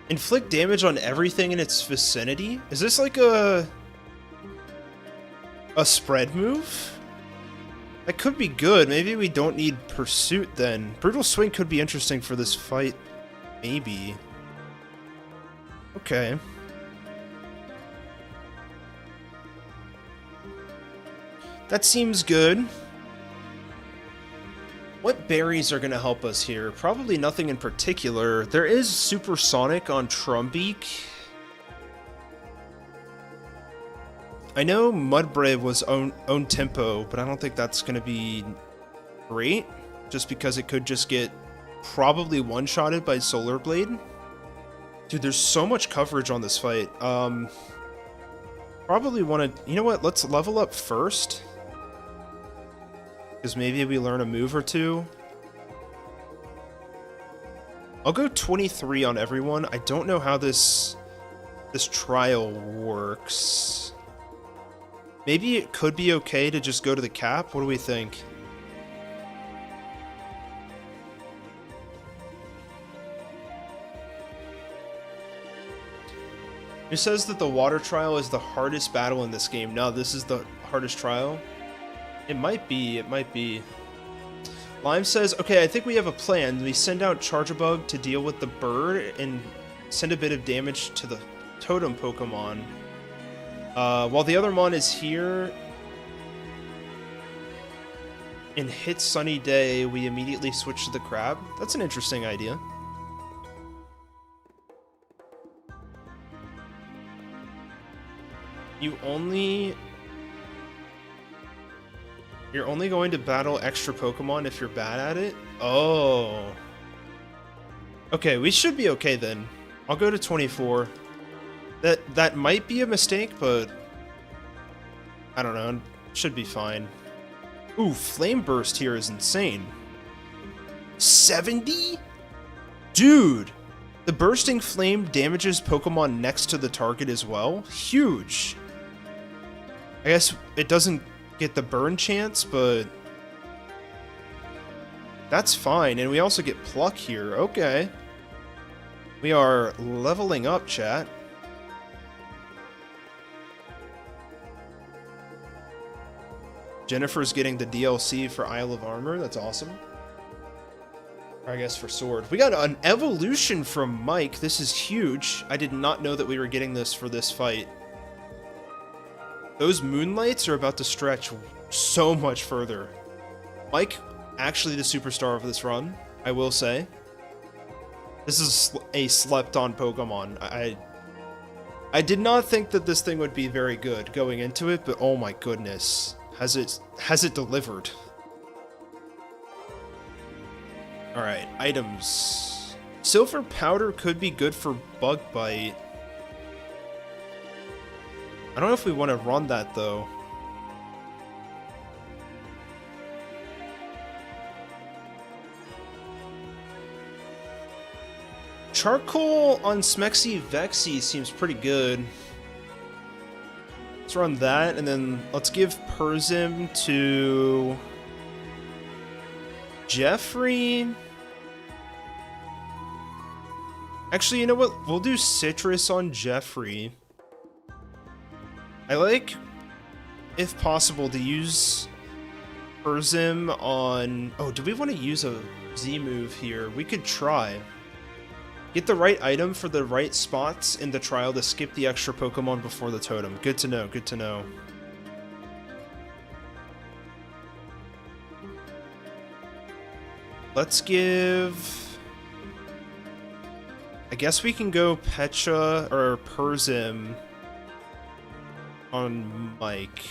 Inflict damage on everything in its vicinity? Is this like a spread move? That could be good. Maybe we don't need Pursuit then. Brutal Swing could be interesting for this fight. Maybe. Okay. That seems good. What berries are going to help us here? Probably nothing in particular. There is Supersonic on Trumbeak. I know Mudbrave was own tempo, but I don't think that's going to be great. Just because it could just get probably one-shotted by Solar Blade. Dude, there's so much coverage on this fight. Probably want to... You know what? Let's level up first. Because maybe we learn a move or two. I'll go 23 on everyone. I don't know how this trial works. Maybe it could be okay to just go to the cap. What do we think? It says that the water trial is the hardest battle in this game. No, this is the hardest trial. It might be, it might be. Lime says, okay, I think we have a plan. We send out Charjabug to deal with the bird and send a bit of damage to the totem Pokemon. While the other Mon is here and hits Sunny Day, we immediately switch to the crab. That's an interesting idea. You're only going to battle extra Pokemon if you're bad at it? Oh. Okay, we should be okay then. I'll go to 24. That might be a mistake, but I don't know. Should be fine. Ooh, Flame Burst here is insane. 70? Dude! The Bursting Flame damages Pokemon next to the target as well? Huge! I guess it doesn't get the burn chance, but that's fine. And we also get Pluck here. Okay. We are leveling up, chat. Jennifer's getting the DLC for Isle of Armor. That's awesome. Or I guess for Sword. We got an evolution from Mike. This is huge. I did not know that we were getting this for this fight. Those Moonlights are about to stretch so much further. Mike, actually the superstar of this run, I will say. This is a slept-on Pokemon. I did not think that this thing would be very good going into it, but oh my goodness. Has it delivered? Alright, items. Silver Powder could be good for Bug Bite. I don't know if we want to run that, though. Charcoal on Smexy Vexy seems pretty good. Let's run that, and then let's give Persim to Jeffrey. Actually, you know what? We'll do Citrus on Jeffrey. I like, if possible, to use Persim on... Oh, do we want to use a Z move here? We could try. Get the right item for the right spots in the trial to skip the extra Pokemon before the totem. Good to know, good to know. Let's give... I guess we can go Pecha or Persim on Mike.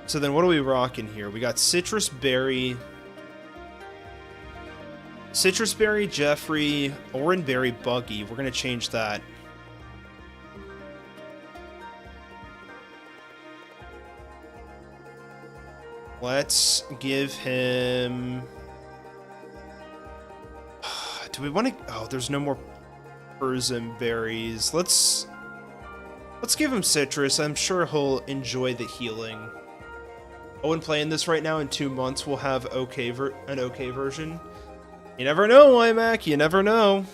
So then what are we rocking here? We got Citrus Berry, Jeffrey, Oranberry, Buggy. We're going to change that. Let's give him... Do we want to... Oh, there's no more Persian berries. Let's give him Citrus. I'm sure he'll enjoy the healing. Owen playing this right now. In 2 months, we'll have an okay version. You never know, iMac. You never know.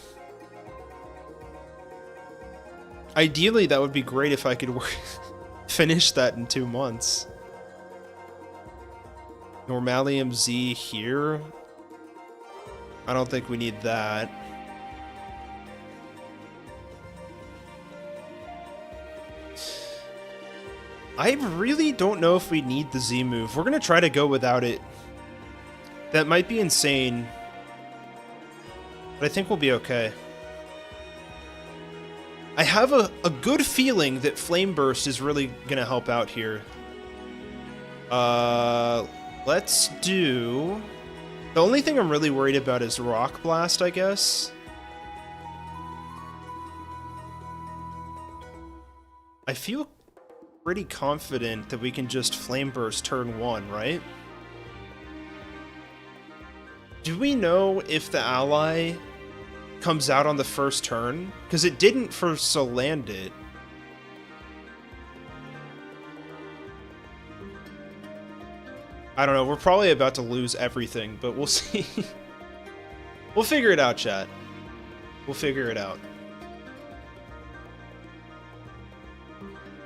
Ideally, that would be great if I could finish that in 2 months. Normalium Z here. I don't think we need that. I really don't know if we need the Z move. We're going to try to go without it. That might be insane. But I think we'll be okay. I have a good feeling that Flame Burst is really going to help out here. Let's do... The only thing I'm really worried about is Rock Blast, I guess. I feel pretty confident that we can just Flame Burst turn 1, right? Do we know if the ally comes out on the first turn? Because it didn't for Salandit. I don't know, we're probably about to lose everything, but we'll see. We'll figure it out, chat. We'll figure it out.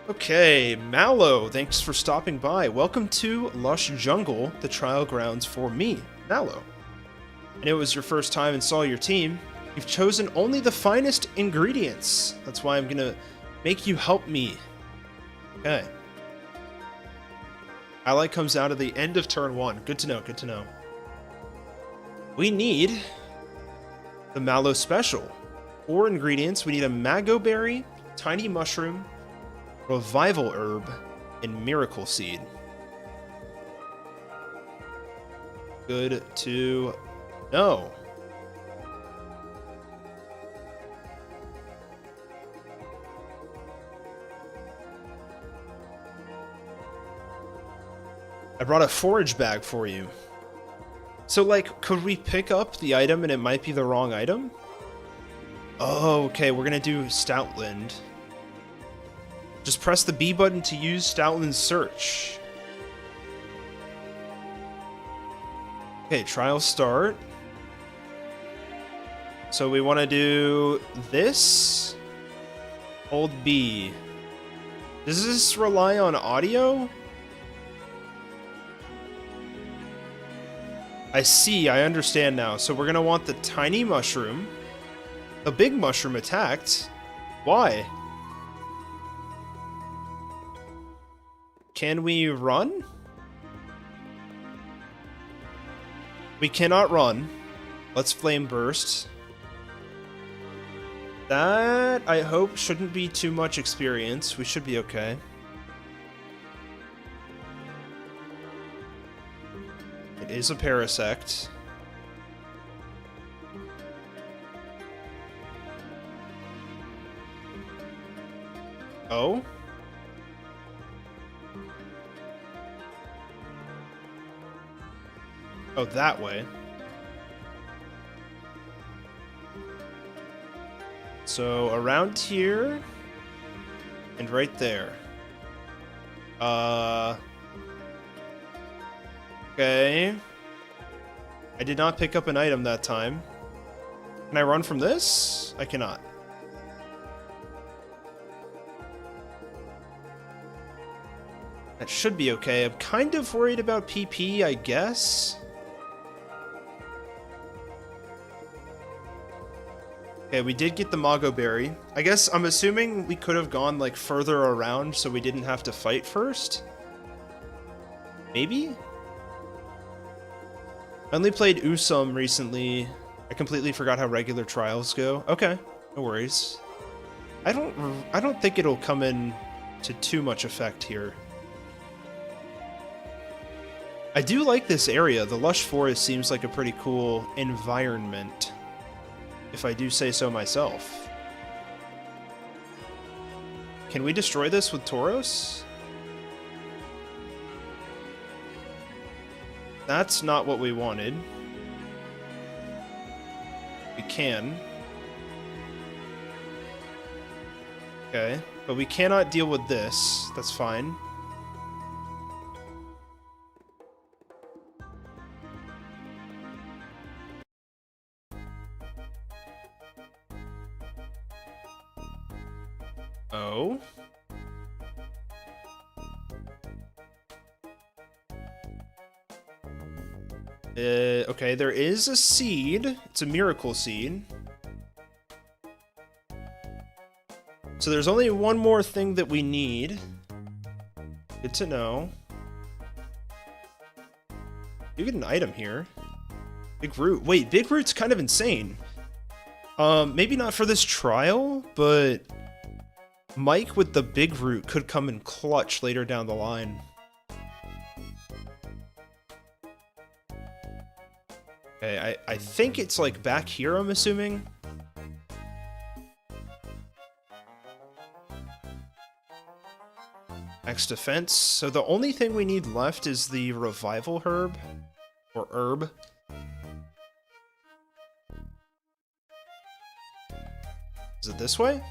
Okay, Mallow, thanks for stopping by. Welcome to Lush Jungle, the trial grounds for me, Mallow. I know it was your first time and saw your team. You've chosen only the finest ingredients. That's why I'm gonna make you help me. Okay. Ally comes out at the end of turn 1. Good to know, good to know. We need the Mallow Special. 4 ingredients. We need a Mago Berry, Tiny Mushroom, Revival Herb, and Miracle Seed. Good to know. I brought a forage bag for you. So, like, could we pick up the item and it might be the wrong item? Oh, okay, we're gonna do Stoutland. Just press the B button to use Stoutland's search. Okay, trial start. So we want to do this. Hold B. Does this rely on audio? I see, I understand now. So we're going to want the tiny mushroom. The big mushroom attacked. Why? Can we run? We cannot run. Let's flame burst. That, I hope, shouldn't be too much experience. We should be okay. It is a Parasect. Oh? Oh, that way. So, around here, and right there. Okay. I did not pick up an item that time. Can I run from this? I cannot. That should be okay. I'm kind of worried about PP, I guess. Okay, we did get the Mago Berry. I guess I'm assuming we could have gone like further around so we didn't have to fight first. Maybe? I only played Usum recently. I completely forgot how regular trials go. Okay, no worries. I don't think it'll come in to too much effect here. I do like this area. The lush forest seems like a pretty cool environment, if I do say so myself. Can we destroy this with Tauros? That's not what we wanted. We can. Okay, but we cannot deal with this. That's fine. Oh. Okay, there is a seed. It's a miracle seed. So there's only one more thing that we need. Good to know. You get an item here. Big Root. Wait, Big Root's kind of insane. Maybe not for this trial, but Mike with the Big Root could come in clutch later down the line. Okay, I think it's like back here, I'm assuming. Max defense. So the only thing we need left is the revival herb. Or herb. Is it this way?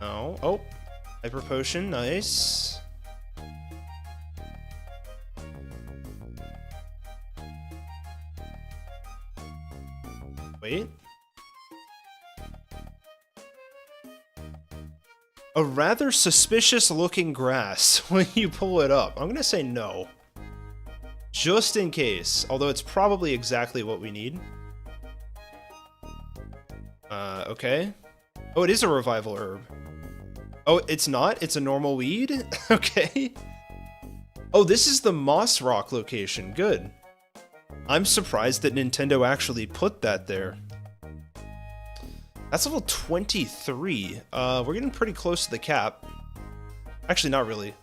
No. Oh. Hyper potion. Nice. Wait. A rather suspicious looking grass when you pull it up. I'm gonna say no. Just in case. Although it's probably exactly what we need. Okay. Oh, it is a revival herb. Oh, it's not? It's a normal weed? Okay. Oh, this is the Moss Rock location. Good. I'm surprised that Nintendo actually put that there. That's level 23. We're getting pretty close to the cap. Actually, not really.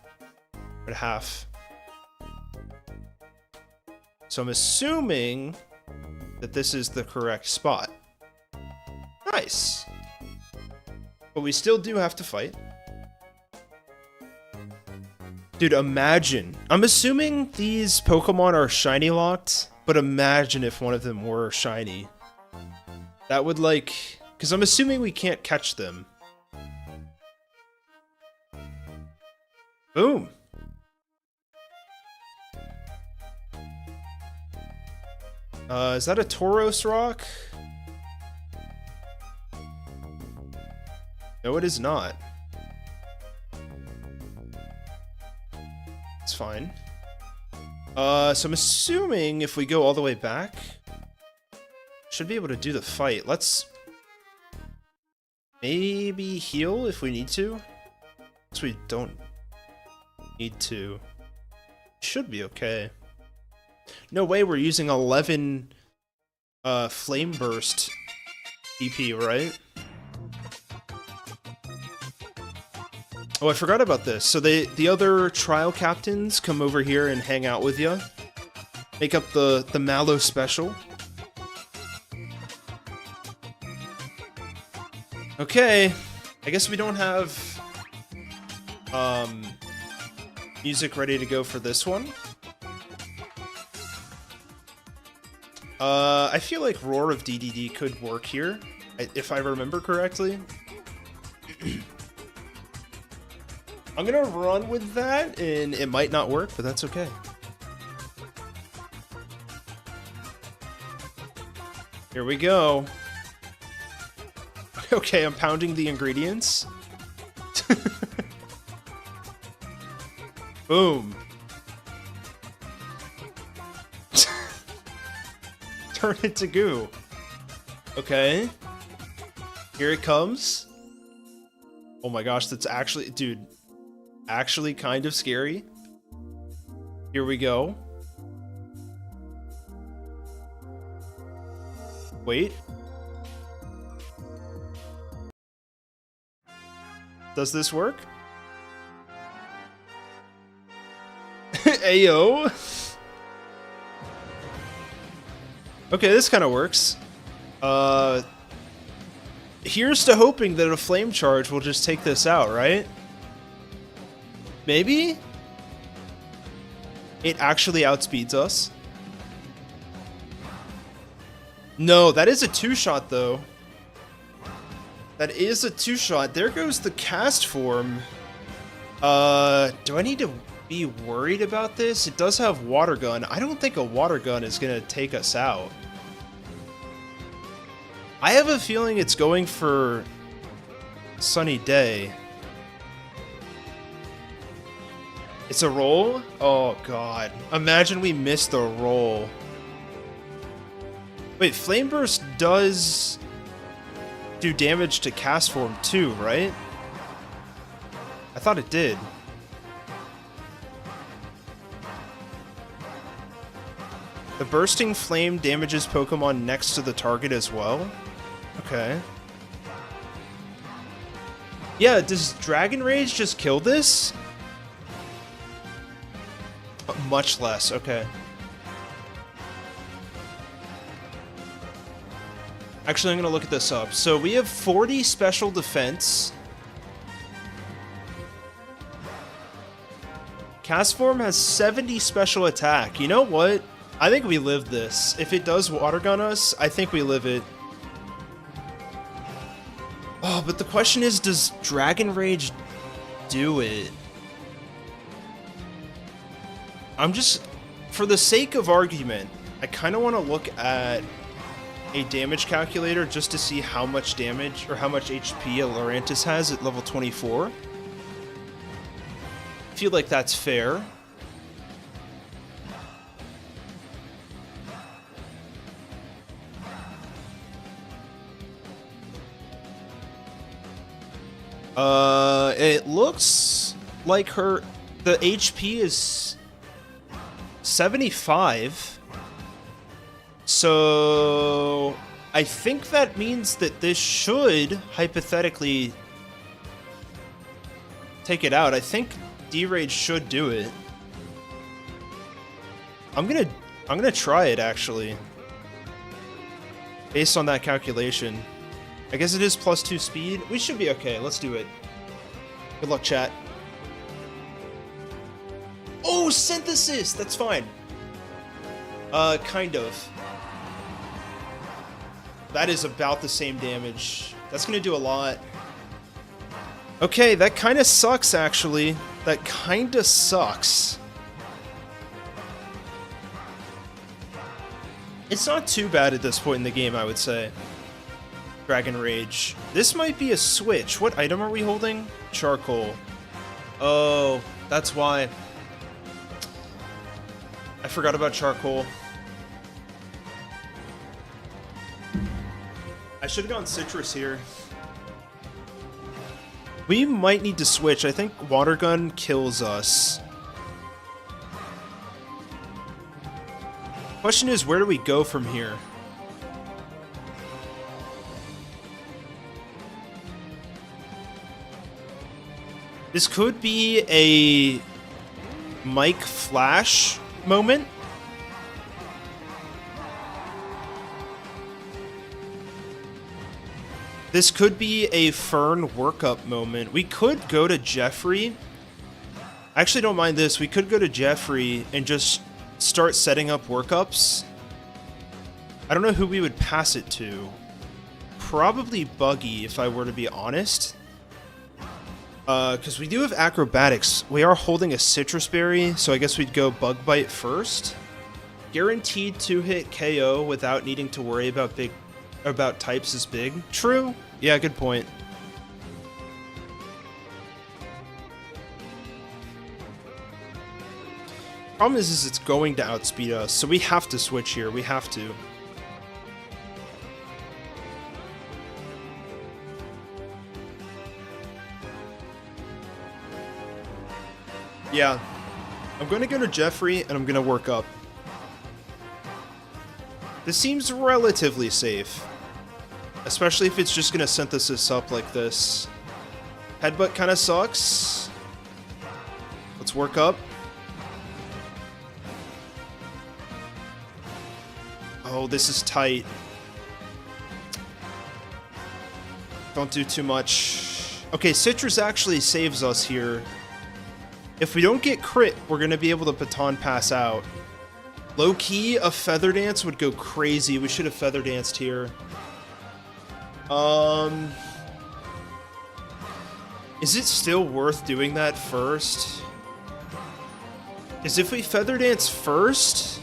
We're at half. So I'm assuming that this is the correct spot. Nice. But we still do have to fight. Dude, imagine. I'm assuming these Pokemon are shiny locked, but imagine if one of them were shiny. That would like... Because I'm assuming we can't catch them. Boom. Is that a Tauros rock? No, it is not. It's fine. So I'm assuming if we go all the way back, should be able to do the fight. Let's maybe heal if we need to. Because we don't need to. Should be okay. No way we're using 11 Flame Burst EP, right? Oh, I forgot about this. So the other trial captains come over here and hang out with you. Make up the Mallow special. Okay. I guess we don't have music ready to go for this one. I feel like Roar of DDD could work here, if I remember correctly. I'm gonna run with that, and it might not work, but that's okay. Here we go. Okay, I'm pounding the ingredients. Boom. Turn it to goo. Okay. Here it comes. Oh my gosh, that's actually... Dude. Actually kind of scary. Here we go. Wait. Does this work? KO? Okay, this kind of works. Here's to hoping that a flame charge will just take this out, right? Maybe? It actually outspeeds us. No, that is a two-shot, though. That is a two-shot. There goes the cast form. Do I need to be worried about this? It does have water gun. I don't think a water gun is going to take us out. I have a feeling it's going for Sunny Day. It's a roll? Oh, God. Imagine we missed a roll. Wait, Flame Burst does do damage to cast form too, right? I thought it did. The Bursting Flame damages Pokemon next to the target as well? Okay. Yeah, does Dragon Rage just kill this? Much less, okay. Actually, I'm going to look at this up. So we have 40 special defense. Cast form has 70 special attack. You know what? I think we live this. If it does water gun us, I think we live it. Oh, but the question is, does Dragon Rage do it? I'm just, for the sake of argument, I kind of want to look at a damage calculator just to see how much damage or how much HP a Lurantis has at level 24. I feel like that's fair. It looks like the HP is 75. So I think that means that this should hypothetically take it out. I think D-Rage should do it. I'm gonna try it actually. Based on that calculation. I guess it is +2 speed. We should be okay. Let's do it. Good luck, chat. Oh, Synthesis! That's fine. Kind of. That is about the same damage. That's gonna do a lot. Okay, that kind of sucks, actually. That kind of sucks. It's not too bad at this point in the game, I would say. Dragon Rage. This might be a switch. What item are we holding? Charcoal. Oh, that's why. I forgot about charcoal. I should have gone citrus here. We might need to switch. I think water gun kills us. Question is, where do we go from here? This could be a Mike Flash moment. This could be a Fern workup moment. We could go to Jeffrey. I actually don't mind this. We could go to Jeffrey and just start setting up workups. I don't know who we would pass it to. Probably Buggy, if I were to be honest. Because we do have acrobatics. We are holding a citrus berry, so I guess we'd go Bug Bite first. Guaranteed 2-hit KO without needing to worry about types is big. True. Yeah, good point. Problem is it's going to outspeed us, so we have to switch here. We have to. Yeah. I'm going to go to Jeffrey, and I'm going to work up. This seems relatively safe. Especially if it's just going to synthesis up like this. Headbutt kind of sucks. Let's work up. Oh, this is tight. Don't do too much. Okay, Citrus actually saves us here. If we don't get crit, we're going to be able to baton pass out. Low-key, a Feather Dance would go crazy. We should have Feather Danced here. Is it still worth doing that first? Because if we Feather Dance first...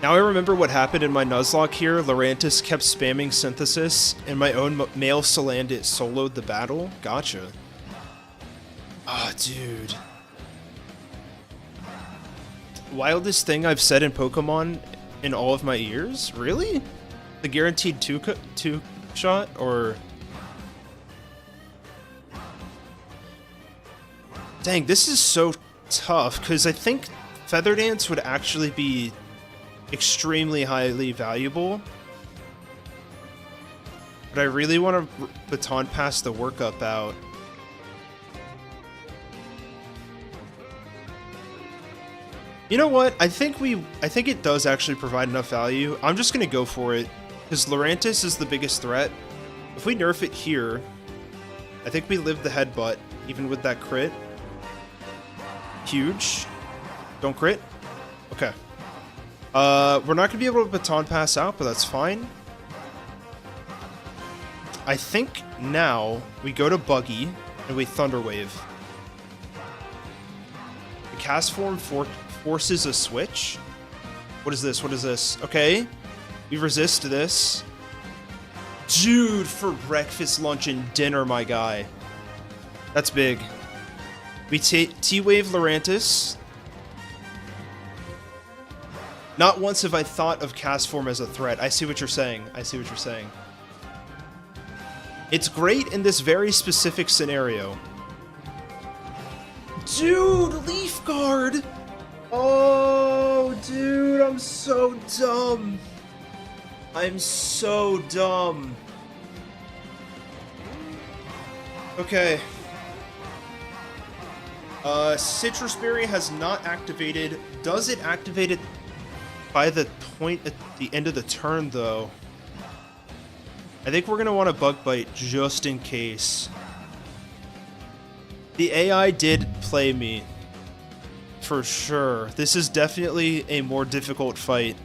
Now I remember what happened in my Nuzlocke here. Lurantis kept spamming Synthesis, and my own male Salandit soloed the battle. Gotcha. Ah, dude. Wildest thing I've said in Pokemon in all of my ears? Really? The guaranteed two shot, or... Dang, this is so tough, because I think Feather Dance would actually be extremely highly valuable. But I really want to baton pass the workup out. You know what? I think it does actually provide enough value. I'm just gonna go for it, because Lurantis is the biggest threat. If we nerf it here, I think we live the headbutt, even with that crit. Huge. Don't crit. Okay. We're not gonna be able to baton pass out, but that's fine. I think now we go to Buggy and we Thunder Wave. The cast form forces a switch. What is this? What is this? Okay. We resist this. Dude, for breakfast, lunch, and dinner, my guy. That's big. We T-Wave Lurantis. Not once have I thought of cast form as a threat. I see what you're saying. I see what you're saying. It's great in this very specific scenario. Dude, Leaf Guard! Oh, dude, I'm so dumb. I'm so dumb. Okay. Citrus Berry has not activated. Does it activate it by the point at the end of the turn, though? I think we're going to want to Bug Bite just in case. The AI did play me. For sure. This is definitely a more difficult fight.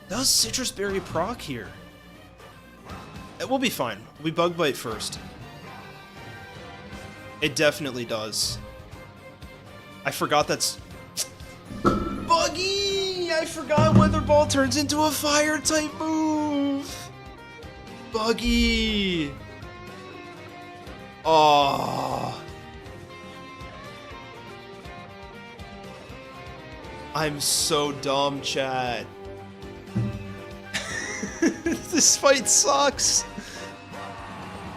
Does Citrus Berry proc here? It will be fine. We Bug Bite first. It definitely does. I forgot that's... Buggy! I forgot Weather Ball turns into a Fire-type move! Buggy! Oh. I'm so dumb, chat. This fight sucks.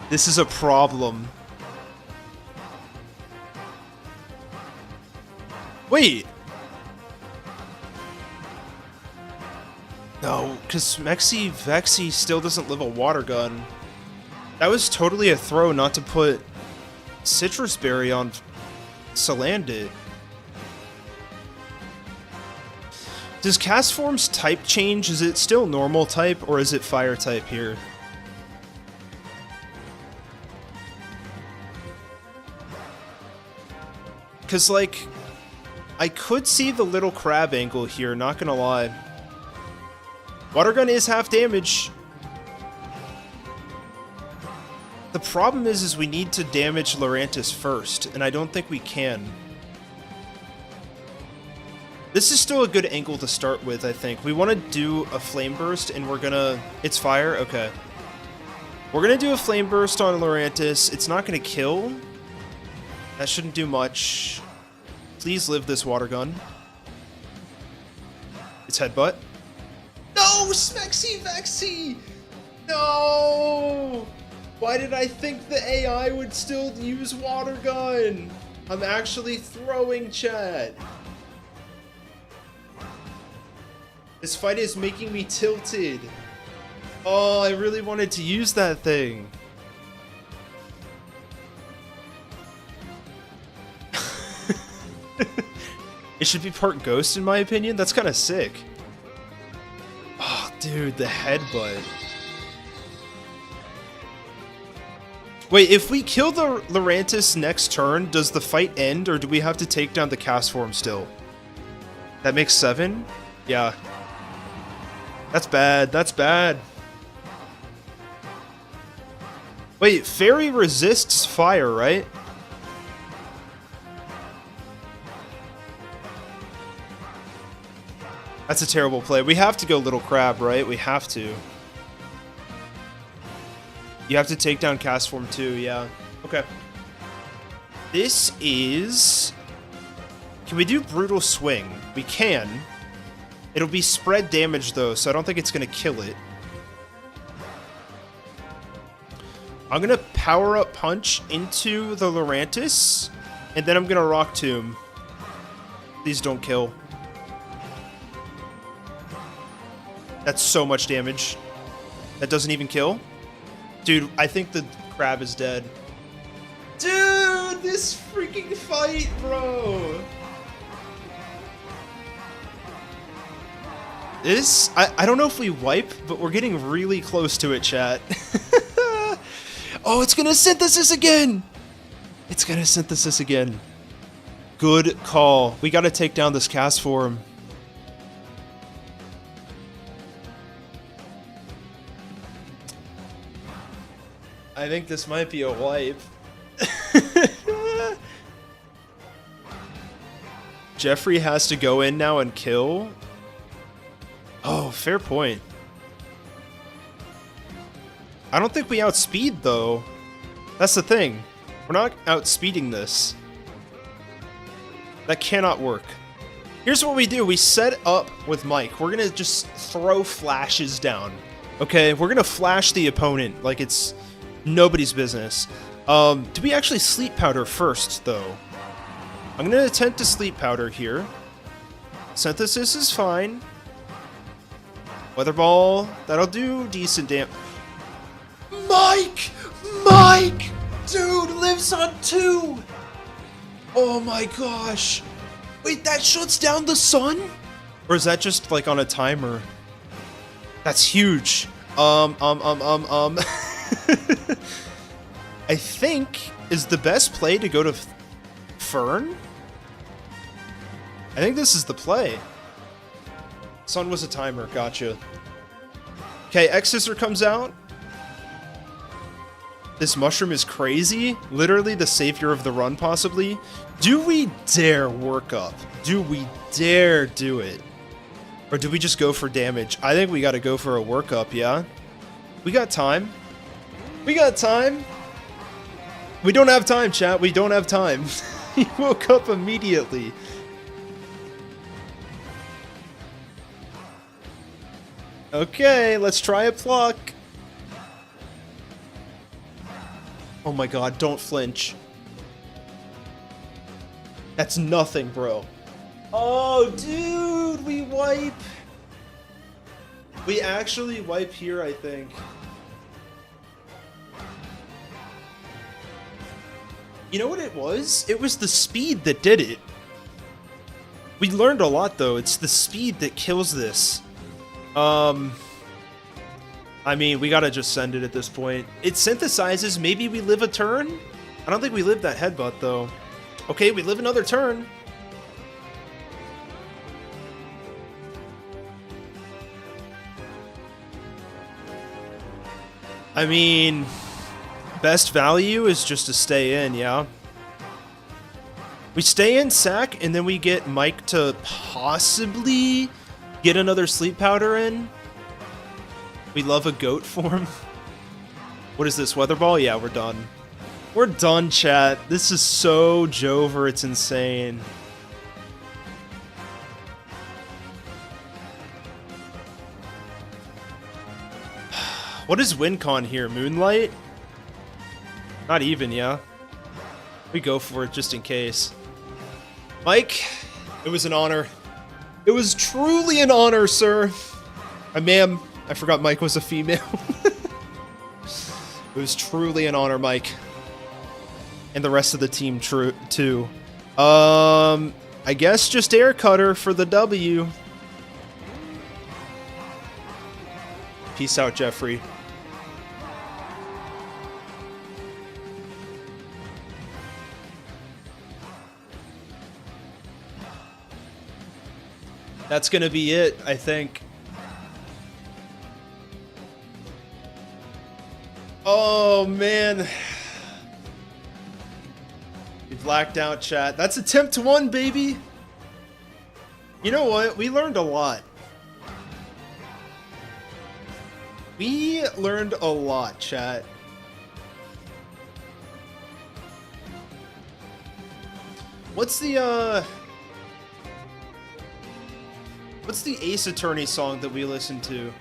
This is a problem. Wait. No, because Vexy still doesn't live a water gun. That was totally a throw not to put Citrus Berry on Salandit. Does Cast Form's type change? Is it still normal type, or is it fire type here? Because, like, I could see the little crab angle here, not gonna lie. Water gun is half damage. The problem is we need to damage Lurantis first, and I don't think we can. This is still a good angle to start with, I think. We want to do a Flame Burst, and we're gonna... It's fire? Okay. We're gonna do a Flame Burst on Lurantis. It's not gonna kill. That shouldn't do much. Please live this water gun. It's Headbutt. No! Smexy Vexy! No! Why did I think the AI would still use water gun? I'm actually throwing, chat. This fight is making me tilted. Oh, I really wanted to use that thing. It should be part ghost, in my opinion. That's kind of sick. Oh, dude, the headbutt. Wait, if we kill the Lurantis next turn, does the fight end, or do we have to take down the cast form still? That makes 7? Yeah. That's bad. That's bad. Wait, Fairy resists fire, right? That's a terrible play. We have to go Little Crab, right? We have to. You have to take down cast form too, yeah. Okay. This is... Can we do Brutal Swing? We can. It'll be spread damage though, so I don't think it's gonna kill it. I'm gonna Power Up Punch into the Lurantis, and then I'm gonna Rock Tomb. Please don't kill. That's so much damage. That doesn't even kill. Dude, I think the crab is dead. Dude, this freaking fight, bro. This, I don't know if we wipe, but we're getting really close to it, chat. Oh, it's gonna synthesis again. It's gonna synthesis again. Good call. We gotta take down this cast form. I think this might be a wipe. Jeffrey has to go in now and kill. Oh, fair point. I don't think we outspeed, though. That's the thing. We're not outspeeding this. That cannot work. Here's what we do. We set up with Mike. We're going to just throw flashes down. Okay? We're going to flash the opponent like it's nobody's business. Do we actually Sleep Powder first, though? I'm going to attempt to Sleep Powder here. Synthesis is fine. Weather Ball, that'll do decent damage. Mike! Mike! Dude, lives on 2! Oh my gosh. Wait, that shuts down the sun? Or is that just like on a timer? That's huge. I think is the best play to go to Fern? I think this is the play. Sun was a timer, gotcha. Okay, X-Scissor comes out. This mushroom is crazy. Literally the savior of the run, possibly. Do we dare work up? Do we dare do it? Or do we just go for damage? I think we gotta go for a work up, yeah? We got time. We got time. We don't have time, chat. We don't have time. He woke up immediately. Okay, let's try a pluck. Oh my god, don't flinch. That's nothing, bro. Oh, dude, we wipe. We actually wipe here, I think. You know what it was? It was the speed that did it. We learned a lot, though. It's the speed that kills this. I mean, we gotta just send it at this point. It synthesizes. Maybe we live a turn? I don't think we live that headbutt, though. Okay, we live another turn. I mean, best value is just to stay in, yeah? We stay in, sack, and then we get Mike to possibly get another Sleep Powder in. We love a goat form. What is this, Weather Ball? Yeah, we're done. We're done, chat. This is so Jover, it's insane. What is WinCon here? Moonlight? Not even, yeah. We go for it just in case. Mike, it was an honor. It was truly an honor, sir. Ma'am, I forgot Mike was a female. It was truly an honor, Mike. And the rest of the team, too. I guess just air cutter for the W. Peace out, Jeffrey. That's gonna be it, I think. Oh, man. We blacked out, chat. That's attempt 1, baby. You know what? We learned a lot. We learned a lot, chat. What's the Ace Attorney song that we listened to?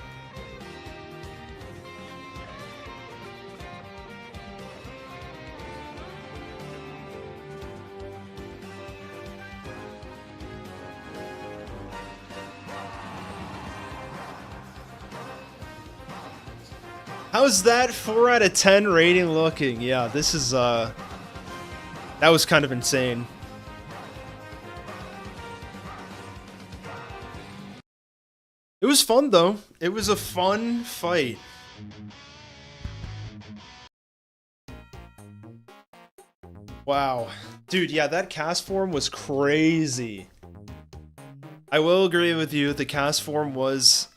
How's that 4 out of 10 rating looking? Yeah, this is, that was kind of insane. It was fun, though. It was a fun fight. Wow. Dude, yeah, that cast form was crazy. I will agree with you, the cast form was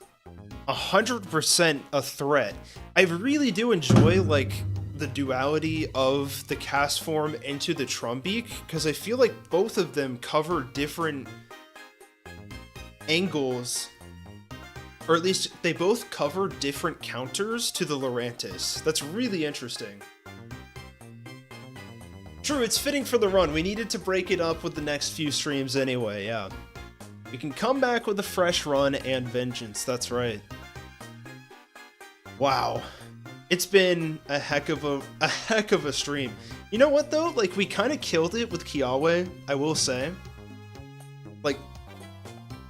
100% a threat. I really do enjoy, like, the duality of the cast form into the Trumbeak, because I feel like both of them cover different angles, or at least they both cover different counters to the Lurantis. That's really interesting. True, it's fitting for the run. We needed to break it up with the next few streams anyway, yeah. We can come back with a fresh run and vengeance, that's right. Wow. It's been a heck of a stream. You know what though? Like, we kind of killed it with Kiawe, I will say. Like,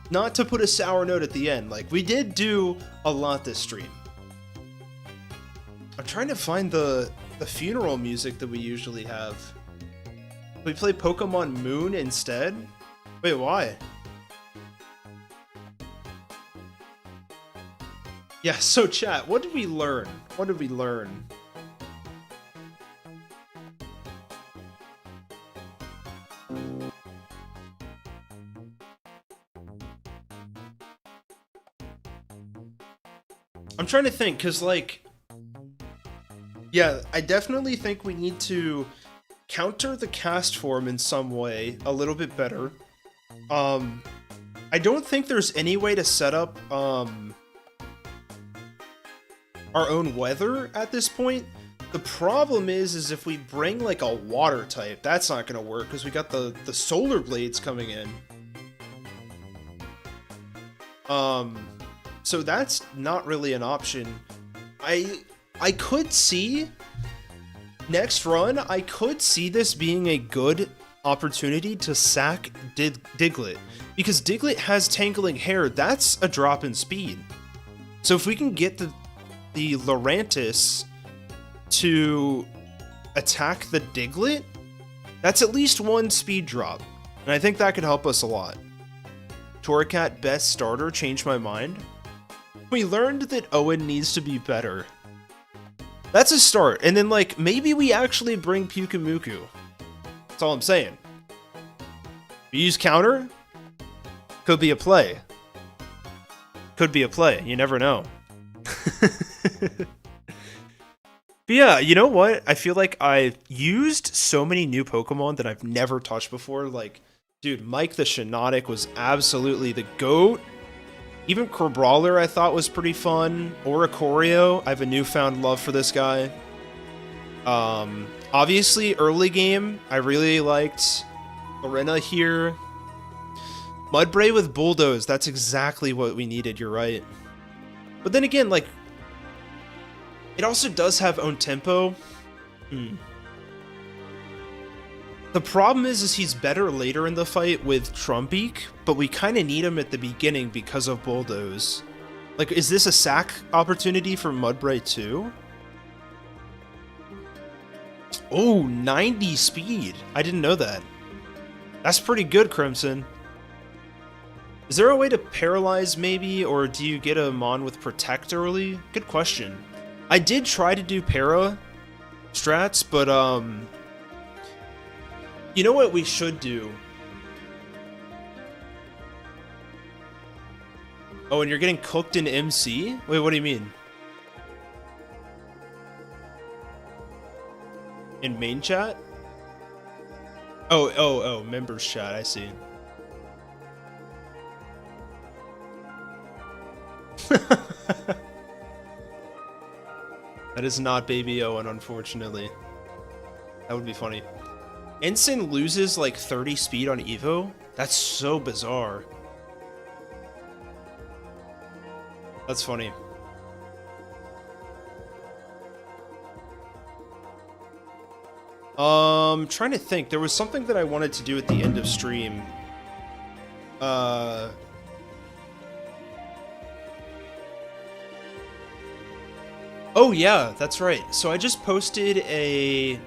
not to put a sour note at the end, like, we did do a lot this stream. I'm trying to find the funeral music that we usually have. We play Pokemon Moon instead? Wait, why? Yeah, so chat, what did we learn? What did we learn? I'm trying to think, because, like, yeah, I definitely think we need to counter the cast form in some way a little bit better. I don't think there's any way to set up, our own weather at this point. The problem is if we bring like a water type, that's not gonna work because we got the solar blades coming in. So that's not really an option. I could see next run, I could see this being a good opportunity to sack Diglett, because Diglett has tangling hair. That's a drop in speed. So if we can get the Lurantis to attack the Diglett, that's at least 1 speed drop, and I think that could help us a lot. Torracat best starter, changed my mind. We learned that Owen needs to be better. That's a start, and then, like, maybe we actually bring Pyukumuku. That's all I'm saying. We use counter? Could be a play. Could be a play, you never know. But yeah, you know what? I feel like I've used so many new Pokemon that I've never touched before. Like, dude, Mike the Shiinotic was absolutely the GOAT. Even Crabrawler I thought was pretty fun. Oricorio, I have a newfound love for this guy. Obviously, early game, I really liked Lorena here. Mudbray with Bulldoze, that's exactly what we needed, you're right. But then again, like, it also does have own tempo. The problem is he's better later in the fight with Trumbeak, but we kind of need him at the beginning because of Bulldoze. Like, is this a sack opportunity for Mudbray too? Oh, 90 speed. I didn't know that. That's pretty good, Crimson. Is there a way to paralyze, maybe? Or do you get a Mon with Protect early? Good question. I did try to do para strats, but, you know what we should do? Oh, and you're getting cooked in MC? Wait, what do you mean? In main chat? Oh, members chat, I see. That is not Baby Owen, unfortunately. That would be funny. Ensign loses like 30 speed on Evo? That's so bizarre. That's funny. Trying to think. There was something that I wanted to do at the end of stream. Oh yeah, that's right. So I just posted a...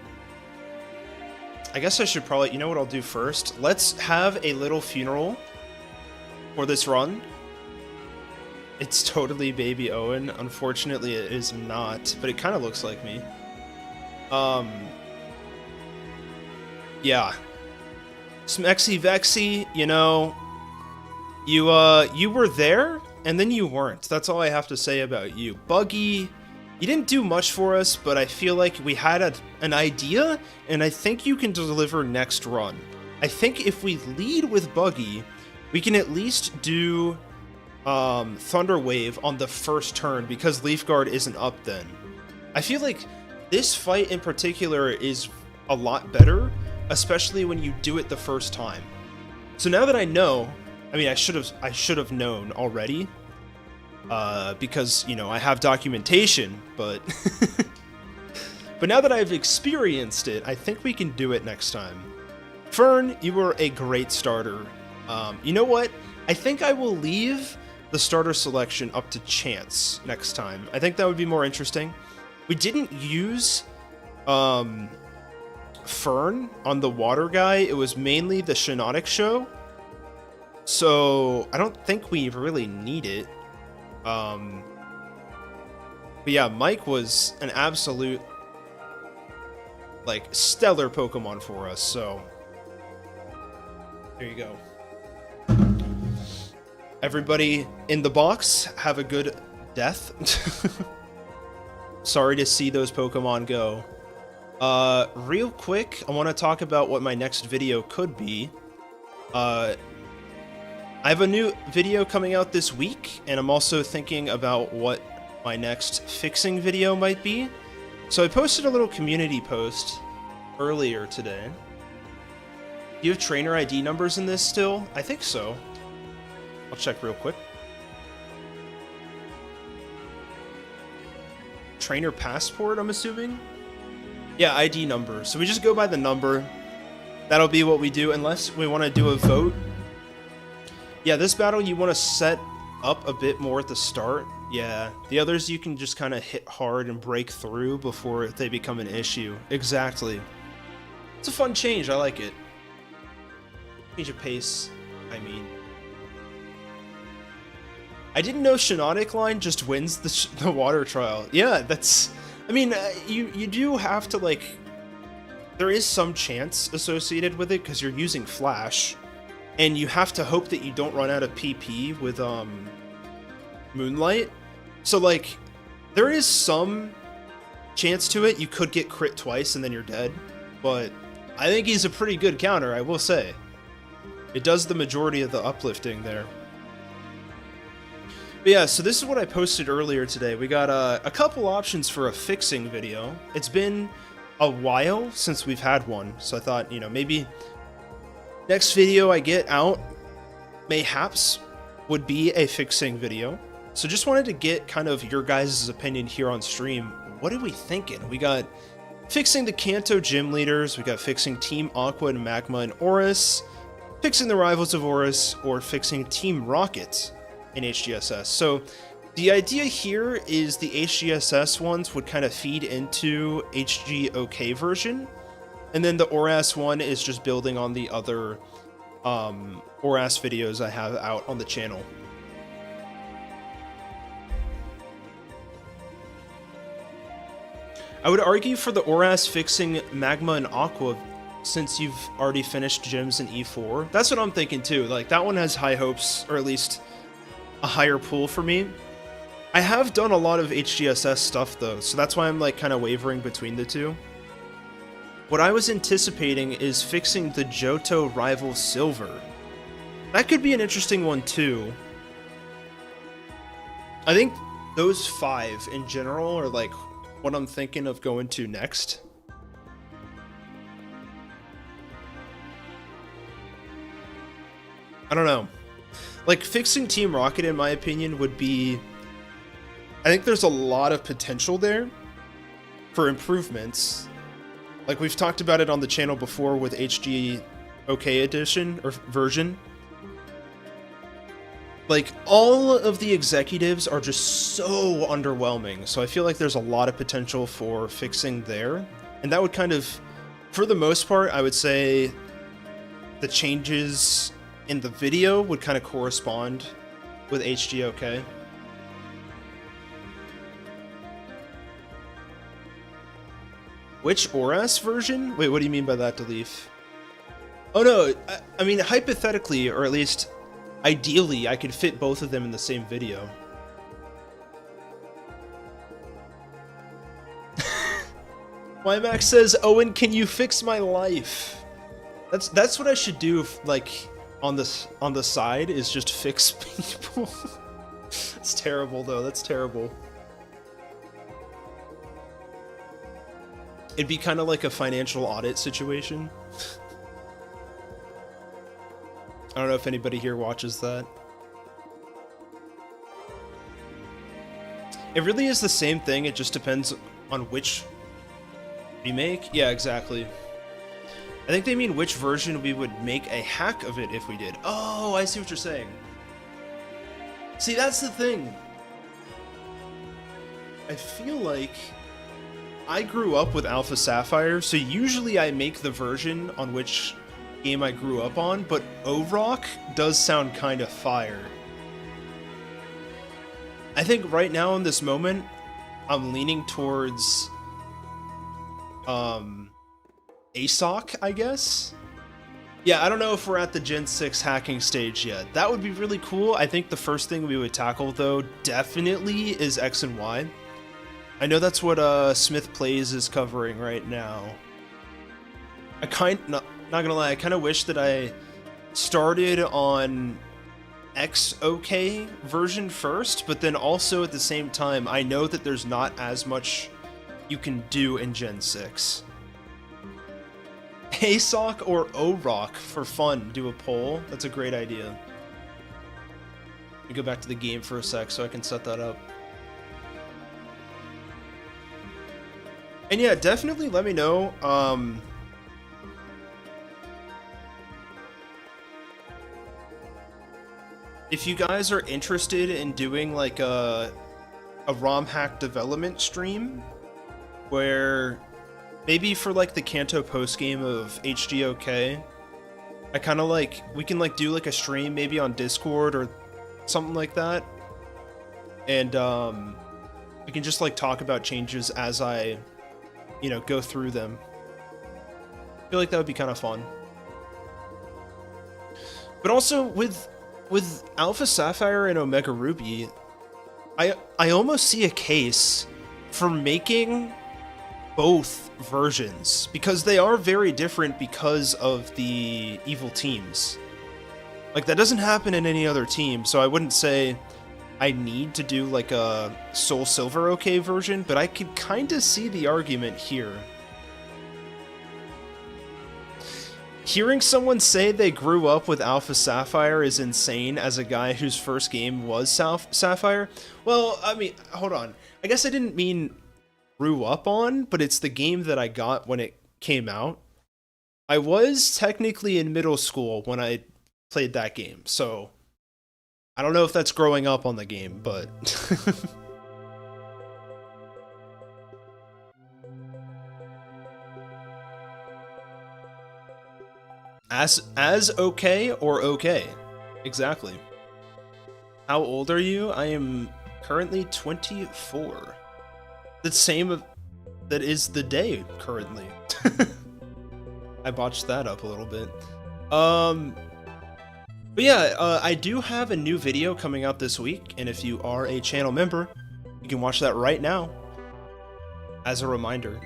I guess I should probably... You know what I'll do first? Let's have a little funeral for this run. It's totally Baby Owen. Unfortunately, it is not, but it kind of looks like me. Yeah. Smexy Vexy, you know, you were there, and then you weren't. That's all I have to say about you. Buggy, you didn't do much for us, but I feel like we had an idea, and I think you can deliver next run. I think if we lead with Buggy, we can at least do Thunder Wave on the first turn, because Leaf Guard isn't up then. I feel like this fight in particular is a lot better, especially when you do it the first time. So now that I know, I mean, I should have known already, because, you know, I have documentation, but but now that I've experienced it, I think we can do it next time. Fern, you were a great starter. You know what? I think I will leave the starter selection up to chance next time. I think that would be more interesting. We didn't use Fern on the water guy. It was mainly the Shiinotic show, so I don't think we really need it. But yeah, Mike was an absolute, like, stellar Pokemon for us, so there you go. Everybody in the box, have a good death. Sorry to see those Pokemon go. Real quick, I want to talk about what my next video could be. I have a new video coming out this week, and I'm also thinking about what my next fixing video might be. So I posted a little community post earlier today. Do you have trainer ID numbers in this still? I think so. I'll check real quick. Trainer passport, I'm assuming? Yeah, ID number. So we just go by the number. That'll be what we do, unless we want to do a vote. Yeah, this battle you want to set up a bit more at the start. Yeah, the others you can just kind of hit hard and break through before they become an issue. Exactly. It's a fun change, I like it. Change of pace, I mean. I didn't know Shiinotic line just wins the water trial. Yeah, that's... I mean, you do have to, like... There is some chance associated with it, because you're using Flash. And you have to hope that you don't run out of PP with, Moonlight. So, like, there is some chance to it. You could get crit twice and then you're dead. But I think he's a pretty good counter, I will say. It does the majority of the uplifting there. But yeah, so this is what I posted earlier today. We got a couple options for a fixing video. It's been a while since we've had one, so I thought, you know, maybe next video I get out, mayhaps, would be a fixing video. So just wanted to get kind of your guys' opinion here on stream. What are we thinking? We got fixing the Kanto gym leaders, we got fixing Team Aqua and Magma and Oris, fixing the rivals of Oris, or fixing Team Rocket in HGSS. So the idea here is the HGSS ones would kind of feed into HG OK version, and then the ORAS one is just building on the other ORAS videos I have out on the channel. I would argue for the ORAS fixing Magma and Aqua since you've already finished gyms in E4. That's what I'm thinking too. Like, that one has high hopes, or at least a higher pool for me. I have done a lot of HGSS stuff though, so that's why I'm like kind of wavering between the two. What I was anticipating is fixing the Johto rival Silver. That could be an interesting one too. I think those 5 in general are like what I'm thinking of going to next. I don't know. Like, fixing Team Rocket, in my opinion, would be... I think there's a lot of potential there for improvements. Like, we've talked about it on the channel before with HG OK edition, or version. Like, all of the executives are just so underwhelming, so I feel like there's a lot of potential for fixing there. And that would kind of, for the most part, I would say the changes in the video would kind of correspond with HGOK. Which ORAS version? Wait, what do you mean by that, Delif? Oh no, I mean, hypothetically, or at least ideally, I could fit both of them in the same video. Max says, Owen, can you fix my life? That's what I should do if, like, on the side, is just fix people. That's terrible though, that's terrible. It'd be kind of like a financial audit situation. I don't know if anybody here watches that. It really is the same thing, it just depends on which remake. Yeah, exactly. I think they mean which version we would make a hack of it if we did. Oh, I see what you're saying. See, that's the thing. I feel like I grew up with Alpha Sapphire, so usually I make the version on which game I grew up on, but O-Rock does sound kind of fire. I think right now in this moment, I'm leaning towards ASOC, I guess? Yeah, I don't know if we're at the Gen 6 hacking stage yet. That would be really cool. I think the first thing we would tackle, though, definitely is X and Y. I know that's what Smith Plays is covering right now. Not gonna lie, I kind of wish that I started on XOK version first, but then also at the same time, I know that there's not as much you can do in Gen 6. ASOC or O-Rock for fun, do a poll. That's a great idea. Let me go back to the game for a sec so I can set that up. And yeah, definitely let me know. If you guys are interested in doing like a ROM hack development stream, where maybe for like the Kanto post game of HGOK, I kind of like, we can like do like a stream maybe on Discord or something like that, and we can just like talk about changes as I, you know, go through them. I feel like that would be kind of fun. But also with Alpha Sapphire and Omega Ruby, I almost see a case for making both versions, because they are very different because of the evil teams. Like, that doesn't happen in any other team, so I wouldn't say I need to do like a Soul Silver OK version, but I could kind of see the argument here. Hearing someone say they grew up with Alpha Sapphire is insane as a guy whose first game was Sapphire. Well, I mean, hold on. I guess I didn't mean grew up on, but it's the game that I got when it came out. I was technically in middle school when I played that game, so I don't know if that's growing up on the game, but As okay or okay? Exactly. How old are you? I am currently 24. The same that is the day currently. I botched that up a little bit. But yeah, I do have a new video coming out this week, and if you are a channel member, you can watch that right now as a reminder.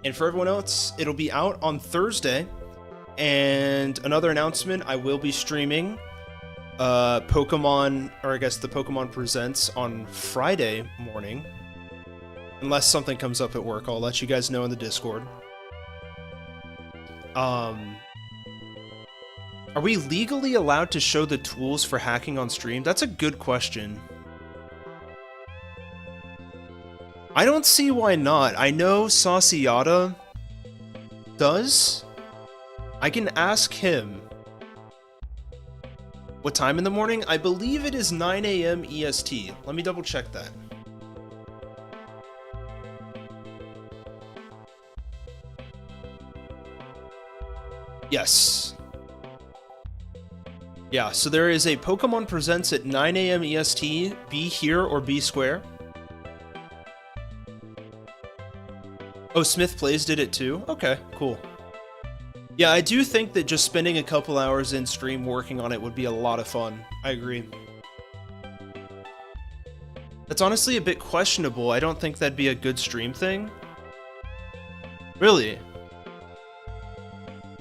And for everyone else, it'll be out on Thursday. And another announcement, I will be streaming Pokemon, or I guess the Pokemon Presents on Friday morning. Unless something comes up at work, I'll let you guys know in the Discord. Are we legally allowed to show the tools for hacking on stream? That's a good question. I don't see why not. I know Sauciata does. I can ask him. What time in the morning? I believe it is 9 AM EST. Let me double check that. Yes. Yeah, so there is a Pokemon Presents at 9 AM EST. Be here or be square. Oh, Smith Plays did it too? Okay, cool. Yeah, I do think that just spending a couple hours in stream working on it would be a lot of fun. I agree. That's honestly a bit questionable. I don't think that'd be a good stream thing. Really?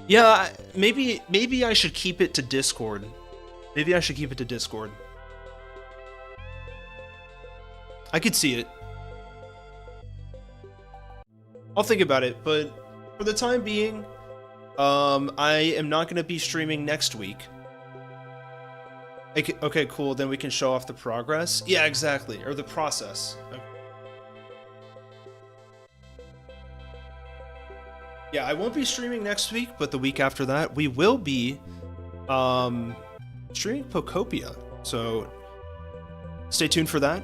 Yeah, maybe I should keep it to Discord. Maybe I should keep it to Discord. I could see it. I'll think about it, but for the time being, I am not going to be streaming next week. Okay, cool, then we can show off the progress. Yeah, exactly, or the process. Okay. Yeah, I won't be streaming next week, but the week after that, we will be streaming Pokopia, so stay tuned for that.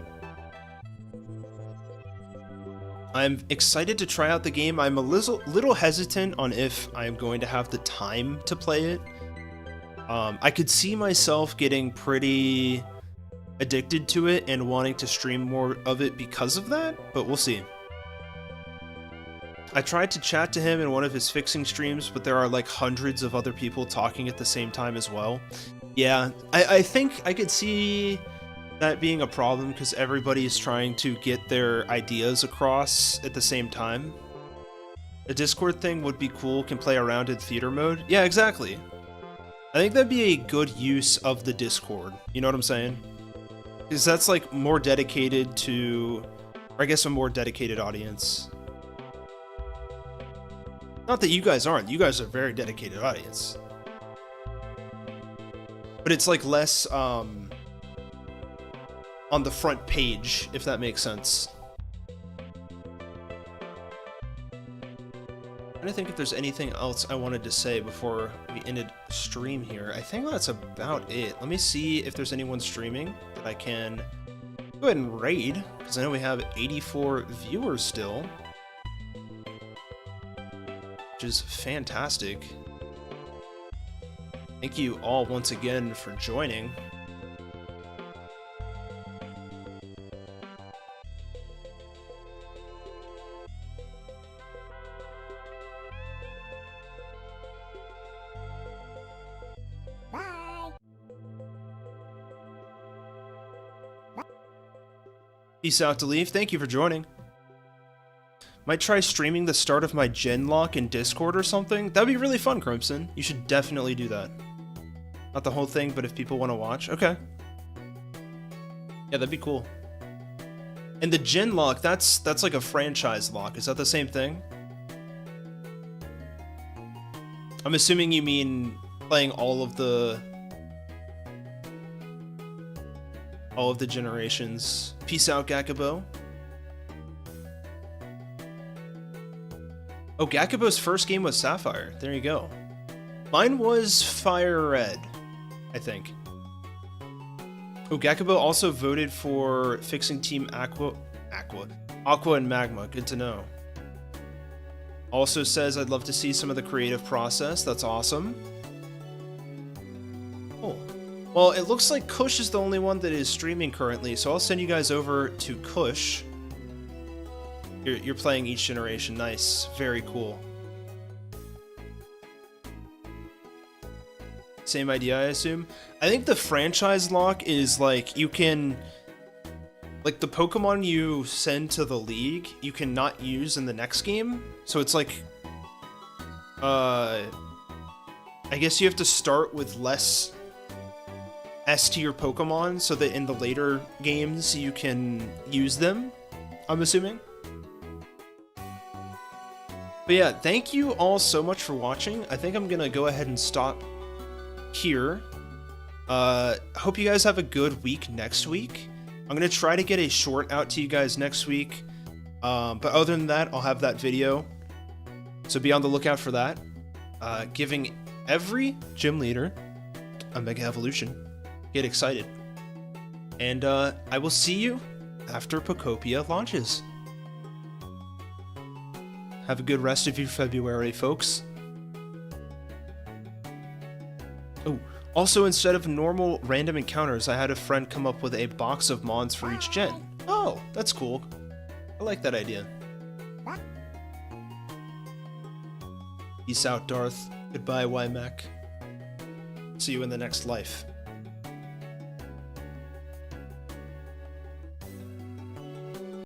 I'm excited to try out the game. I'm a little hesitant on if I'm going to have the time to play it. I could see myself getting pretty addicted to it and wanting to stream more of it because of that, but we'll see. I tried to chat to him in one of his fixing streams, but there are like hundreds of other people talking at the same time as well. Yeah, I think I could see that being a problem because everybody is trying to get their ideas across at the same time. A Discord thing would be cool, can play around in theater mode. Yeah, exactly. I think that'd be a good use of the Discord, you know what I'm saying? Because that's like more dedicated to, or I guess a more dedicated audience. Not that you guys aren't, you guys are a very dedicated audience. But it's like less, on the front page, if that makes sense. I'm trying to think if there's anything else I wanted to say before we ended stream here. I think that's about it. Let me see if there's anyone streaming that I can go ahead and raid, because I know we have 84 viewers still, which is fantastic. Thank you all once again for joining. Peace out, Deleve. Thank you for joining. Might try streaming the start of my Genlock in Discord or something. That'd be really fun, Crimson. You should definitely do that. Not the whole thing, but if people want to watch. Okay. Yeah, that'd be cool. And the Genlock, that's like a franchise lock. Is that the same thing? I'm assuming you mean playing all of the generations. Peace out, Gakubo. Oh, Gakubo's first game was Sapphire. There you go. Mine was Fire Red, I think. Oh, Gakubo also voted for fixing Team Aqua and Magma. Good to know. Also says, I'd love to see some of the creative process. That's awesome. Cool. Well, it looks like Kush is the only one that is streaming currently, so I'll send you guys over to Kush. You're playing each generation. Nice. Very cool. Same idea, I assume. I think the franchise lock is like you can, like the Pokemon you send to the league, you cannot use in the next game. So it's like, I guess you have to start with less S-tier Pokemon so that in the later games you can use them, I'm assuming. But yeah, thank you all so much for watching. I think I'm gonna go ahead and stop here. Hope you guys have a good week next week. I'm gonna try to get a short out to you guys next week. But other than that, I'll have that video. So be on the lookout for that. Giving every gym leader a Mega Evolution. Get excited. And I will see you after Pokopia launches. Have a good rest of your February, folks. Oh, also instead of normal random encounters, I had a friend come up with a box of Mons for each gen. Oh, that's cool. I like that idea. Peace out, Darth. Goodbye, Wymac. See you in the next life.